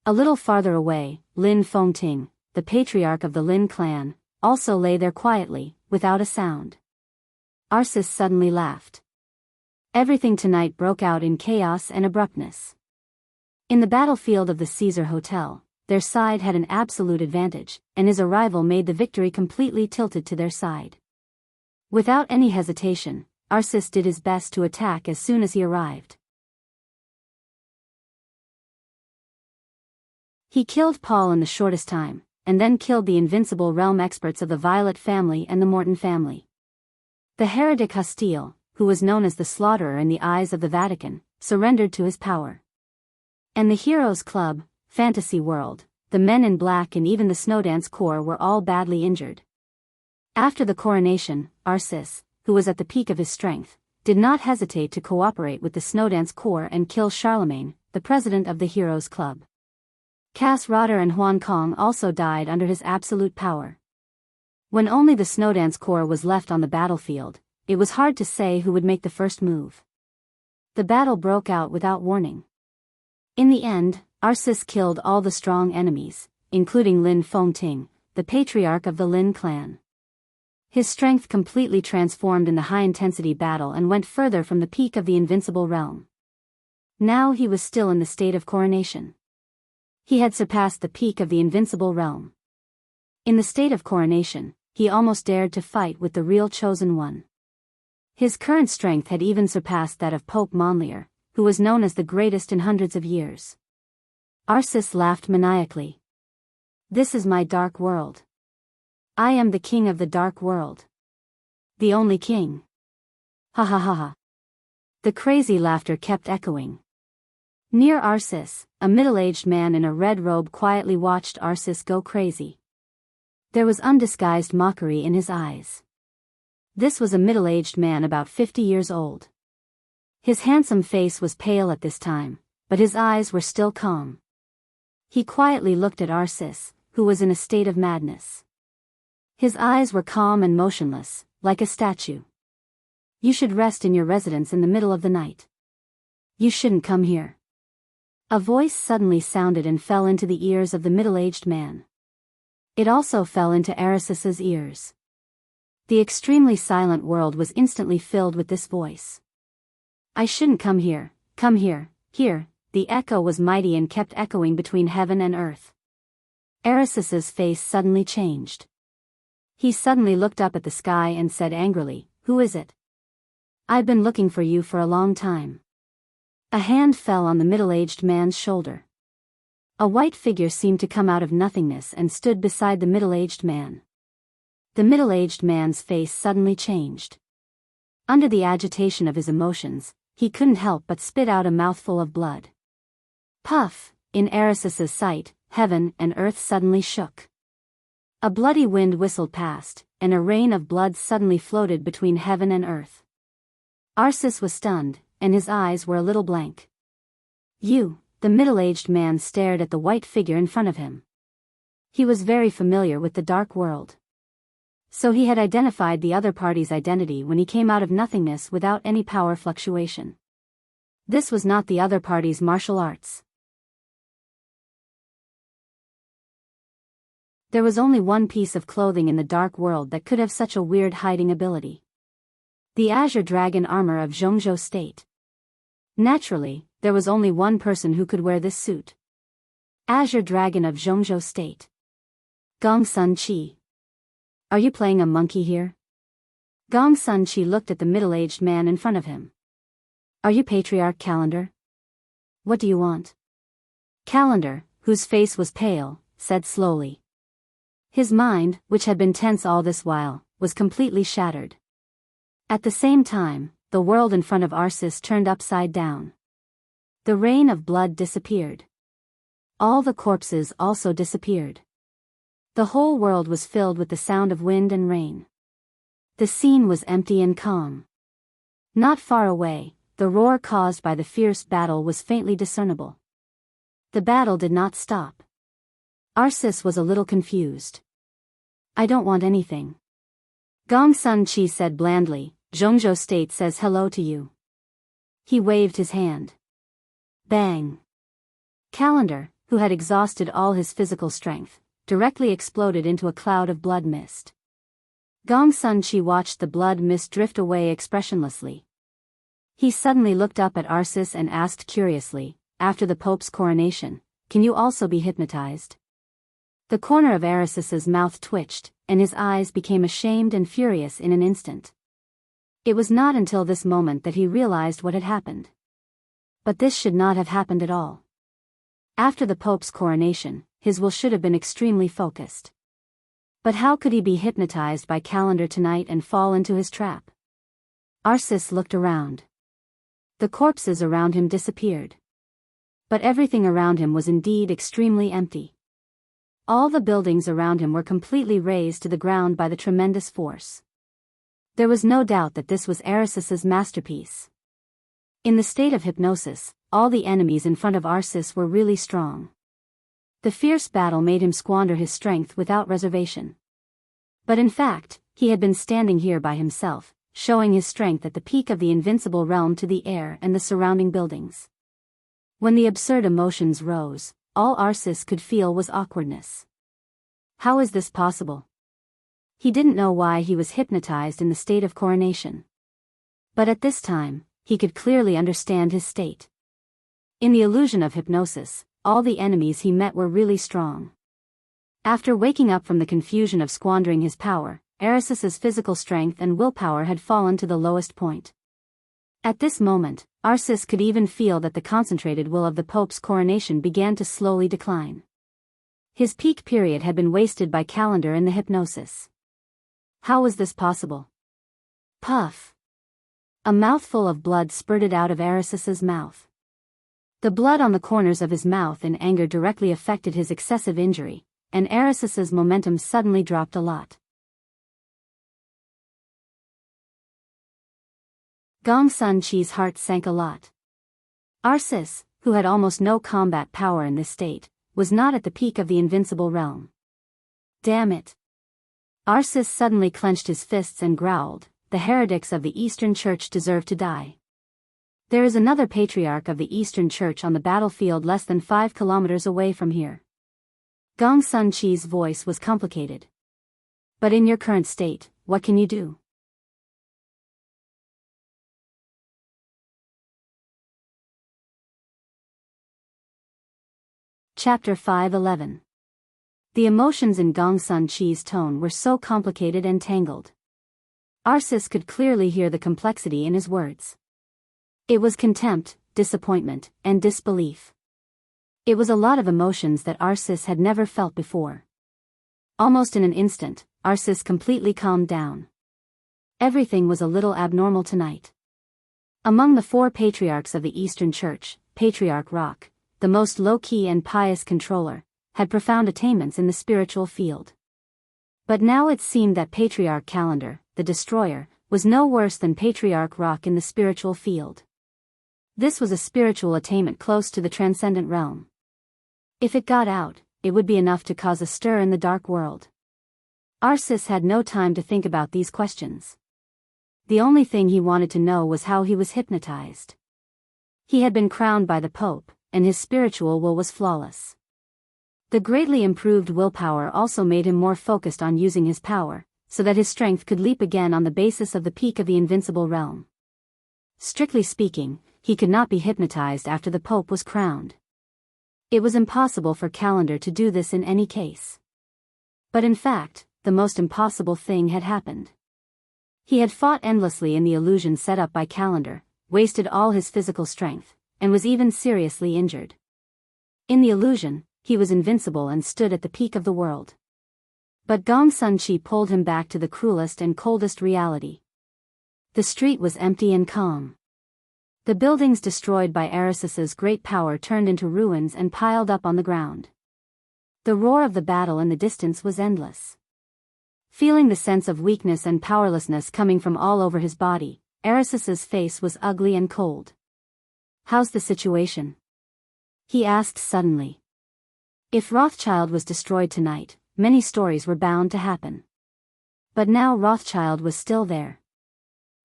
A little farther away, Lin Fengting, the patriarch of the Lin clan, also lay there quietly, without a sound. Arcis suddenly laughed. Everything tonight broke out in chaos and abruptness. In the battlefield of the Caesar Hotel, their side had an absolute advantage, and his arrival made the victory completely tilted to their side. Without any hesitation, Arcis did his best to attack as soon as he arrived. He killed Paul in the shortest time, and then killed the invincible realm experts of the Violet family and the Morton family. The heretic Hastile, who was known as the Slaughterer in the eyes of the Vatican, surrendered to his power. And the Heroes Club, Fantasy World, the Men in Black and even the Snowdance Corps were all badly injured. After the coronation, Arcis, who was at the peak of his strength, did not hesitate to cooperate with the Snowdance Corps and kill Charlemagne, the president of the Heroes Club. Cass Rotter and Huan Kong also died under his absolute power. When only the Snowdance Corps was left on the battlefield, it was hard to say who would make the first move. The battle broke out without warning. In the end, Arcis killed all the strong enemies, including Lin Fengting, the patriarch of the Lin clan. His strength completely transformed in the high-intensity battle and went further from the peak of the invincible realm. Now he was still in the state of coronation. He had surpassed the peak of the invincible realm. In the state of coronation, he almost dared to fight with the real chosen one. His current strength had even surpassed that of Pope Monlier, who was known as the greatest in hundreds of years. Arcis laughed maniacally. "This is my dark world. I am the king of the dark world. The only king. Ha ha ha ha." The crazy laughter kept echoing. Near Arcis, a middle-aged man in a red robe quietly watched Arcis go crazy. There was undisguised mockery in his eyes. This was a middle-aged man about 50 years old. His handsome face was pale at this time, but his eyes were still calm. He quietly looked at Arcis, who was in a state of madness. His eyes were calm and motionless, like a statue. You should rest in your residence in the middle of the night. You shouldn't come here. A voice suddenly sounded and fell into the ears of the middle-aged man. It also fell into Arisis's ears. The extremely silent world was instantly filled with this voice. I shouldn't come here, here. The echo was mighty and kept echoing between heaven and earth. Arisis's face suddenly changed. He suddenly looked up at the sky and said angrily, Who is it? I've been looking for you for a long time. A hand fell on the middle-aged man's shoulder. A white figure seemed to come out of nothingness and stood beside the middle-aged man. The middle-aged man's face suddenly changed. Under the agitation of his emotions, he couldn't help but spit out a mouthful of blood. Puff! In Arisis's sight, heaven and earth suddenly shook. A bloody wind whistled past, and a rain of blood suddenly floated between heaven and earth. Arsis was stunned, and his eyes were a little blank. You, the middle-aged man stared at the white figure in front of him. He was very familiar with the dark world. So he had identified the other party's identity when he came out of nothingness without any power fluctuation. This was not the other party's martial arts. There was only one piece of clothing in the dark world that could have such a weird hiding ability. The Azure Dragon armor of Zhongzhou State. Naturally, there was only one person who could wear this suit. Azure Dragon of Zhongzhou State. Gong Sun Qi. Are you playing a monkey here? Gong Sun Qi looked at the middle-aged man in front of him. Are you Patriarch Calendar? What do you want? Calendar, whose face was pale, said slowly. His mind, which had been tense all this while, was completely shattered. At the same time, the world in front of Arsis turned upside down. The rain of blood disappeared. All the corpses also disappeared. The whole world was filled with the sound of wind and rain. The scene was empty and calm. Not far away, the roar caused by the fierce battle was faintly discernible. The battle did not stop. Arsis was a little confused. I don't want anything. Gong Sun Qi said blandly, Zhongzhou State says hello to you. He waved his hand. Bang! Calendar, who had exhausted all his physical strength, directly exploded into a cloud of blood mist. Gong Sun Qi watched the blood mist drift away expressionlessly. He suddenly looked up at Arsis and asked curiously, after the Pope's coronation, can you also be hypnotized? The corner of Arisis's mouth twitched, and his eyes became ashamed and furious in an instant. It was not until this moment that he realized what had happened. But this should not have happened at all. After the Pope's coronation, his will should have been extremely focused. But how could he be hypnotized by Calendar tonight and fall into his trap? Arsis looked around. The corpses around him disappeared. But everything around him was indeed extremely empty. All the buildings around him were completely razed to the ground by the tremendous force. There was no doubt that this was Arisis's masterpiece. In the state of hypnosis, all the enemies in front of Arsis were really strong. The fierce battle made him squander his strength without reservation. But in fact, he had been standing here by himself, showing his strength at the peak of the invincible realm to the air and the surrounding buildings. When the absurd emotions rose, all Arsis could feel was awkwardness. How is this possible? He didn't know why he was hypnotized in the state of coronation. But at this time, he could clearly understand his state. In the illusion of hypnosis, all the enemies he met were really strong. After waking up from the confusion of squandering his power, Arisis's physical strength and willpower had fallen to the lowest point. At this moment, Arsis could even feel that the concentrated will of the Pope's coronation began to slowly decline. His peak period had been wasted by Calendar in the hypnosis. How was this possible? Puff! A mouthful of blood spurted out of Arisis's mouth. The blood on the corners of his mouth in anger directly affected his excessive injury, and Arisis's momentum suddenly dropped a lot. Gong Sun Qi's heart sank a lot. Arsis, who had almost no combat power in this state, was not at the peak of the invincible realm. Damn it! Arsis suddenly clenched his fists and growled, the heretics of the Eastern Church deserve to die. There is another patriarch of the Eastern Church on the battlefield less than 5 kilometers away from here. Gong Sun Chi's voice was complicated. But in your current state, what can you do? Chapter 5:11. The emotions in Gong Sun Chi's tone were so complicated and tangled. Arsis could clearly hear the complexity in his words. It was contempt, disappointment, and disbelief. It was a lot of emotions that Arsis had never felt before. Almost in an instant, Arsis completely calmed down. Everything was a little abnormal tonight. Among the 4 patriarchs of the Eastern Church, Patriarch Rock, the most low-key and pious controller, had profound attainments in the spiritual field. But now it seemed that Patriarch Calendar, the Destroyer, was no worse than Patriarch Rock in the spiritual field. This was a spiritual attainment close to the transcendent realm. If it got out, it would be enough to cause a stir in the dark world. Arsis had no time to think about these questions. The only thing he wanted to know was how he was hypnotized. He had been crowned by the Pope, and his spiritual will was flawless. The greatly improved willpower also made him more focused on using his power, so that his strength could leap again on the basis of the peak of the invincible realm. Strictly speaking, he could not be hypnotized after the Pope was crowned. It was impossible for Calendar to do this in any case. But in fact, the most impossible thing had happened. He had fought endlessly in the illusion set up by Calendar, wasted all his physical strength, and was even seriously injured. In the illusion, he was invincible and stood at the peak of the world. But Gong Sun Chi pulled him back to the cruelest and coldest reality. The street was empty and calm. The buildings destroyed by Arisis's great power turned into ruins and piled up on the ground. The roar of the battle in the distance was endless. Feeling the sense of weakness and powerlessness coming from all over his body, Arisis's face was ugly and cold. "How's the situation?" he asked suddenly. If Rothschild was destroyed tonight, many stories were bound to happen. But now Rothschild was still there.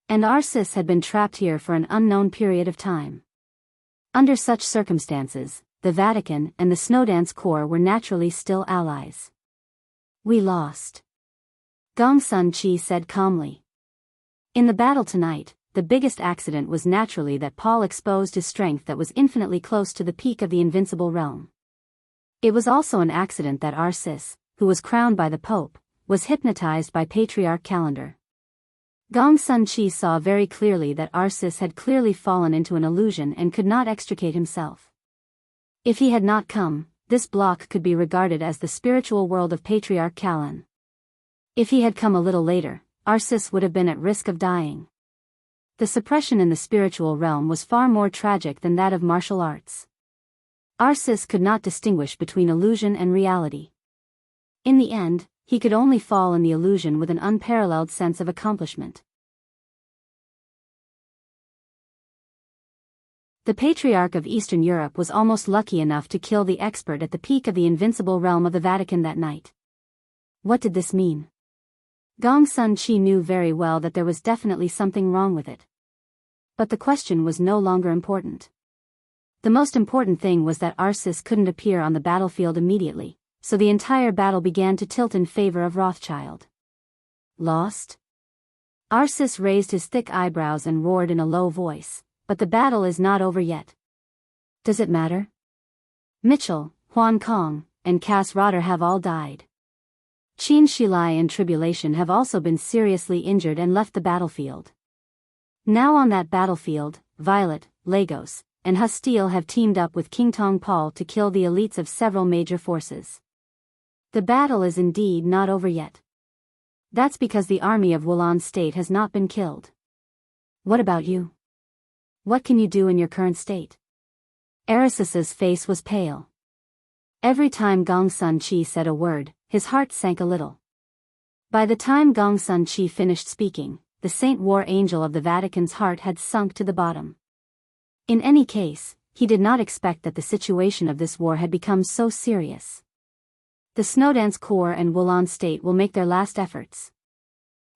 And Arsis had been trapped here for an unknown period of time. Under such circumstances, the Vatican and the Snowdance Corps were naturally still allies. "We lost," Gong Sun Chi said calmly. In the battle tonight, the biggest accident was naturally that Paul exposed his strength that was infinitely close to the peak of the invincible realm. It was also an accident that Arsis, who was crowned by the Pope, was hypnotized by Patriarch Calendar. Gong Sun Chi saw very clearly that Arsis had clearly fallen into an illusion and could not extricate himself. If he had not come, this block could be regarded as the spiritual world of Patriarch Callan. If he had come a little later, Arsis would have been at risk of dying. The suppression in the spiritual realm was far more tragic than that of martial arts. Arsis could not distinguish between illusion and reality. In the end, he could only fall in the illusion with an unparalleled sense of accomplishment. The Patriarch of Eastern Europe was almost lucky enough to kill the expert at the peak of the invincible realm of the Vatican that night. What did this mean? Gong Sun Chi knew very well that there was definitely something wrong with it. But the question was no longer important. The most important thing was that Arsis couldn't appear on the battlefield immediately, so the entire battle began to tilt in favor of Rothschild. Lost? Arsis raised his thick eyebrows and roared in a low voice, "But the battle is not over yet. Does it matter? Mitchell, Huan Kong, and Cass Rotter have all died. Qin Shilai and Tribulation have also been seriously injured and left the battlefield. Now on that battlefield, Violet, Lagos, and Husteel have teamed up with King Tong Paul to kill the elites of several major forces. The battle is indeed not over yet. That's because the army of Wulan State has not been killed. What about you? What can you do in your current state?" Arisis's face was pale. Every time Gong Sun Chi said a word, his heart sank a little. By the time Gong Sun Chi finished speaking, the Saint War Angel of the Vatican's heart had sunk to the bottom. In any case, he did not expect that the situation of this war had become so serious. The Snowdance Corps and Wulan State will make their last efforts.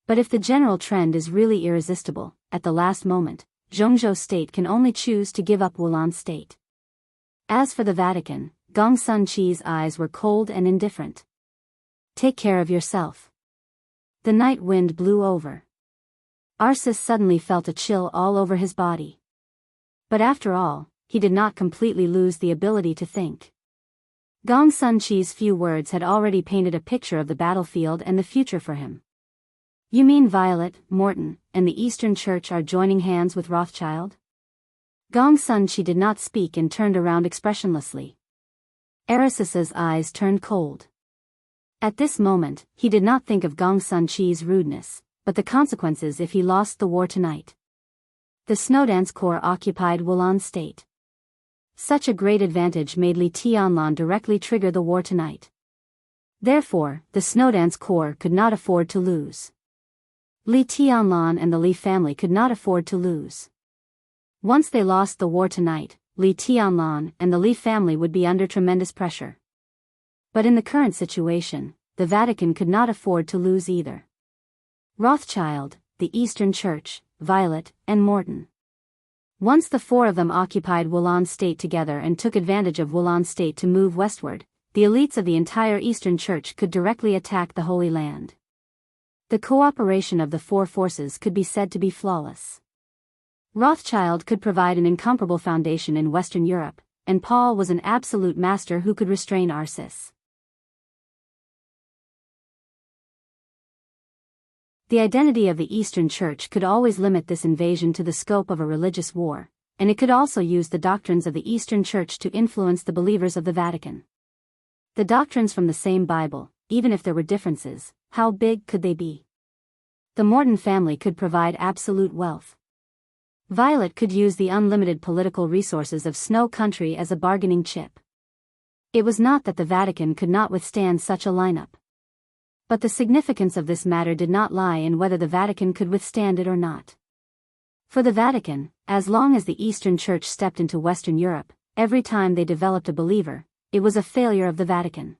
But if the general trend is really irresistible, at the last moment, Zhongzhou state can only choose to give up Wulan state. As for the Vatican, Gongsun Chi's eyes were cold and indifferent. Take care of yourself. The night wind blew over. Arsis suddenly felt a chill all over his body. But after all, he did not completely lose the ability to think. Gongsun Chi's few words had already painted a picture of the battlefield and the future for him. You mean Violet, Morton, and the Eastern Church are joining hands with Rothschild? Gongsun Chi did not speak and turned around expressionlessly. Arissa's eyes turned cold. At this moment, he did not think of Gongsun Chi's rudeness, but the consequences if he lost the war tonight. The Snowdance Corps occupied Wulan state. Such a great advantage made Li Tianlan directly trigger the war tonight. Therefore, the Snowdance Corps could not afford to lose. Li Tianlan and the Li family could not afford to lose. Once they lost the war tonight, Li Tianlan and the Li family would be under tremendous pressure. But in the current situation, the Vatican could not afford to lose either. Rothschild, the Eastern Church, Violet, and Morton. Once the four of them occupied Wulan state together and took advantage of Wulan state to move westward, the elites of the entire Eastern Church could directly attack the Holy Land. The cooperation of the four forces could be said to be flawless. Rothschild could provide an incomparable foundation in Western Europe, and Paul was an absolute master who could restrain Arsis. The identity of the Eastern Church could always limit this invasion to the scope of a religious war, and it could also use the doctrines of the Eastern Church to influence the believers of the Vatican. The doctrines from the same Bible, even if there were differences, how big could they be? The Morton family could provide absolute wealth. Violet could use the unlimited political resources of Snow Country as a bargaining chip. It was not that the Vatican could not withstand such a lineup. But the significance of this matter did not lie in whether the Vatican could withstand it or not. For the Vatican, as long as the Eastern Church stepped into Western Europe, every time they developed a believer, it was a failure of the Vatican.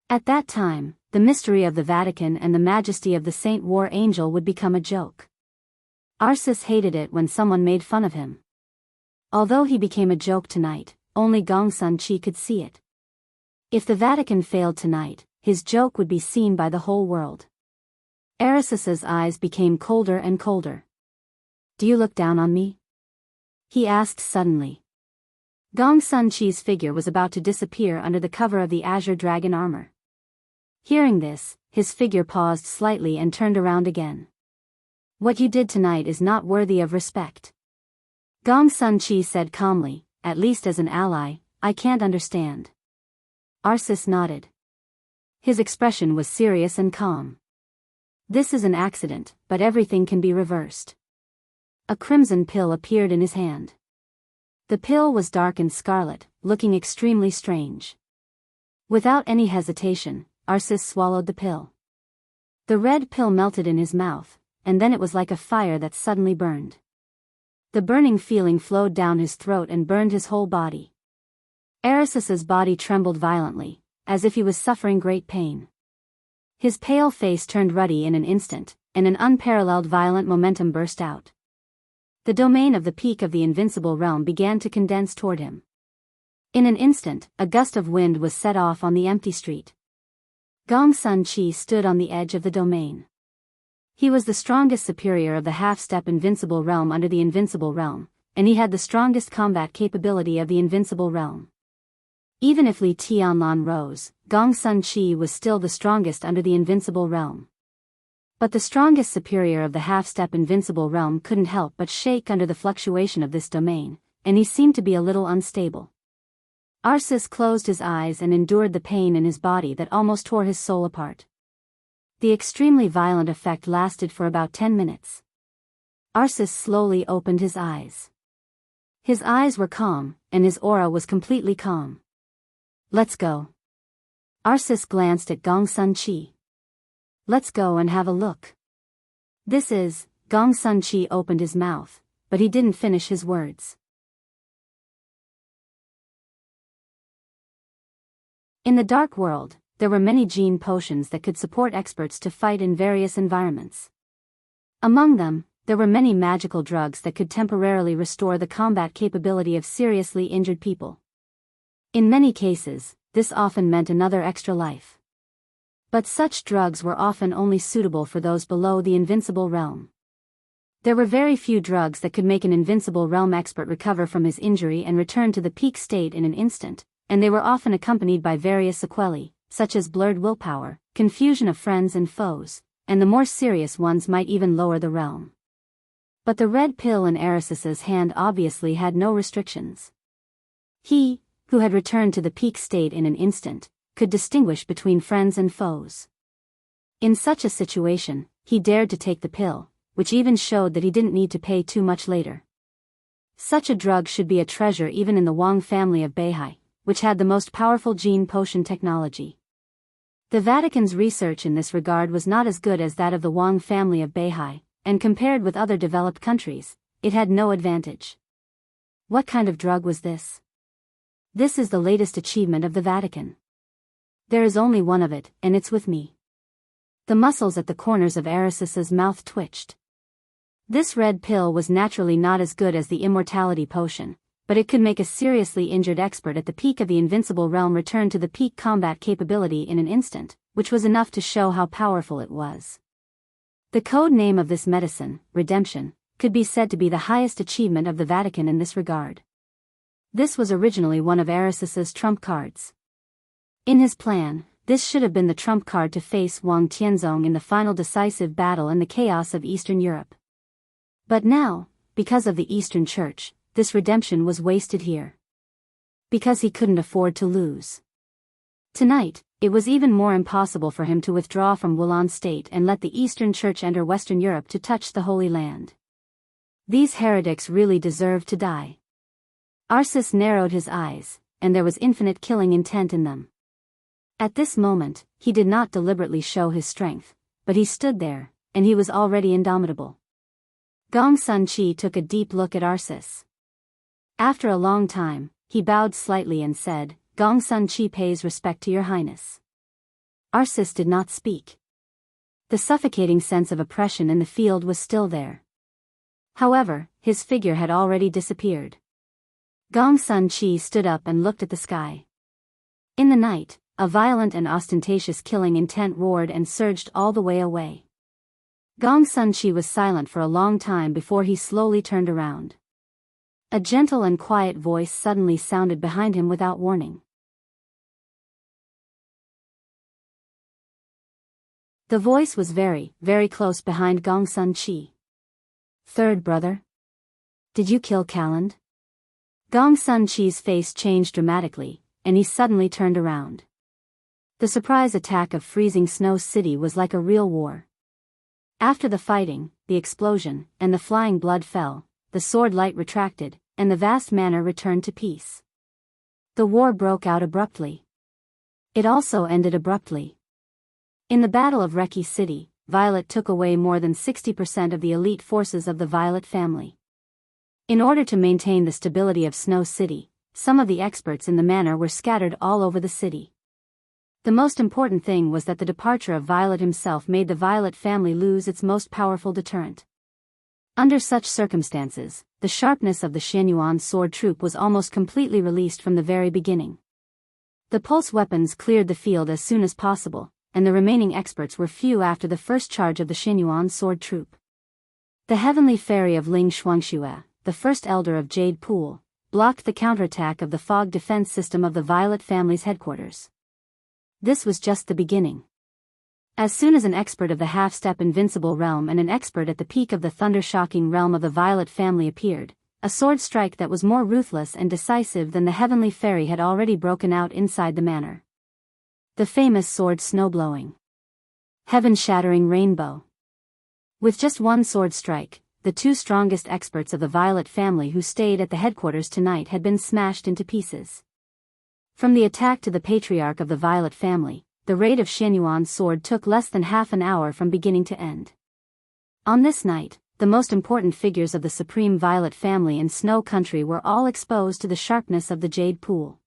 At that time, the mystery of the Vatican and the majesty of the Saint War Angel would become a joke. Arsis hated it when someone made fun of him. Although he became a joke tonight, only Gongsun Chi could see it. If the Vatican failed tonight, his joke would be seen by the whole world. Arissa's eyes became colder and colder. Do you look down on me? He asked suddenly. Gongsun Chi's figure was about to disappear under the cover of the azure dragon armor. Hearing this, his figure paused slightly and turned around again. What you did tonight is not worthy of respect. Gongsun Chi said calmly, at least as an ally, I can't understand. Arsis nodded. His expression was serious and calm. This is an accident, but everything can be reversed. A crimson pill appeared in his hand. The pill was dark and scarlet, looking extremely strange. Without any hesitation, Arsis swallowed the pill. The red pill melted in his mouth, and then it was like a fire that suddenly burned. The burning feeling flowed down his throat and burned his whole body. Arissa's body trembled violently, as if he was suffering great pain. His pale face turned ruddy in an instant, and an unparalleled violent momentum burst out. The domain of the peak of the invincible realm began to condense toward him. In an instant, a gust of wind was set off on the empty street. Gongsun Chi stood on the edge of the domain. He was the strongest superior of the half-step invincible realm under the invincible realm, and he had the strongest combat capability of the invincible realm. Even if Li Tianlan rose, Gongsun Chi was still the strongest under the invincible realm. But the strongest superior of the half-step invincible realm couldn't help but shake under the fluctuation of this domain, and he seemed to be a little unstable. Arsis closed his eyes and endured the pain in his body that almost tore his soul apart. The extremely violent effect lasted for about 10 minutes. Arsis slowly opened his eyes. His eyes were calm, and his aura was completely calm. Let's go. Arsis glanced at Gongsun Chi. Let's go and have a look. This is, Gongsun Chi opened his mouth, but he didn't finish his words. In the dark world, there were many gene potions that could support experts to fight in various environments. Among them, there were many magical drugs that could temporarily restore the combat capability of seriously injured people. In many cases, this often meant another extra life. But such drugs were often only suitable for those below the invincible realm. There were very few drugs that could make an invincible realm expert recover from his injury and return to the peak state in an instant, and they were often accompanied by various sequelae, such as blurred willpower, confusion of friends and foes, and the more serious ones might even lower the realm. But the red pill in Erisis's hand obviously had no restrictions. He, who had returned to the peak state in an instant, could distinguish between friends and foes. In such a situation, he dared to take the pill, which even showed that he didn't need to pay too much later. Such a drug should be a treasure even in the Wang family of Beihai, which had the most powerful gene potion technology. The Vatican's research in this regard was not as good as that of the Wang family of Beihai, and compared with other developed countries, it had no advantage. What kind of drug was this? This is the latest achievement of the Vatican. There is only one of it, and it's with me. The muscles at the corners of Erisis's mouth twitched. This red pill was naturally not as good as the immortality potion, but it could make a seriously injured expert at the peak of the invincible realm return to the peak combat capability in an instant, which was enough to show how powerful it was. The code name of this medicine, Redemption, could be said to be the highest achievement of the Vatican in this regard. This was originally one of Erisis's trump cards. In his plan, this should have been the trump card to face Wang Tianzong in the final decisive battle in the chaos of Eastern Europe. But now, because of the Eastern Church, this redemption was wasted here. Because he couldn't afford to lose. Tonight, it was even more impossible for him to withdraw from Wulan state and let the Eastern Church enter Western Europe to touch the Holy Land. These heretics really deserved to die. Arsis narrowed his eyes, and there was infinite killing intent in them. At this moment, he did not deliberately show his strength, but he stood there, and he was already indomitable. Gong Sun Chi took a deep look at Arsis. After a long time, he bowed slightly and said, "Gong Sun Chi pays respect to your highness." Arsis did not speak. The suffocating sense of oppression in the field was still there. However, his figure had already disappeared. Gong Sun Chi stood up and looked at the sky. In the night, a violent and ostentatious killing intent roared and surged all the way away. Gong Sun Chi was silent for a long time before he slowly turned around. A gentle and quiet voice suddenly sounded behind him without warning. The voice was very, very close behind Gong Sun Chi. "Third brother? Did you kill Calland?" Gong Sun Chi's face changed dramatically, and he suddenly turned around. The surprise attack of freezing Snow City was like a real war. After the fighting, the explosion, and the flying blood fell, the sword light retracted, and the vast manor returned to peace. The war broke out abruptly. It also ended abruptly. In the Battle of Reki City, Violet took away more than 60% of the elite forces of the Violet family. In order to maintain the stability of Snow City, some of the experts in the manor were scattered all over the city. The most important thing was that the departure of Violet himself made the Violet family lose its most powerful deterrent. Under such circumstances, the sharpness of the Xianyuan sword troop was almost completely released from the very beginning. The pulse weapons cleared the field as soon as possible, and the remaining experts were few after the first charge of the Xianyuan sword troop. The heavenly fairy of Ling Shuangxue, the first elder of Jade Pool, blocked the counterattack of the fog defense system of the Violet family's headquarters. This was just the beginning. As soon as an expert of the half-step invincible realm and an expert at the peak of the thunder-shocking realm of the Violet family appeared, a sword strike that was more ruthless and decisive than the heavenly fairy had already broken out inside the manor. The famous sword snowblowing. Heaven-shattering rainbow. With just one sword strike, the two strongest experts of the Violet family who stayed at the headquarters tonight had been smashed into pieces. From the attack to the patriarch of the Violet family, the raid of Xianyuan's sword took less than half an hour from beginning to end. On this night, the most important figures of the Supreme Violet family in Snow Country were all exposed to the sharpness of the Jade Pool.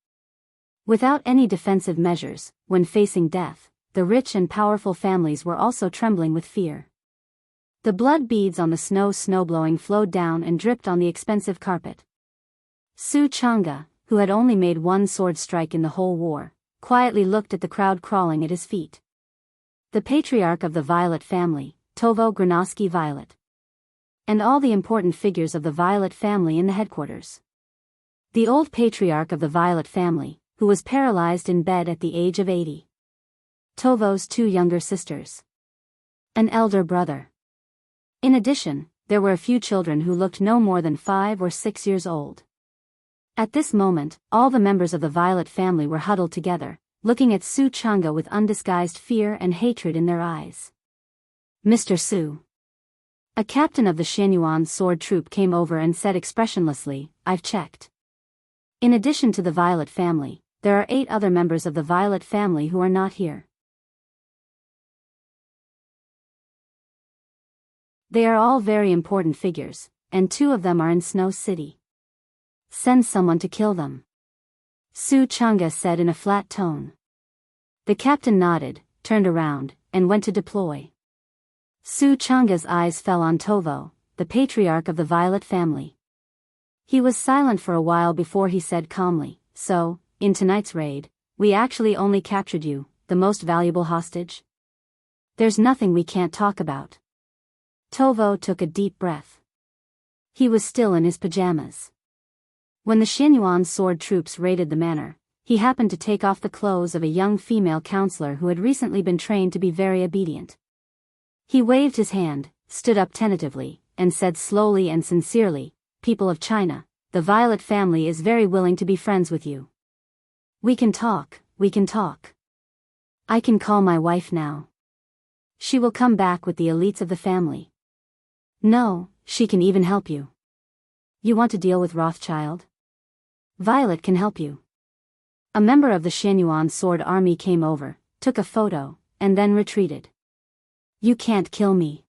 Without any defensive measures, when facing death, the rich and powerful families were also trembling with fear. The blood beads on the snowblowing flowed down and dripped on the expensive carpet. Su Chang'e, who had only made one sword strike in the whole war, quietly looked at the crowd crawling at his feet. The patriarch of the Violet family, Tovo Granoski Violet. And all the important figures of the Violet family in the headquarters. The old patriarch of the Violet family, who was paralyzed in bed at the age of 80. Tovo's 2 younger sisters. An elder brother. In addition, there were a few children who looked no more than 5 or 6 years old. At this moment, all the members of the Violet family were huddled together, looking at Su Chang'e with undisguised fear and hatred in their eyes. Mr. Su. A captain of the Xianyuan sword troop came over and said expressionlessly, "I've checked. In addition to the Violet family, there are 8 other members of the Violet family who are not here. They are all very important figures, and 2 of them are in Snow City. Send someone to kill them," Su Chang'e said in a flat tone. The captain nodded, turned around, and went to deploy. Su Chang'e's eyes fell on Tovo, the patriarch of the Violet family. He was silent for a while before he said calmly, "So, in tonight's raid, we actually only captured you, the most valuable hostage? There's nothing we can't talk about." Tovo took a deep breath. He was still in his pajamas. When the Xianyuan sword troops raided the manor, he happened to take off the clothes of a young female counselor who had recently been trained to be very obedient. He waved his hand, stood up tentatively, and said slowly and sincerely, "People of China, the Violet family is very willing to be friends with you. We can talk, we can talk. I can call my wife now. She will come back with the elites of the family. No, she can even help you. You want to deal with Rothschild? Violet can help you." A member of the Xianyuan sword army came over, took a photo, and then retreated. "You can't kill me.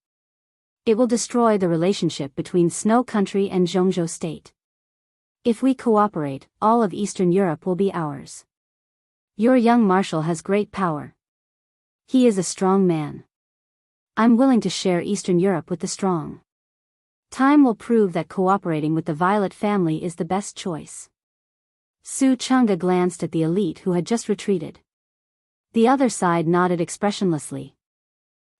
It will destroy the relationship between Snow Country and Zhongzhou State. If we cooperate, all of Eastern Europe will be ours. Your young marshal has great power. He is a strong man. I'm willing to share Eastern Europe with the strong. Time will prove that cooperating with the Violet family is the best choice." Su Chang'e glanced at the elite who had just retreated. The other side nodded expressionlessly.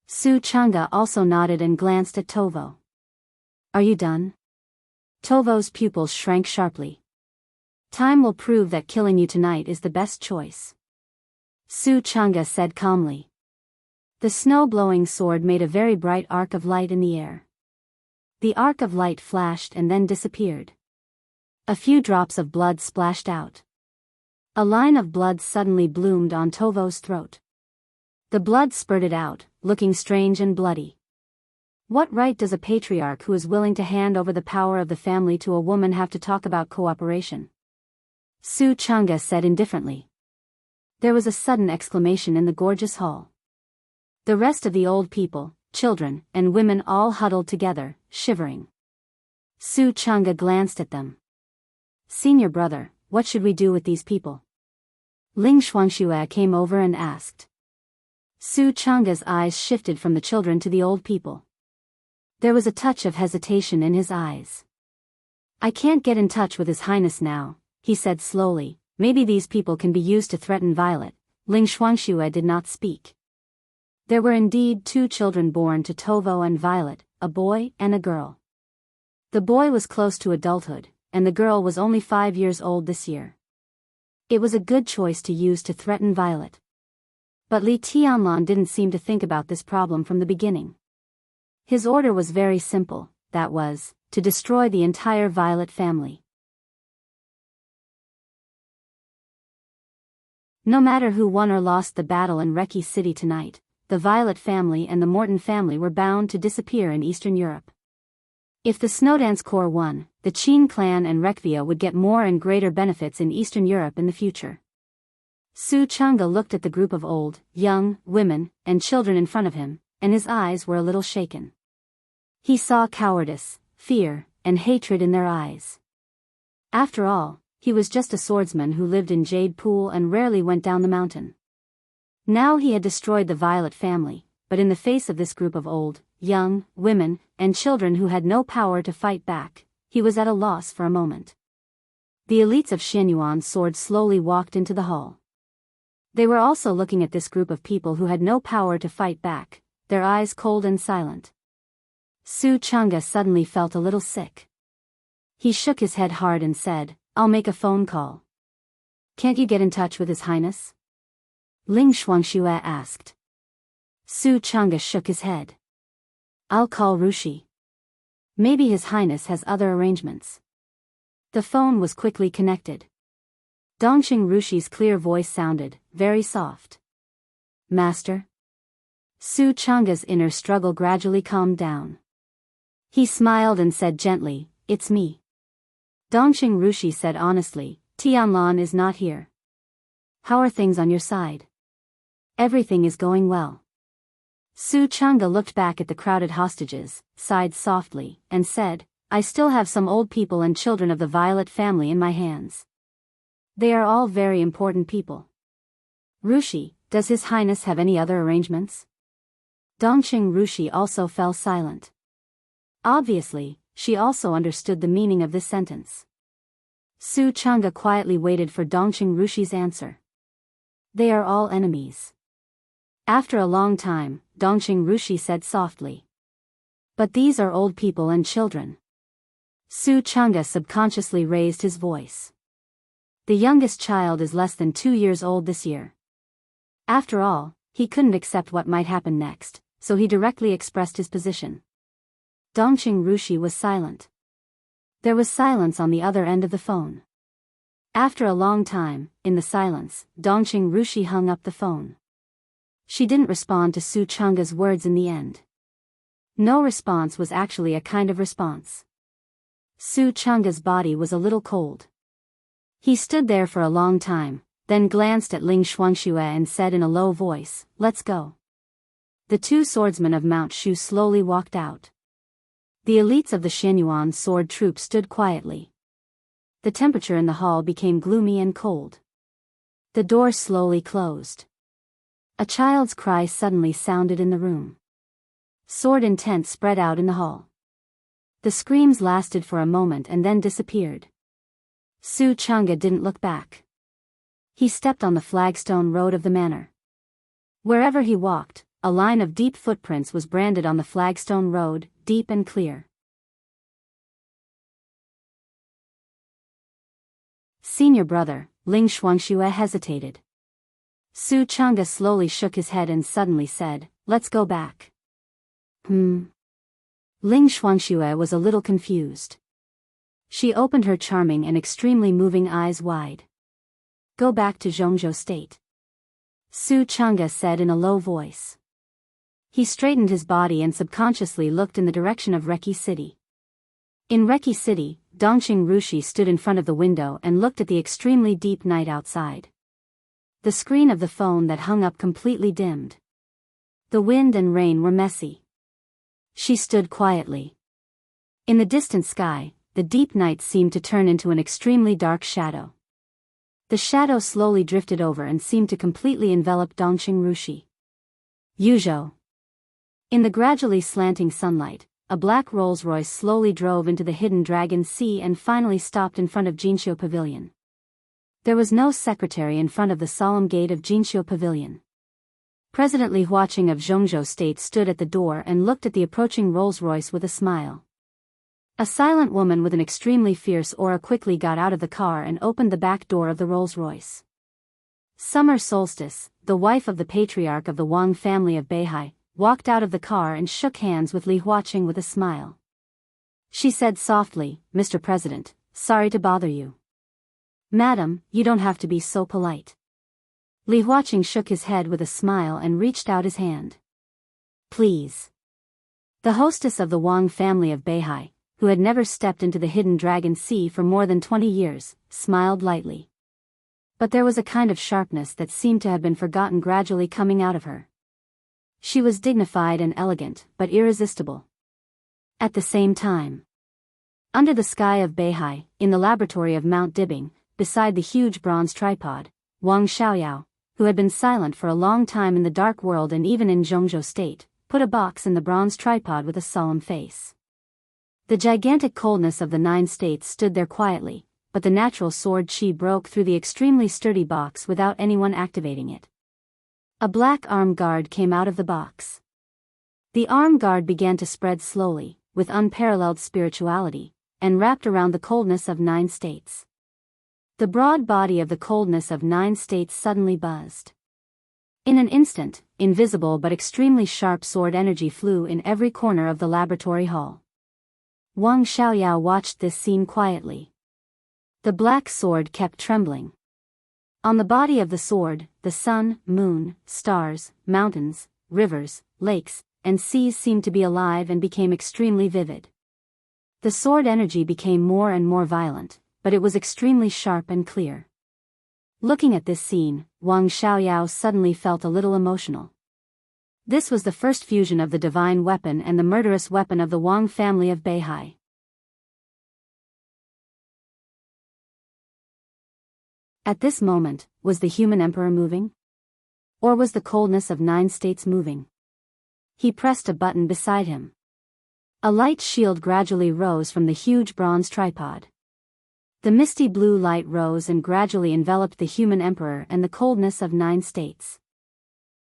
Su Chang'e also nodded and glanced at Tovo. "Are you done?" Tovo's pupils shrank sharply. "Time will prove that killing you tonight is the best choice," Su Chang'e said calmly. The snow-blowing sword made a very bright arc of light in the air. The arc of light flashed and then disappeared. A few drops of blood splashed out. A line of blood suddenly bloomed on Tovo's throat. The blood spurted out, looking strange and bloody. What right does a patriarch who is willing to hand over the power of the family to a woman have to talk about cooperation? Su Chang'e said indifferently. There was a sudden exclamation in the gorgeous hall. The rest of the old people, children, and women all huddled together, shivering. Su Chang'e glanced at them. "Senior brother, what should we do with these people?" Ling Shuangxue came over and asked. Su Chang'e's eyes shifted from the children to the old people. There was a touch of hesitation in his eyes. "I can't get in touch with His Highness now," he said slowly. "Maybe these people can be used to threaten Violet." Ling Shuangxue did not speak. There were indeed 2 children born to Tovo and Violet, a boy and a girl. The boy was close to adulthood, and the girl was only 5 years old this year. It was a good choice to use to threaten Violet. But Li Tianlan didn't seem to think about this problem from the beginning. His order was very simple, that was, to destroy the entire Violet family. No matter who won or lost the battle in Reki City tonight, the Violet family and the Morton family were bound to disappear in Eastern Europe. If the Snowdance Corps won, the Qin clan and Rekvia would get more and greater benefits in Eastern Europe in the future. Su Chang'e looked at the group of old, young, women, and children in front of him, and his eyes were a little shaken. He saw cowardice, fear, and hatred in their eyes. After all, he was just a swordsman who lived in Jade Pool and rarely went down the mountain. Now he had destroyed the Violet family, but in the face of this group of old, young, women, and children who had no power to fight back, he was at a loss for a moment. The elites of Xianyuan's sword slowly walked into the hall. They were also looking at this group of people who had no power to fight back, their eyes cold and silent. Su Chang'e suddenly felt a little sick. He shook his head hard and said, "I'll make a phone call." "Can't you get in touch with His Highness?" Ling Shuangxue asked. Su Chang'e shook his head. "I'll call Rushi. Maybe His Highness has other arrangements." The phone was quickly connected. Dongxing Rushi's clear voice sounded, very soft. "Master?" Su Chang'e's inner struggle gradually calmed down. He smiled and said gently, "It's me." Dongxing Rushi said honestly, "Tianlan is not here. How are things on your side?" "Everything is going well." Su Chang'e looked back at the crowded hostages, sighed softly, and said, "I still have some old people and children of the Violet family in my hands. They are all very important people. Rushi, does His Highness have any other arrangements?" Dongxing Rushi also fell silent. Obviously, she also understood the meaning of this sentence. Su Chang'e quietly waited for Dongxing Rushi's answer. "They are all enemies." After a long time, Dongxing Rushi said softly, "But these are old people and children." Su Chang'e subconsciously raised his voice. "The youngest child is less than 2 years old this year." After all, he couldn't accept what might happen next, so he directly expressed his position. Dongxing Rushi was silent. There was silence on the other end of the phone. After a long time, in the silence, Dongxing Rushi hung up the phone. She didn't respond to Su Chang'e's words in the end. No response was actually a kind of response. Su Chang'e's body was a little cold. He stood there for a long time, then glanced at Ling Shuangxue and said in a low voice, "Let's go." The 2 swordsmen of Mount Shu slowly walked out. The elites of the Xianyuan sword troop stood quietly. The temperature in the hall became gloomy and cold. The door slowly closed. A child's cry suddenly sounded in the room. Sword intent spread out in the hall. The screams lasted for a moment and then disappeared. Su Chang'e didn't look back. He stepped on the flagstone road of the manor. Wherever he walked, a line of deep footprints was branded on the flagstone road, deep and clear. Senior brother, Ling Shuangxue hesitated. Su Chang'e slowly shook his head and suddenly said, "Let's go back." Ling Shuangxue was a little confused. She opened her charming and extremely moving eyes wide. "Go back to Zhongzhou State," Su Chang'e said in a low voice. He straightened his body and subconsciously looked in the direction of Reki City. In Reki City, Dongxing Rushi stood in front of the window and looked at the extremely deep night outside. The screen of the phone that hung up completely dimmed. The wind and rain were messy. She stood quietly. In the distant sky, the deep night seemed to turn into an extremely dark shadow. The shadow slowly drifted over and seemed to completely envelop Dongxing Rushi. Yuzhou. In the gradually slanting sunlight, a black Rolls-Royce slowly drove into the hidden Dragon Sea and finally stopped in front of Jinxiu Pavilion. There was no secretary in front of the solemn gate of Jinxiu Pavilion. President Li Huaqing of Zhongzhou State stood at the door and looked at the approaching Rolls-Royce with a smile. A silent woman with an extremely fierce aura quickly got out of the car and opened the back door of the Rolls-Royce. Summer Solstice, the wife of the patriarch of the Wang family of Beihai, walked out of the car and shook hands with Li Huaqing with a smile. She said softly, "Mr. President, sorry to bother you." "Madam, you don't have to be so polite." Li Huaqing shook his head with a smile and reached out his hand. "Please." The hostess of the Wang family of Beihai, who had never stepped into the hidden Dragon Sea for more than 20 years, smiled lightly. But there was a kind of sharpness that seemed to have been forgotten gradually coming out of her. She was dignified and elegant, but irresistible. At the same time, under the sky of Beihai, in the laboratory of Mount Dibing, beside the huge bronze tripod, Wang Xiaoyao, who had been silent for a long time in the dark world and even in Zhongzhou State, put a box in the bronze tripod with a solemn face. The gigantic coldness of the 9 states stood there quietly, but the natural sword chi broke through the extremely sturdy box without anyone activating it. A black arm guard came out of the box. The arm guard began to spread slowly, with unparalleled spirituality, and wrapped around the coldness of 9 states. The broad body of the coldness of 9 states suddenly buzzed. In an instant, invisible but extremely sharp sword energy flew in every corner of the laboratory hall. Wang Xiaoyao watched this scene quietly. The black sword kept trembling. On the body of the sword, the sun, moon, stars, mountains, rivers, lakes, and seas seemed to be alive and became extremely vivid. The sword energy became more and more violent, but it was extremely sharp and clear. Looking at this scene, Wang Xiaoyao suddenly felt a little emotional. This was the first fusion of the divine weapon and the murderous weapon of the Wang family of Beihai. At this moment, was the human emperor moving? Or was the coldness of 9 states moving? He pressed a button beside him. A light shield gradually rose from the huge bronze tripod. The misty blue light rose and gradually enveloped the human emperor and the coldness of 9 states.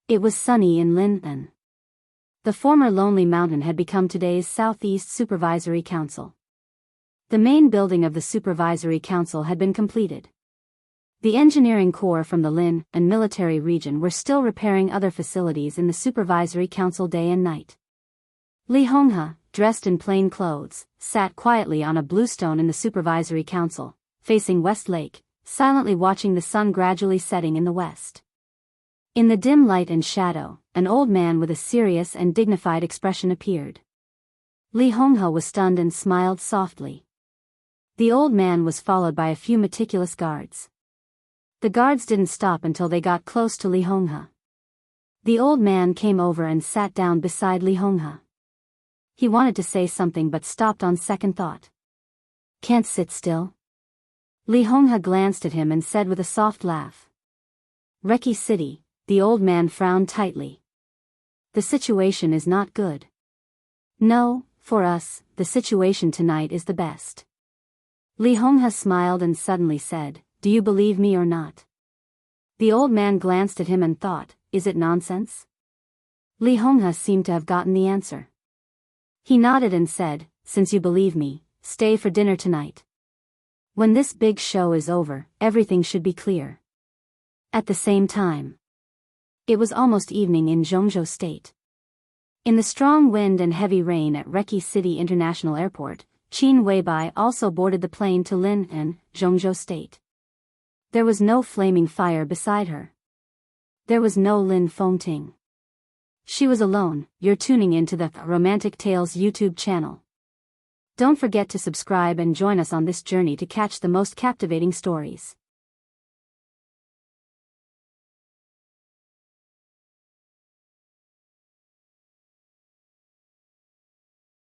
It was sunny in Lin'an. The former lonely mountain had become today's Southeast Supervisory Council. The main building of the Supervisory Council had been completed. The engineering corps from the Lin and military region were still repairing other facilities in the Supervisory Council day and night. Li Honghe, dressed in plain clothes, sat quietly on a blue stone in the Supervisory Council, facing West Lake, silently watching the sun gradually setting in the west. In the dim light and shadow, an old man with a serious and dignified expression appeared. Li Honghe was stunned and smiled softly. The old man was followed by a few meticulous guards. The guards didn't stop until they got close to Li Honghe. The old man came over and sat down beside Li Honghe. He wanted to say something but stopped on second thought. "Can't sit still?" Li Honghe glanced at him and said with a soft laugh. "Reki City." The old man frowned tightly. "The situation is not good." "No, for us, the situation tonight is the best." Li Honghe smiled and suddenly said, "Do you believe me or not?" The old man glanced at him and thought, "Is it nonsense?" Li Honghe seemed to have gotten the answer. He nodded and said, "Since you believe me, stay for dinner tonight. When this big show is over, everything should be clear." At the same time, it was almost evening in Zhongzhou State. In the strong wind and heavy rain at Reki City International Airport, Qin Weibai also boarded the plane to Lin'an, Zhongzhou State. There was no flaming fire beside her. There was no Lin Fengting. She was alone. You're tuning into the Romantic Tales YouTube channel. Don't forget to subscribe and join us on this journey to catch the most captivating stories.